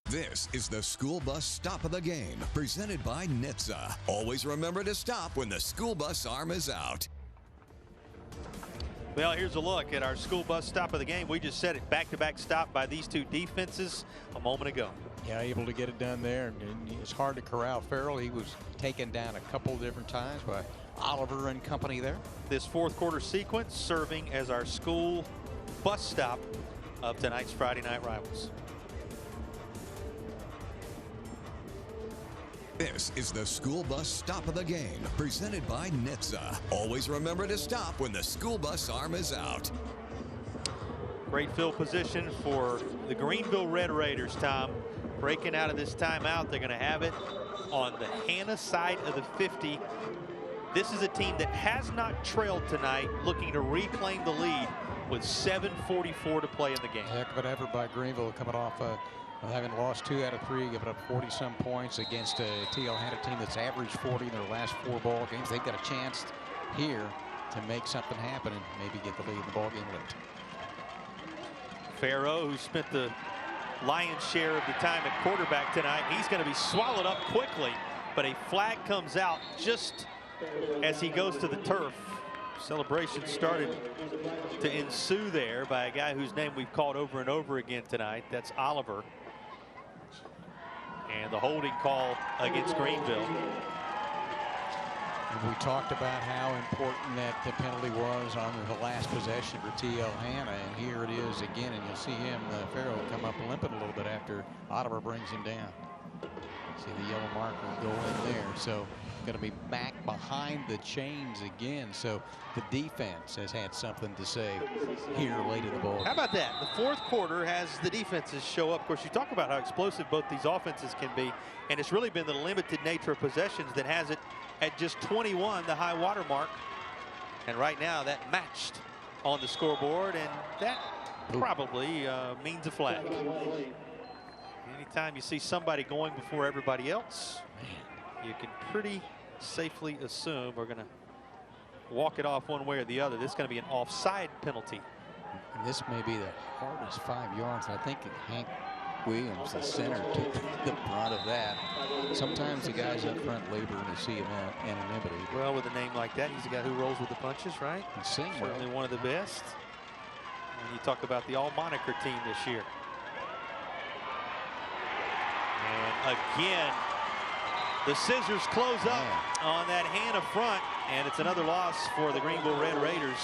This is the school bus stop of the game, presented by NHTSA. Always remember to stop when the school bus arm is out. Well, here's a look at our school bus stop of the game. We just said it, back-to-back stop by these two defenses a moment ago. Yeah, able to get it done there. And it's hard to corral Farrell. He was taken down a couple different times by Oliver and company there. This fourth quarter sequence serving as our school bus stop of tonight's Friday Night Rivals. This is the school bus stop of the game, presented by NHTSA. Always remember to stop when the school bus arm is out. Great field position for the Greenville Red Raiders, Tom. Breaking out of this timeout, they're going to have it on the Hanna side of the 50. This is a team that has not trailed tonight, looking to reclaim the lead with 7:44 to play in the game. Heck of an effort by Greenville, coming off having lost 2 out of 3, giving up 40-some points against a TL Hanna team that's averaged 40 in their last 4 ball games. They've got a chance here to make something happen and maybe get the lead in the ball game late. Farrow, who spent the lion's share of the time at quarterback tonight, he's going to be swallowed up quickly, but a flag comes out just as he goes to the turf. Celebration started to ensue there by a guy whose name we've called over and over again tonight. That's Oliver. And the holding call against Greenville. And we talked about how important that the penalty was on the last possession for TL Hanna, and here it is again, and you'll see him, Farrow, come up limping a little bit after Oliver brings him down. See the yellow marker go in there, so going to be back behind the chains again, so the defense has had something to say here late in the ball. How about that? The fourth quarter has the defenses show up. Of course, you talk about how explosive both these offenses can be, and it's really been the limited nature of possessions that has it at just 21, the high water mark. And right now that matched on the scoreboard, and that probably means a flag. Anytime you see somebody going before everybody else, you can pretty safely assume we're going to walk it off one way or the other. This is going to be an offside penalty. And this may be the hardest 5 yards. I think Hank Williams, the center, took the brunt of that. Sometimes the guys up front labor and you see him anonymity. Well, with a name like that, he's a guy who rolls with the punches, right? And sing well. Certainly one of the best. When you talk about the all-moniker team this year. And again, the scissors close up on that Hanna front, and it's another loss for the Greenville Red Raiders.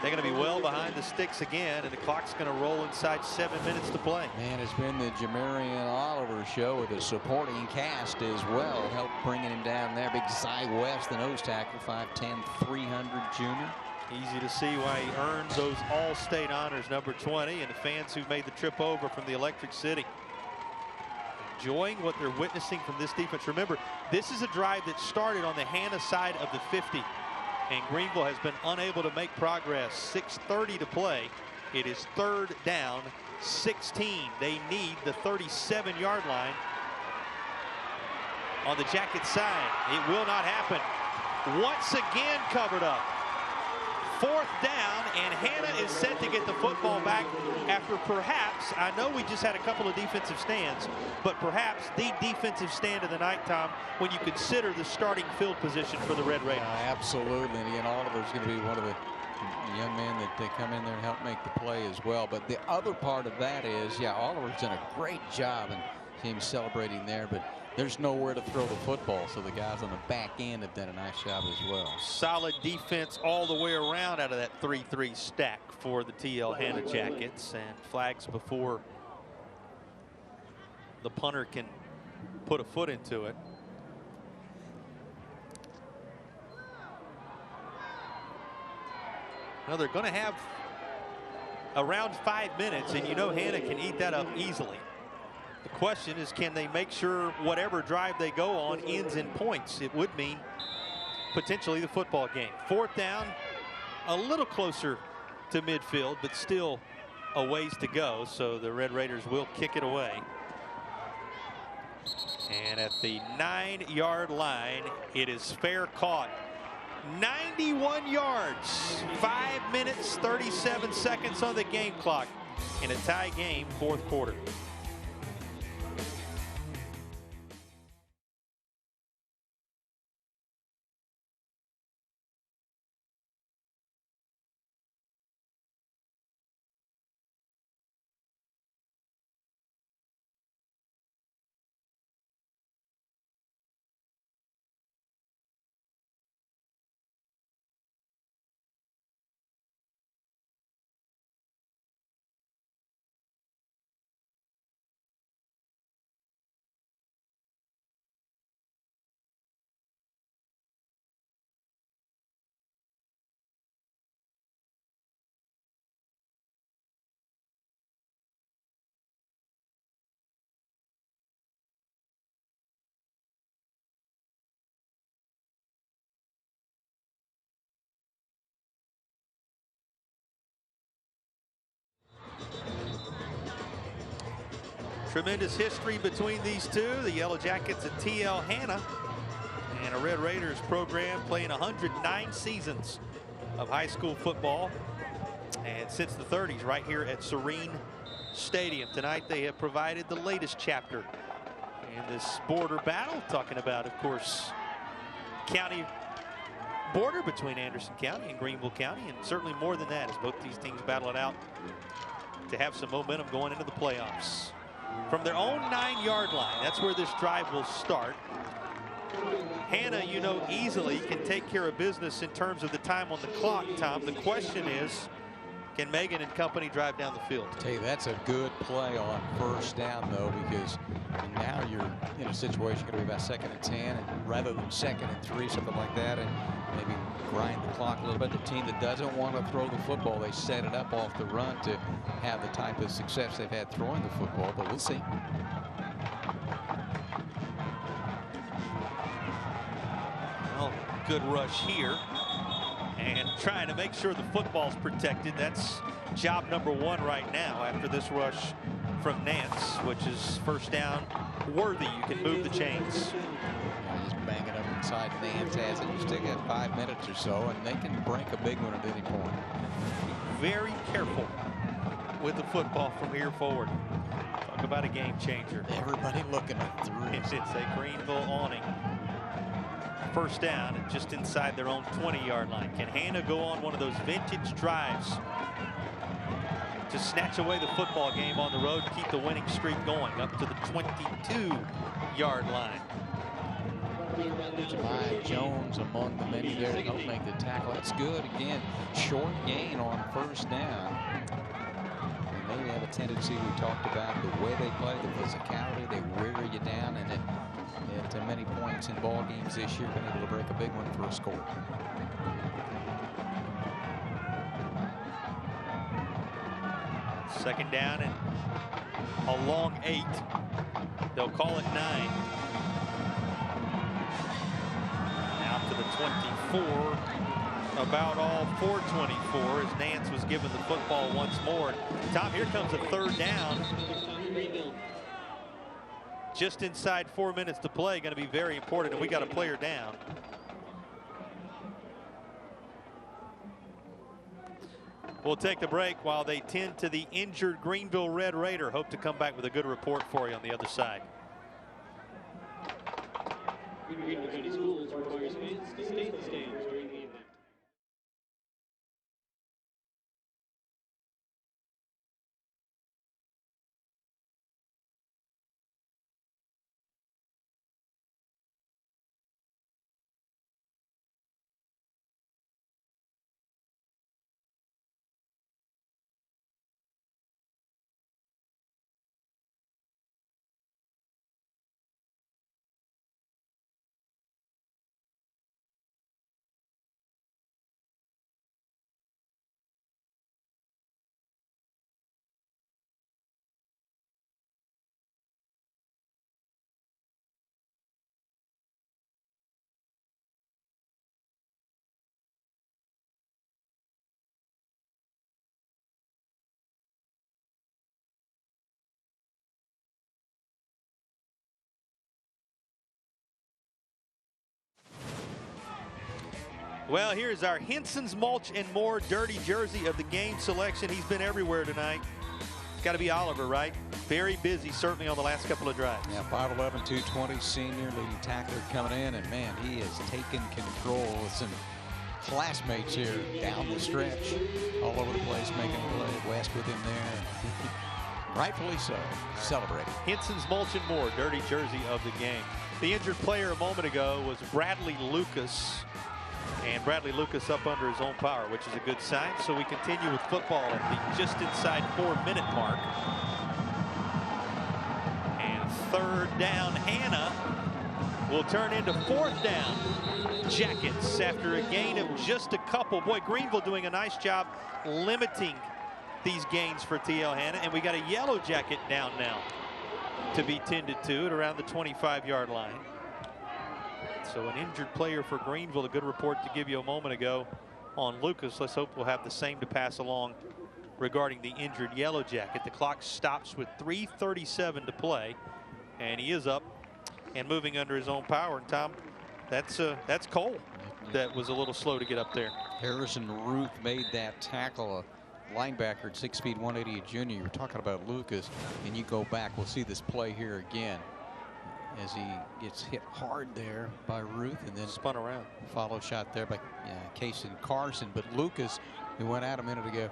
They're going to be well behind the sticks again, and the clock's going to roll inside 7 minutes to play. Man, it's been the Jamarian Oliver show with a supporting cast as well. Helped bringing him down there. Big Cy West, the nose tackle, 5'10", 300 junior. Easy to see why he earns those all-state honors, number 20, and the fans who made the trip over from the Electric City enjoying what they're witnessing from this defense. Remember, this is a drive that started on the Hanna side of the 50, and Greenville has been unable to make progress. 6:30 to play. It is 3rd down, 16. They need the 37-yard line on the Jacket side. It will not happen. Once again covered up. 4th down, and Hanna is set to get the football back after perhaps, I know we just had a couple of defensive stands, but perhaps the defensive stand of the night, Tom, when you consider the starting field position for the Red Raiders. Absolutely, and again, Oliver's going to be one of the young men that they come in there and help make the play as well. But the other part of that is, yeah, Oliver's done a great job, and him celebrating there, but there's nowhere to throw the football, so the guys on the back end have done a nice job as well. Solid defense all the way around out of that 3-3 stack for the TL Hanna Jackets, and flags before the punter can put a foot into it. Now they're going to have around 5 minutes, and you know Hanna can eat that up easily. The question is, can they make sure whatever drive they go on ends in points? It would mean potentially the football game. 4th down, a little closer to midfield, but still a ways to go. So the Red Raiders will kick it away. And at the 9-yard line, it is fair caught. 91 yards, 5 minutes, 37 seconds on the game clock in a tie game, 4th quarter. Tremendous history between these two. The Yellow Jackets at TL Hanna and a Red Raiders program playing 109 seasons of high school football. And since the 30s, right here at Serene Stadium. Tonight they have provided the latest chapter in this border battle, talking about, of course, county border between Anderson County and Greenville County, and certainly more than that as both these teams battle it out to have some momentum going into the playoffs. From their own 9-yard line, that's where this drive will start. Hanna, you know, easily can take care of business in terms of the time on the clock, Tom. The question is, can Megan and company drive down the field? I tell you, that's a good play on first down, though, because now you're in a situation going to be about 2nd and 10, and rather than 2nd and 3, something like that, and maybe grind the clock a little bit. The team that doesn't want to throw the football, they set it up off the run to have the type of success they've had throwing the football, but we'll see. Well, good rush here. And trying to make sure the football's protected. That's job number 1 right now after this rush from Nance, which is first down worthy. You can move the chains. Yeah, just bang it up inside. Nance has it. You still got 5 minutes or so, and they can break a big one at any point. Very careful with the football from here forward. Talk about a game changer. Everybody looking at through. It's a Greenville awning. First down and just inside their own 20-yard line. Can Hanna go on one of those vintage drives to snatch away the football game on the road, keep the winning streak going up to the 22-yard line? Jemiah Jones among the many there to help make the tackle. That's good. Again, short gain on first down. And they have a tendency, we talked about the way they play, the physicality, they wear you down, and at many points in ball games this year, been able to break a big one for a score. Second down and a long 8. They'll call it 9. Out to the 24. About all for 24 as Nance was given the football once more. Tom, here comes a third down. Just inside 4 minutes to play, going to be very important, and we got a player down. We'll take the break while they tend to the injured Greenville Red Raider. Hope to come back with a good report for you on the other side. Greenville County Schools requires fans to stay in the stands during the event. Well, here's our Henson's Mulch and More dirty jersey of the game selection. He's been everywhere tonight. It's got to be Oliver, right? Very busy, certainly on the last couple of drives. Yeah, 5'11", 220, senior, leading tackler coming in, and man, he has taken control with some classmates here down the stretch, all over the place, making a play. West with him there. Rightfully so, celebrating. Henson's Mulch and More dirty jersey of the game. The injured player a moment ago was Bradley Lucas. And Bradley Lucas up under his own power, which is a good sign. So we continue with football at the just inside 4-minute mark. And third down, Hanna will turn into fourth down. Jackets after a gain of just a couple. Boy, Greenville doing a nice job limiting these gains for TL Hanna. And we got a Yellow Jacket down now to be tended to at around the 25-yard line. So an injured player for Greenville. A good report to give you a moment ago on Lucas. Let's hope we'll have the same to pass along regarding the injured Yellow Jacket. The clock stops with 3:37 to play, and he is up and moving under his own power. And Tom, that's Cole that was a little slow to get up there. Harrison Ruth made that tackle. A linebacker at 6 feet 180, a junior. You were talking about Lucas, and you go back. We'll see this play here again as he gets hit hard there by Ruth, and then spun around. Follow shot there by Kason Carson. But Lucas, who went out a minute ago,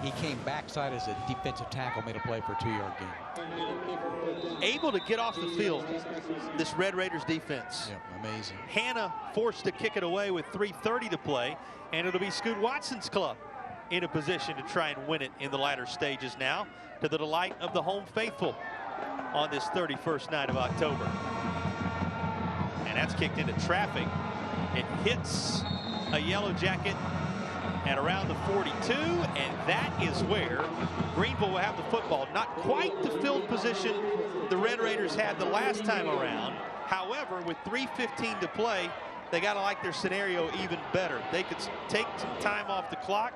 he came backside as a defensive tackle, made a play for a 2-yard gain. Able to get off the field, this Red Raiders defense. Yeah, amazing. Hanna forced to kick it away with 3:30 to play, and it'll be Scoot Watson's club in a position to try and win it in the latter stages now, to the delight of the home faithful on this 31st night of October. And that's kicked into traffic. It hits a Yellow Jacket at around the 42, and that is where Greenville will have the football. Not quite the field position the Red Raiders had the last time around. However, with 3:15 to play, they got to like their scenario even better. They could take some time off the clock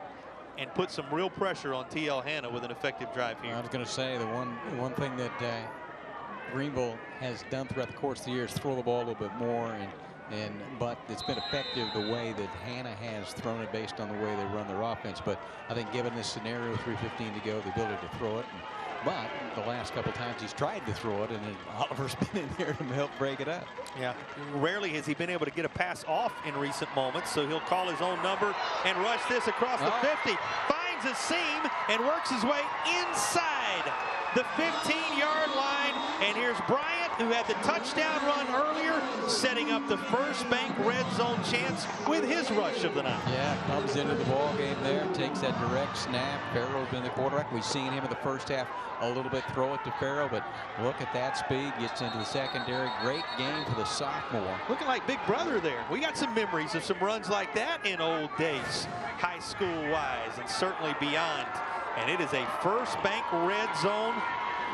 and put some real pressure on TL Hanna with an effective drive here. I was going to say the one thing that Greenville has done throughout the course of the year is throw the ball a little bit more, but it's been effective the way that Hanna has thrown it based on the way they run their offense. But I think given this scenario, 3:15 to go, the ability to throw it. But the last couple times he's tried to throw it, and then Oliver's been in there to help break it up. Yeah, rarely has he been able to get a pass off in recent moments, so he'll call his own number and rush this across the 50. Finds a seam and works his way inside the 15-yard line. And here's Bryant, who had the touchdown run earlier, setting up the First Bank red zone chance with his rush of the night. Yeah, comes into the ball game there, takes that direct snap. Farrell's been the quarterback. We've seen him in the first half a little bit throw it to Farrell, but look at that speed, gets into the secondary. Great game for the sophomore. Looking like Big Brother there. We got some memories of some runs like that in old days, high school wise, and certainly beyond. And it is a First Bank red zone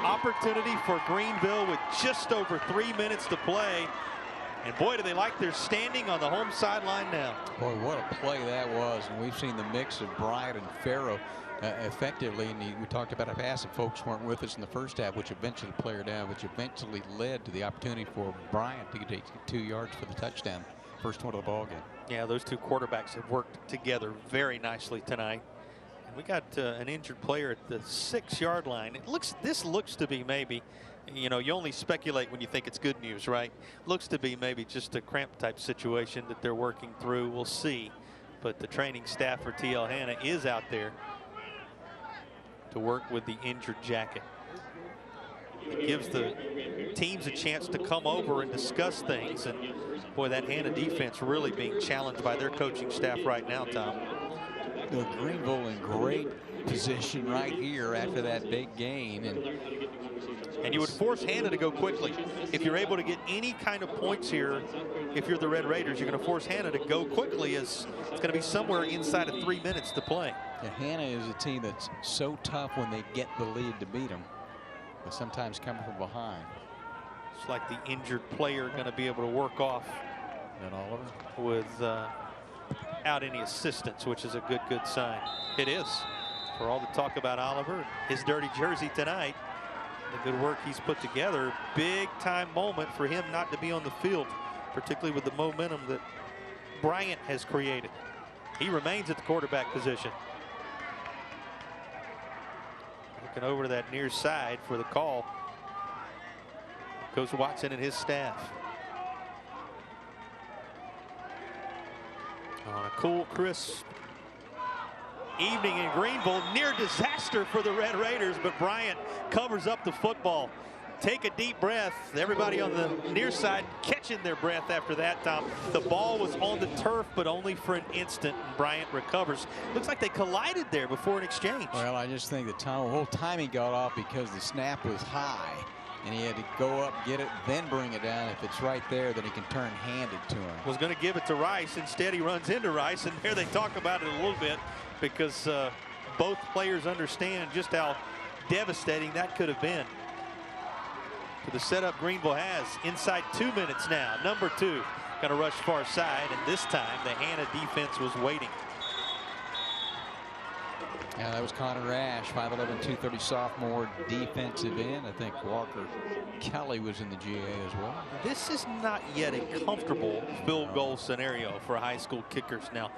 opportunity for Greenville with just over 3 minutes to play. And boy, do they like their standing on the home sideline now. Boy, what a play that was. And we've seen the mix of Bryant and Farrell effectively. And we talked about a pass and folks weren't with us in the first half, which eventually played down, which eventually led to the opportunity for Bryant to get 2 yards for the touchdown. First one of the ball game. Yeah, those two quarterbacks have worked together very nicely tonight. And we got an injured player at the 6-yard line. This looks to be maybe, you know, you only speculate when you think it's good news, right? Looks to be maybe just a cramp type situation that they're working through. We'll see. But the training staff for TL Hanna is out there to work with the injured Jacket. It gives the teams a chance to come over and discuss things. And boy, that Hanna defense really being challenged by their coaching staff right now, Tom. Well, Greenville in great position right here after that big gain. And you would force Hanna to go quickly. If you're able to get any kind of points here, if you're the Red Raiders, you're going to force Hanna to go quickly, as it's going to be somewhere inside of 3 minutes to play. Yeah, Hanna is a team that's so tough when they get the lead to beat them, but sometimes coming from behind. It's like the injured player going to be able to work off and Oliver without any assistance, which is a good sign. It is, for all the talk about Oliver, his dirty jersey tonight, the good work he's put together. Big time moment for him not to be on the field, particularly with the momentum that Bryant has created. He remains at the quarterback position. Looking over to that near side for the call goes Watson and his staff. On a cool, crisp evening in Greenville, near disaster for the Red Raiders, but Bryant covers up the football. Take a deep breath. Everybody on the near side catching their breath after that, Tom. The ball was on the turf, but only for an instant, and Bryant recovers. Looks like they collided there before an exchange. Well, I just think the whole timing got off because the snap was high, and he had to go up, get it, then bring it down. If it's right there, then he can turn handed to him. Was going to give it to Rice. Instead, he runs into Rice, and there they talk about it a little bit, because both players understand just how devastating that could have been. To the setup Greenville has inside 2 minutes now. Number 2 going to rush far side, and this time the Hanna defense was waiting. Yeah, that was Connor Ash, 5'11", 230 sophomore defensive end. I think Walker Kelly was in the GA as well. This is not yet a comfortable field goal scenario for high school kickers. Now,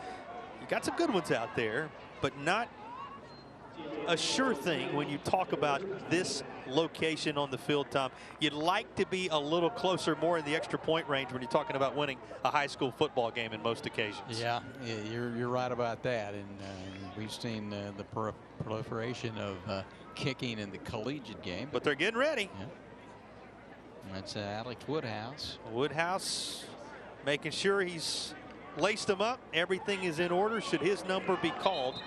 you got some good ones out there, but not a sure thing when you talk about this location on the field, Tom. You'd like to be a little closer, more in the extra point range when you're talking about winning a high school football game in most occasions. Yeah, you're right about that. And we've seen the proliferation of kicking in the collegiate game. But they're getting ready. Yeah. That's Alex Woodhouse. Woodhouse making sure he's laced them up. Everything is in order should his number be called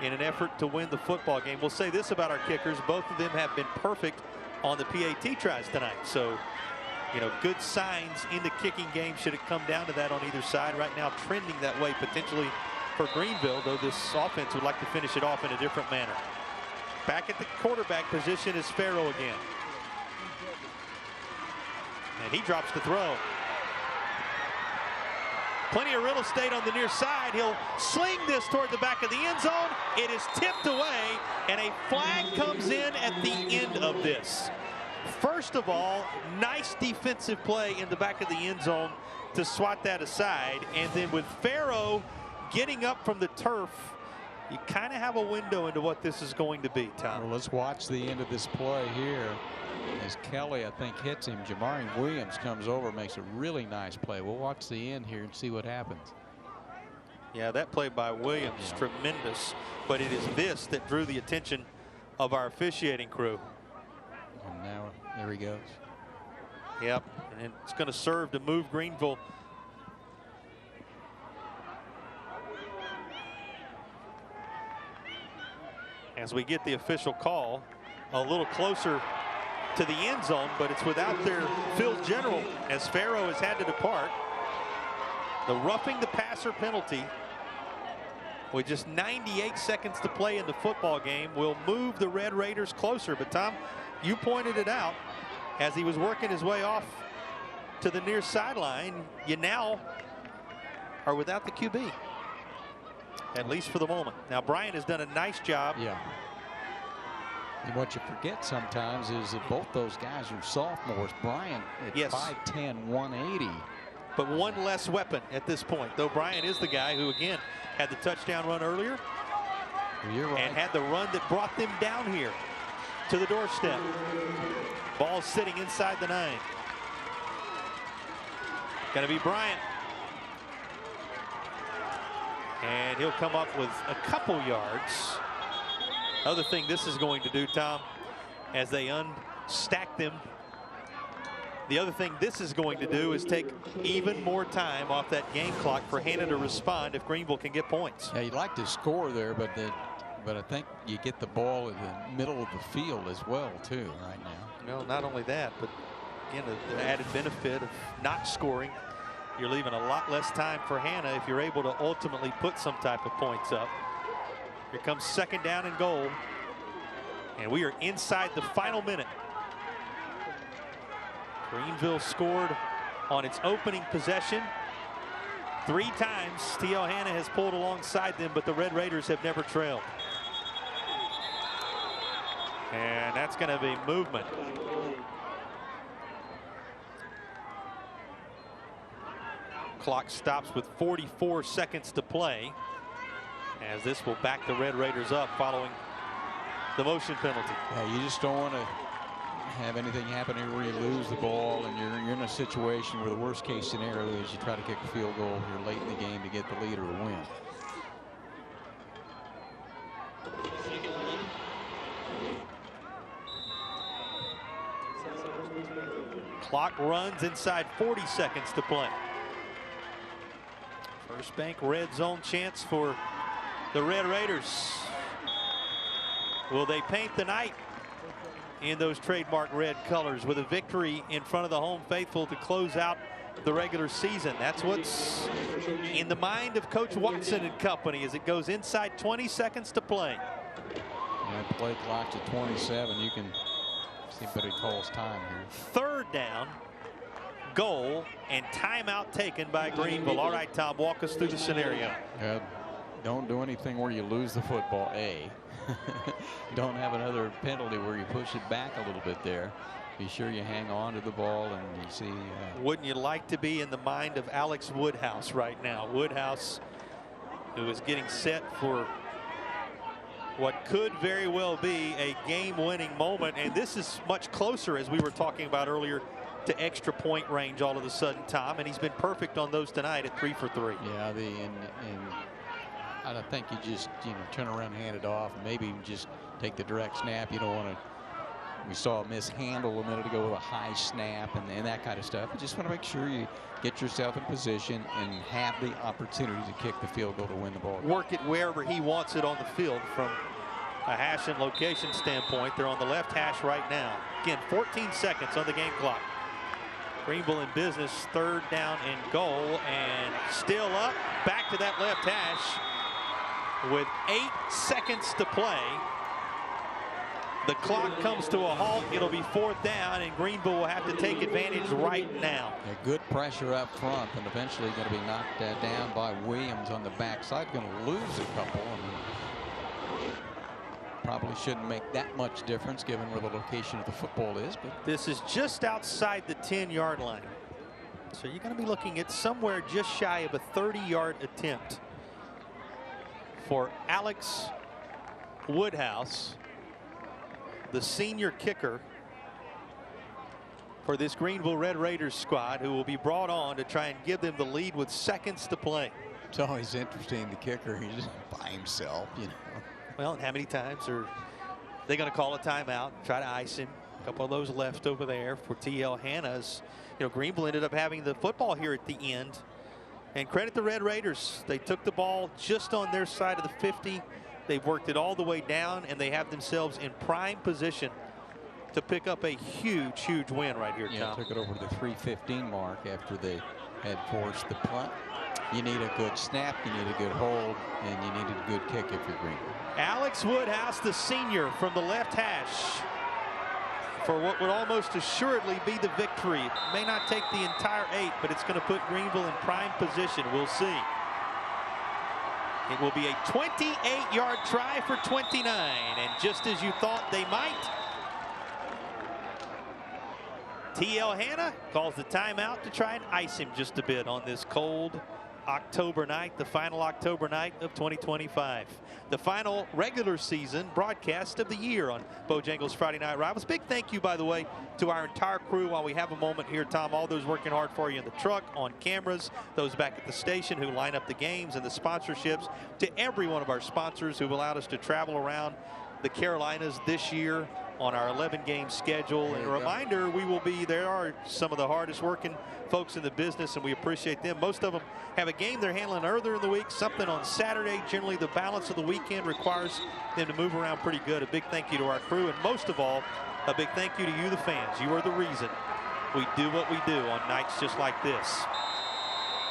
in an effort to win the football game. We'll say this about our kickers. Both of them have been perfect on the PAT tries tonight. So, you know, good signs in the kicking game should it come down to that on either side. Right now trending that way potentially for Greenville, though this offense would like to finish it off in a different manner. Back at the quarterback position is Farrow again. And he drops the throw. Plenty of real estate on the near side. He'll sling this toward the back of the end zone. It is tipped away, and a flag comes in at the end of this. First of all, nice defensive play in the back of the end zone to swat that aside. And then with Farrow getting up from the turf, you kind of have a window into what this is going to be, Tom. Well, let's watch the end of this play here. As Kelly, I think, hits him. Jamari Williams comes over, makes a really nice play. We'll watch the end here and see what happens. Yeah, that play by Williams, tremendous. But it is this that drew the attention of our officiating crew. And now, there he goes. Yep, and it's going to serve to move Greenville as we get the official call a little closer to the end zone, but it's without their field general as Farrow has had to depart. The roughing the passer penalty with just 98 seconds to play in the football game will move the Red Raiders closer. But Tom, you pointed it out as he was working his way off to the near sideline. You now are without the QB, at least for the moment. Now Brian has done a nice job. Yeah. And what you forget sometimes is that both those guys are sophomores. Brian at 5'10", 180. But one less weapon at this point, though Brian is the guy who, again, had the touchdown run earlier. You're right. And had the run that brought them down here to the doorstep. Ball sitting inside the 9. Going to be Bryant. And he'll come up with a couple yards. Other thing this is going to do, Tom, as they unstack them, the other thing this is going to do is take even more time off that game clock for Hanna to respond if Greenville can get points. Yeah, you'd like to score there, but I think you get the ball in the middle of the field as well, too, right now. Well, not only that, but again, the added benefit of not scoring, you're leaving a lot less time for Hanna if you're able to ultimately put some type of points up. Here comes second down and goal. And we are inside the final minute. Greenville scored on its opening possession 3 times. T.L. Hanna has pulled alongside them, but the Red Raiders have never trailed. And that's going to be movement. Clock stops with 44 seconds to play, as this will back the Red Raiders up following the motion penalty. Yeah, you just don't want to have anything happen here where you lose the ball and you're in a situation where the worst case scenario is you try to kick a field goal here late in the game to get the lead or to win. Clock runs inside 40 seconds to play. First Bank red zone chance for the Red Raiders. Will they paint the night in those trademark red colors with a victory in front of the home faithful to close out the regular season? That's what's in the mind of Coach Watson and company as it goes inside 20 seconds to play. And play clock to 27. You can see if he calls time here. Third down, goal, and timeout taken by Greenville. All right, Tom, walk us through the scenario. Don't do anything where you lose the football, A. don't have another penalty where you push it back a little bit there. Be sure you hang on to the ball, and you see. Wouldn't you like to be in the mind of Alex Woodhouse right now? Woodhouse, who is getting set for what could very well be a game-winning moment, and this is much closer, as we were talking about earlier, to extra point range all of a sudden, Tom, and he's been perfect on those tonight at 3 for 3. Yeah, and I don't think you just turn around and hand it off. Maybe just take the direct snap. You don't want to. We saw a mishandle a minute ago with a high snap and that kind of stuff. You just want to make sure you get yourself in position and have the opportunity to kick the field goal to win the ball. Work it wherever he wants it on the field from a hash and location standpoint. They're on the left hash right now. Again, 14 seconds on the game clock. Greenville in business, 3rd down and goal, and still up. Back to that left hash with 8 seconds to play. The clock comes to a halt. It'll be 4th down, and Greenville will have to take advantage right now. Good pressure up front, and eventually going to be knocked down by Williams on the backside. Going to lose a couple, and probably shouldn't make that much difference given where the location of the football is. But this is just outside the 10-yard line. So you're going to be looking at somewhere just shy of a 30-yard attempt for Alex Woodhouse, the senior kicker for this Greenville Red Raiders squad, who will be brought on to try and give them the lead with seconds to play. It's always interesting, the kicker, he's just by himself, Well, and how many times are they going to call a timeout, try to ice him? A couple of those left over there for TL Hanna's. Greenville ended up having the football here at the end. And credit the Red Raiders. They took the ball just on their side of the 50. They've worked it all the way down, and they have themselves in prime position to pick up a huge, huge win right here, Tom. Took it over to the 3:15 mark after they had forced the punt. You need a good snap, you need a good hold, and you need a good kick if you're Greenville. Alex Woodhouse, the senior, from the left hash for what would almost assuredly be the victory. It may not take the entire 8, but it's going to put Greenville in prime position. We'll see. It will be a 28-yard try for 29, and just as you thought they might, TL Hanna calls the timeout to try and ice him just a bit on this cold October night, the final October night of 2025. The final regular season broadcast of the year on Bojangles Friday Night Rivals. Big thank you, by the way, to our entire crew while we have a moment here, Tom. All those working hard for you in the truck, on cameras, those back at the station who line up the games and the sponsorships, to every one of our sponsors who've allowed us to travel around the Carolinas this year on our 11-game schedule. And a reminder, there are some of the hardest working folks in the business, and we appreciate them. Most of them have a game they're handling earlier in the week, something on Saturday. Generally, the balance of the weekend requires them to move around pretty good. A big thank you to our crew, and most of all, a big thank you to you, the fans. You are the reason we do what we do on nights just like this.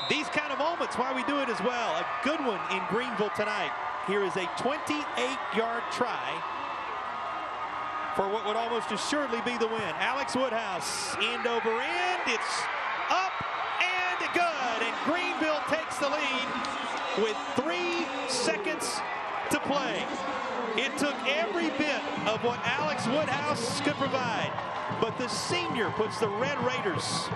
These kind of moments, why we do it as well. A good one in Greenville tonight. Here is a 28-yard try for what would almost assuredly be the win. Alex Woodhouse, end over end. It's up and good. And Greenville takes the lead with 3 seconds to play. It took every bit of what Alex Woodhouse could provide. But the senior puts the Red Raiders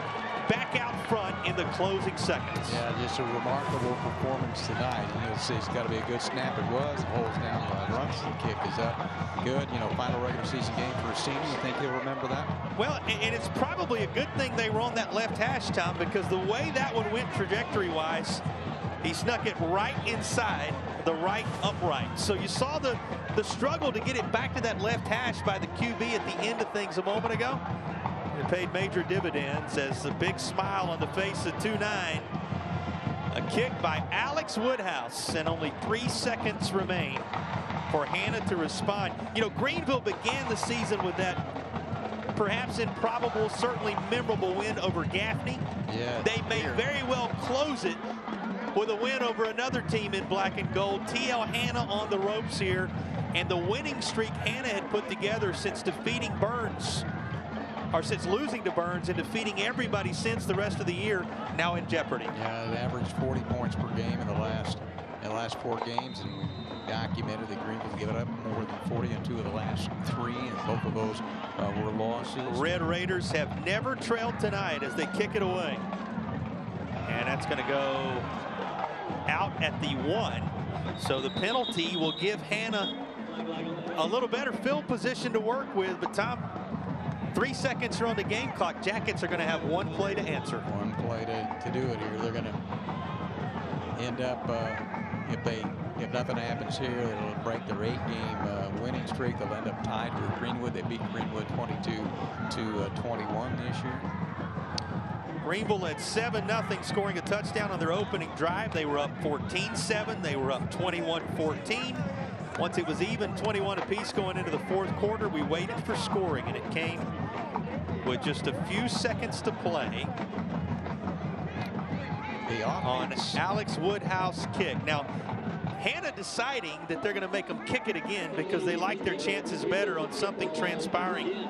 back out front in the closing seconds. Yeah, just a remarkable performance tonight. You'll see it's got to be a good snap. It was. The hole's down. Runs. The kick is up. Good. Final regular season game for a senior. You think he'll remember that? Well, and it's probably a good thing they were on that left hash, Tom, because the way that one went trajectory-wise, he snuck it right inside the right upright. So you saw the struggle to get it back to that left hash by the QB at the end of things a moment ago. It paid major dividends as a big smile on the face of 2-9. A kick by Alex Woodhouse, and only 3 seconds remain for Hanna to respond. Greenville began the season with that perhaps improbable, certainly memorable win over Gaffney. Yeah, they may very well close it with a win over another team in black and gold. TL Hanna on the ropes here, and the winning streak Hanna had put together since defeating Burns, or since losing to Burns and defeating everybody since the rest of the year, now in jeopardy. Yeah, it averaged 40 points per game in the the last 4 games, and we documented that Greenville's given up more than 40 in 2 of the last 3, and both of those were losses. Red Raiders have never trailed tonight as they kick it away. And that's going to go out at the 1. So the penalty will give Hanna a little better field position to work with. But Tom, 3 seconds are on the game clock. Jackets are going to have 1 play to answer. 1 play to do it here. They're going to end up, if nothing happens here, it'll break their 8-game winning streak. They'll end up tied with Greenwood. They beat Greenwood 22-21 this year. Greenville led 7-0, scoring a touchdown on their opening drive. They were up 14-7. They were up 21-14. Once it was even 21 apiece going into the 4th quarter, we waited for scoring, and it came with just a few seconds to play on Alex Woodhouse kick. Now, Hanna deciding that they're going to make them kick it again because they like their chances better on something transpiring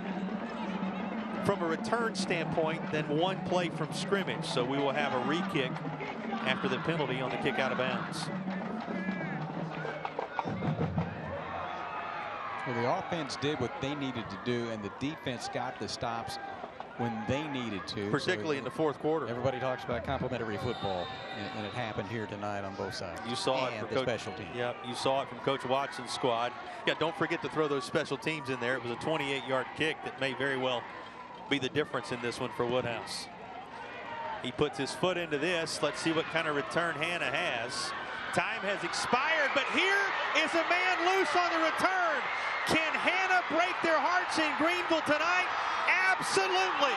from a return standpoint than 1 play from scrimmage. So we will have a re-kick after the penalty on the kick out of bounds. Well, the offense did what they needed to do, and the defense got the stops when they needed to. Particularly in the 4th quarter. Everybody talks about complementary football, and it happened here tonight on both sides. You saw it from the special team. Yep, you saw it from Coach Watson's squad. Yeah, don't forget to throw those special teams in there. It was a 28-yard kick that may very well be the difference in this one for Woodhouse. He puts his foot into this. Let's see what kind of return Hanna has. Time has expired, but here is a man loose on the return. Can Hanna break their hearts in Greenville tonight? Absolutely.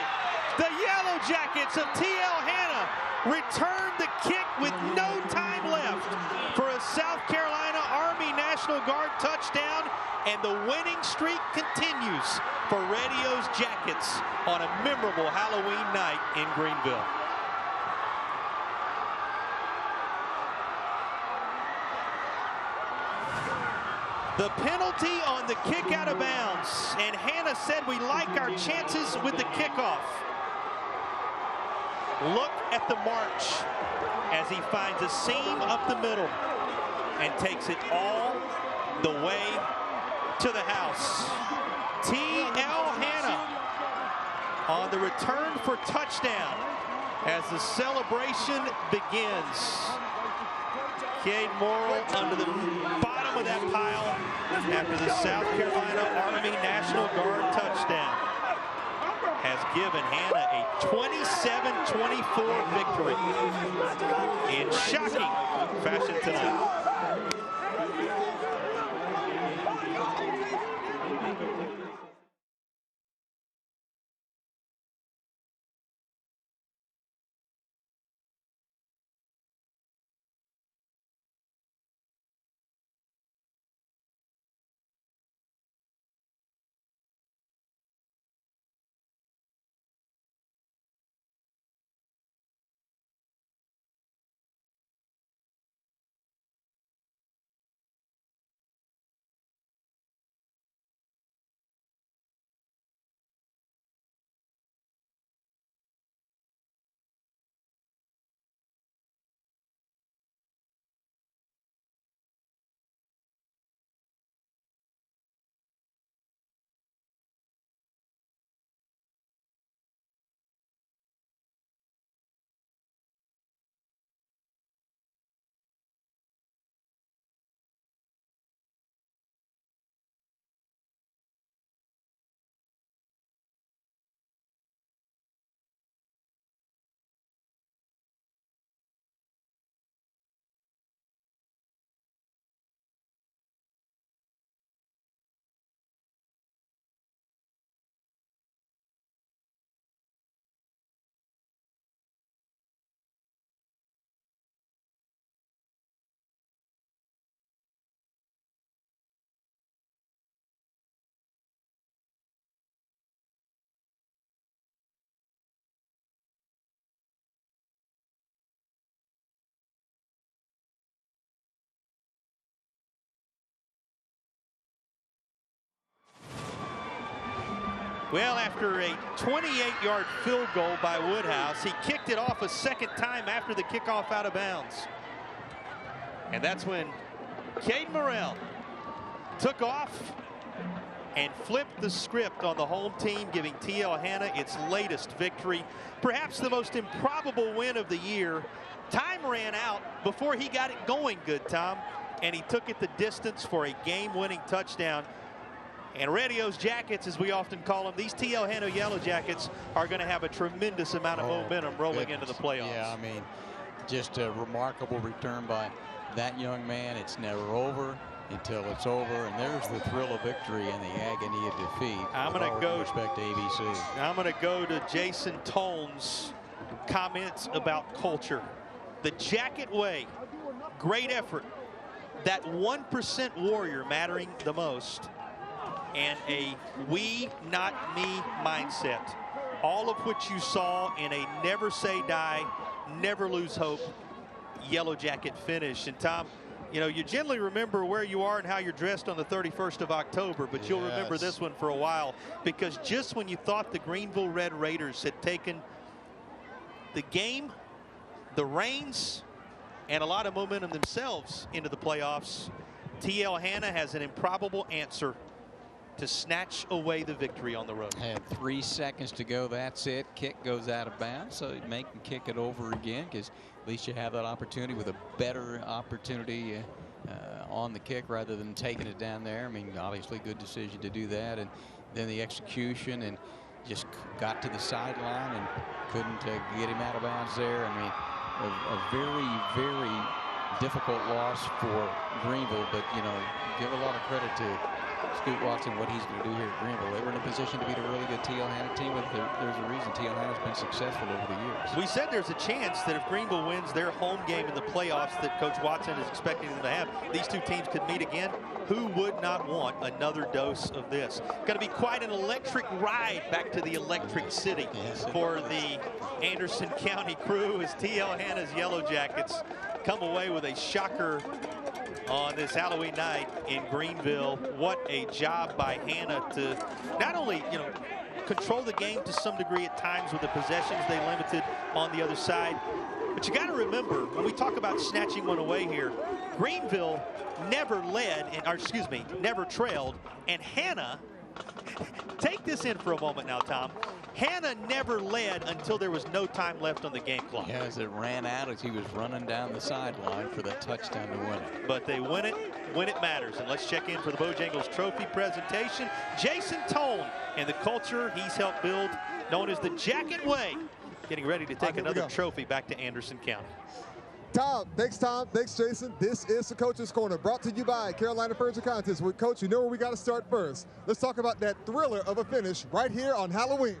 The Yellow Jackets of TL Hanna return the kick with no time left for a South Carolina Army National Guard touchdown, and the winning streak continues for Radio's Jackets on a memorable Halloween night in Greenville. The penalty on the kick out of bounds, and Hanna said we like our chances with the kickoff. Look at the march as he finds a seam up the middle and takes it all the way to the house. TL Hanna on the return for touchdown as the celebration begins. Cade Morrill under the bottom of that pile after the South Carolina Army National Guard touchdown has given Hanna a 27-24 victory in shocking fashion tonight. Well, after a 28-yard field goal by Woodhouse, he kicked it off a second time after the kickoff out of bounds. And that's when Caden Morrell took off and flipped the script on the home team, giving TL Hanna its latest victory, perhaps the most improbable win of the year. Time ran out before he got it going, good Tom, and he took it the distance for a game-winning touchdown. And Radio's Jackets, as we often call them, these TL Hanna Yellow Jackets are going to have a tremendous amount of momentum rolling into the playoffs. Yeah, I mean, just a remarkable return by that young man. It's never over until it's over, and there's the thrill of victory and the agony of defeat. I'm going to go respect to ABC. I'm going to go to Jason Tone's comments about culture. The Jacket way, great effort. That 1% warrior mattering the most, and a we, not me mindset. All of which you saw in a never say die, never lose hope Yellow Jacket finish. And Tom, you know, you generally remember where you are and how you're dressed on the 31st of October, but you'll remember this one for a while, because just when you thought the Greenville Red Raiders had taken the game, the reins, and a lot of momentum themselves into the playoffs, TL Hanna has an improbable answer to snatch away the victory on the road. Had 3 seconds to go. That's it. Kick goes out of bounds, so make them kick it over again, because at least you have that opportunity with a better opportunity on the kick rather than taking it down there. I mean, obviously good decision to do that, and then the execution, and just got to the sideline and couldn't get him out of bounds there. I mean, a very, very difficult loss for Greenville, but, you know, give a lot of credit to Scoot Watson, what he's going to do here at Greenville. They were in a position to beat a really good TL Hanna team, but there's a reason TL Hanna's been successful over the years. We said there's a chance that if Greenville wins their home game in the playoffs that Coach Watson is expecting them to have, these two teams could meet again. Who would not want another dose of this? Going to be quite an electric ride back to the Electric City for the Anderson County crew, as TL Hanna's Yellow Jackets come away with a shocker on this Halloween night in Greenville. What a job by Hanna to not only, you know, control the game to some degree at times with the possessions they limited on the other side, but you got to remember, when we talk about snatching one away here, Greenville never led, or excuse me, never trailed, and Hanna, take this in for a moment now, Tom. Hanna never led until there was no time left on the game clock. Yeah, as it ran out as he was running down the sideline for the touchdown to win it. But they win it when it matters. And let's check in for the Bojangles Trophy presentation. Jason Tone and the culture he's helped build, known as the Jacket Way, getting ready to take another trophy back to Anderson County. Tom, thanks, Jason. This is the Coach's Corner, brought to you by Carolina Furniture Contest. With Coach, you know where we got to start first. Let's talk about that thriller of a finish right here on Halloween.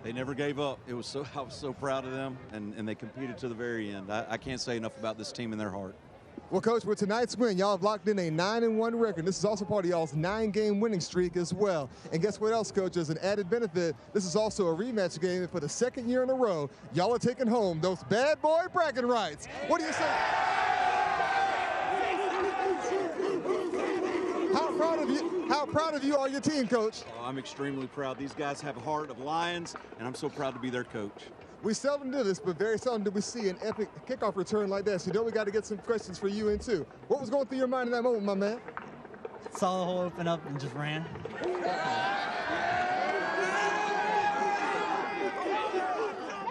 They never gave up. I was so proud of them, and they competed to the very end. I can't say enough about this team and their heart. Well, Coach, with tonight's win, y'all have locked in a 9-1 record. This is also part of y'all's 9-game winning streak as well. And guess what else, Coach? As an added benefit, this is also a rematch game, and for the second year in a row, y'all are taking home those bad boy bragging rights. What do you say? How proud of you are your team, Coach? Oh, I'm extremely proud. These guys have a heart of lions, and I'm so proud to be their coach. We seldom do this, but very seldom do we see an epic kickoff return like this. You know we got to get some questions for you in too. What was going through your mind in that moment, my man? Saw the hole open up and just ran.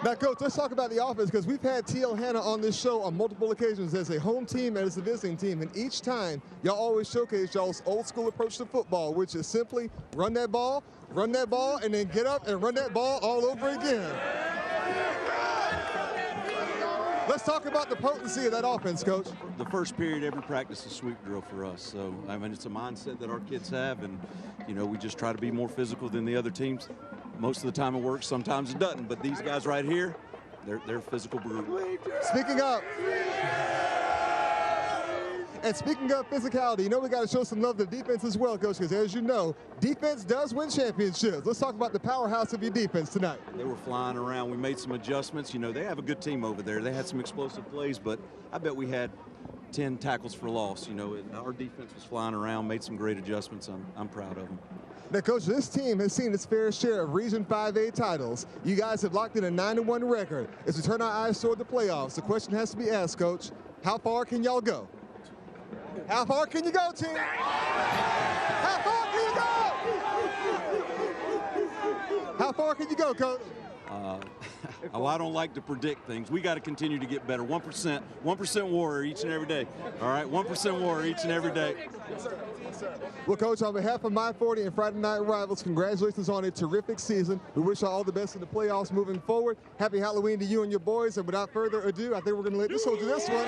Now, Coach, let's talk about the offense, because we've had TL Hanna on this show on multiple occasions as a home team and as a visiting team, and each time y'all always showcase y'all's old school approach to football, which is simply run that ball, and then get up and run that ball all over again. Let's talk about the potency of that offense, Coach. The first period, every practice is sweep drill for us. So, I mean, it's a mindset that our kids have, and, you know, we just try to be more physical than the other teams. Most of the time it works, sometimes it doesn't. But these guys right here, they're physical brute. Speaking of physicality, you know we got to show some love to defense as well, Coach, because as you know, defense does win championships. Let's talk about the powerhouse of your defense tonight. They were flying around. We made some adjustments. You know, they have a good team over there. They had some explosive plays, but I bet we had 10 tackles for loss. You know, our defense was flying around, made some great adjustments. I'm proud of them. Now, Coach, this team has seen its fair share of Region 5A titles. You guys have locked in a 9-1 record. As we turn our eyes toward the playoffs, the question has to be asked, Coach, how far can y'all go? How far can you go, team? How far can you go? How far can you go, Coach? Well, I don't like to predict things. We got to continue to get better. 1% warrior each and every day. All right, 1% warrior each and every day. Well, Coach, on behalf of My 40 and Friday Night Rivals, congratulations on a terrific season. We wish you all the best in the playoffs moving forward. Happy Halloween to you and your boys. And without further ado, I think we're going to let this hold to this one.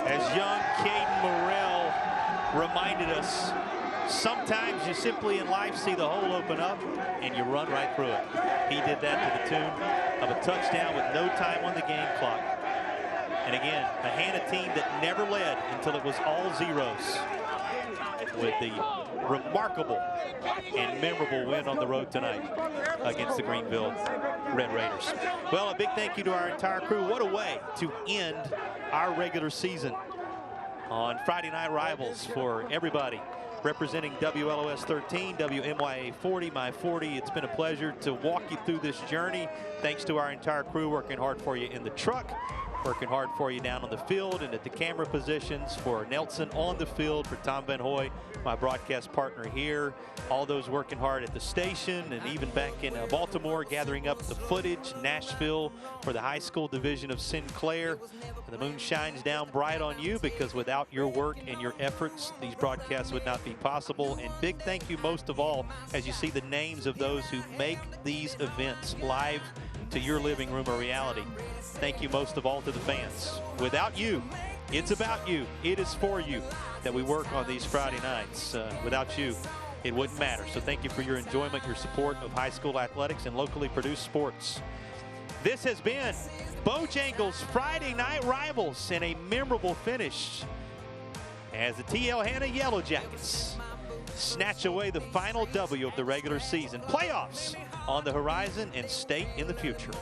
As young Caden Morrell reminded us, sometimes you simply in life see the hole open up and you run right through it. He did that to the tune of a touchdown with no time on the game clock. And again, a Hanna team that never led until it was all zeros, with the remarkable and memorable win on the road tonight against the Greenville Red Raiders. Well, a big thank you to our entire crew. What a way to end our regular season on Friday Night Rivals for everybody representing WLOS 13, WMYA 40, My 40. It's been a pleasure to walk you through this journey. Thanks to our entire crew working hard for you in the truck, working hard for you down on the field and at the camera positions, for Nelson on the field, for Tom Van Hoy, my broadcast partner here, all those working hard at the station and even back in Baltimore gathering up the footage, Nashville for the high school division of Sinclair. The moon shines down bright on you because without your work and your efforts, these broadcasts would not be possible. And big thank you most of all as you see the names of those who make these events live to your living room a reality. Thank you most of all to the fans. Without you, it's about you, it is for you that we work on these Friday nights. Without you, it wouldn't matter. So thank you for your enjoyment, your support of high school athletics and locally produced sports. This has been Bojangles Friday Night Rivals and a memorable finish as the TL Hanna Yellow Jackets snatch away the final W of the regular season. Playoffs on the horizon and state in the future.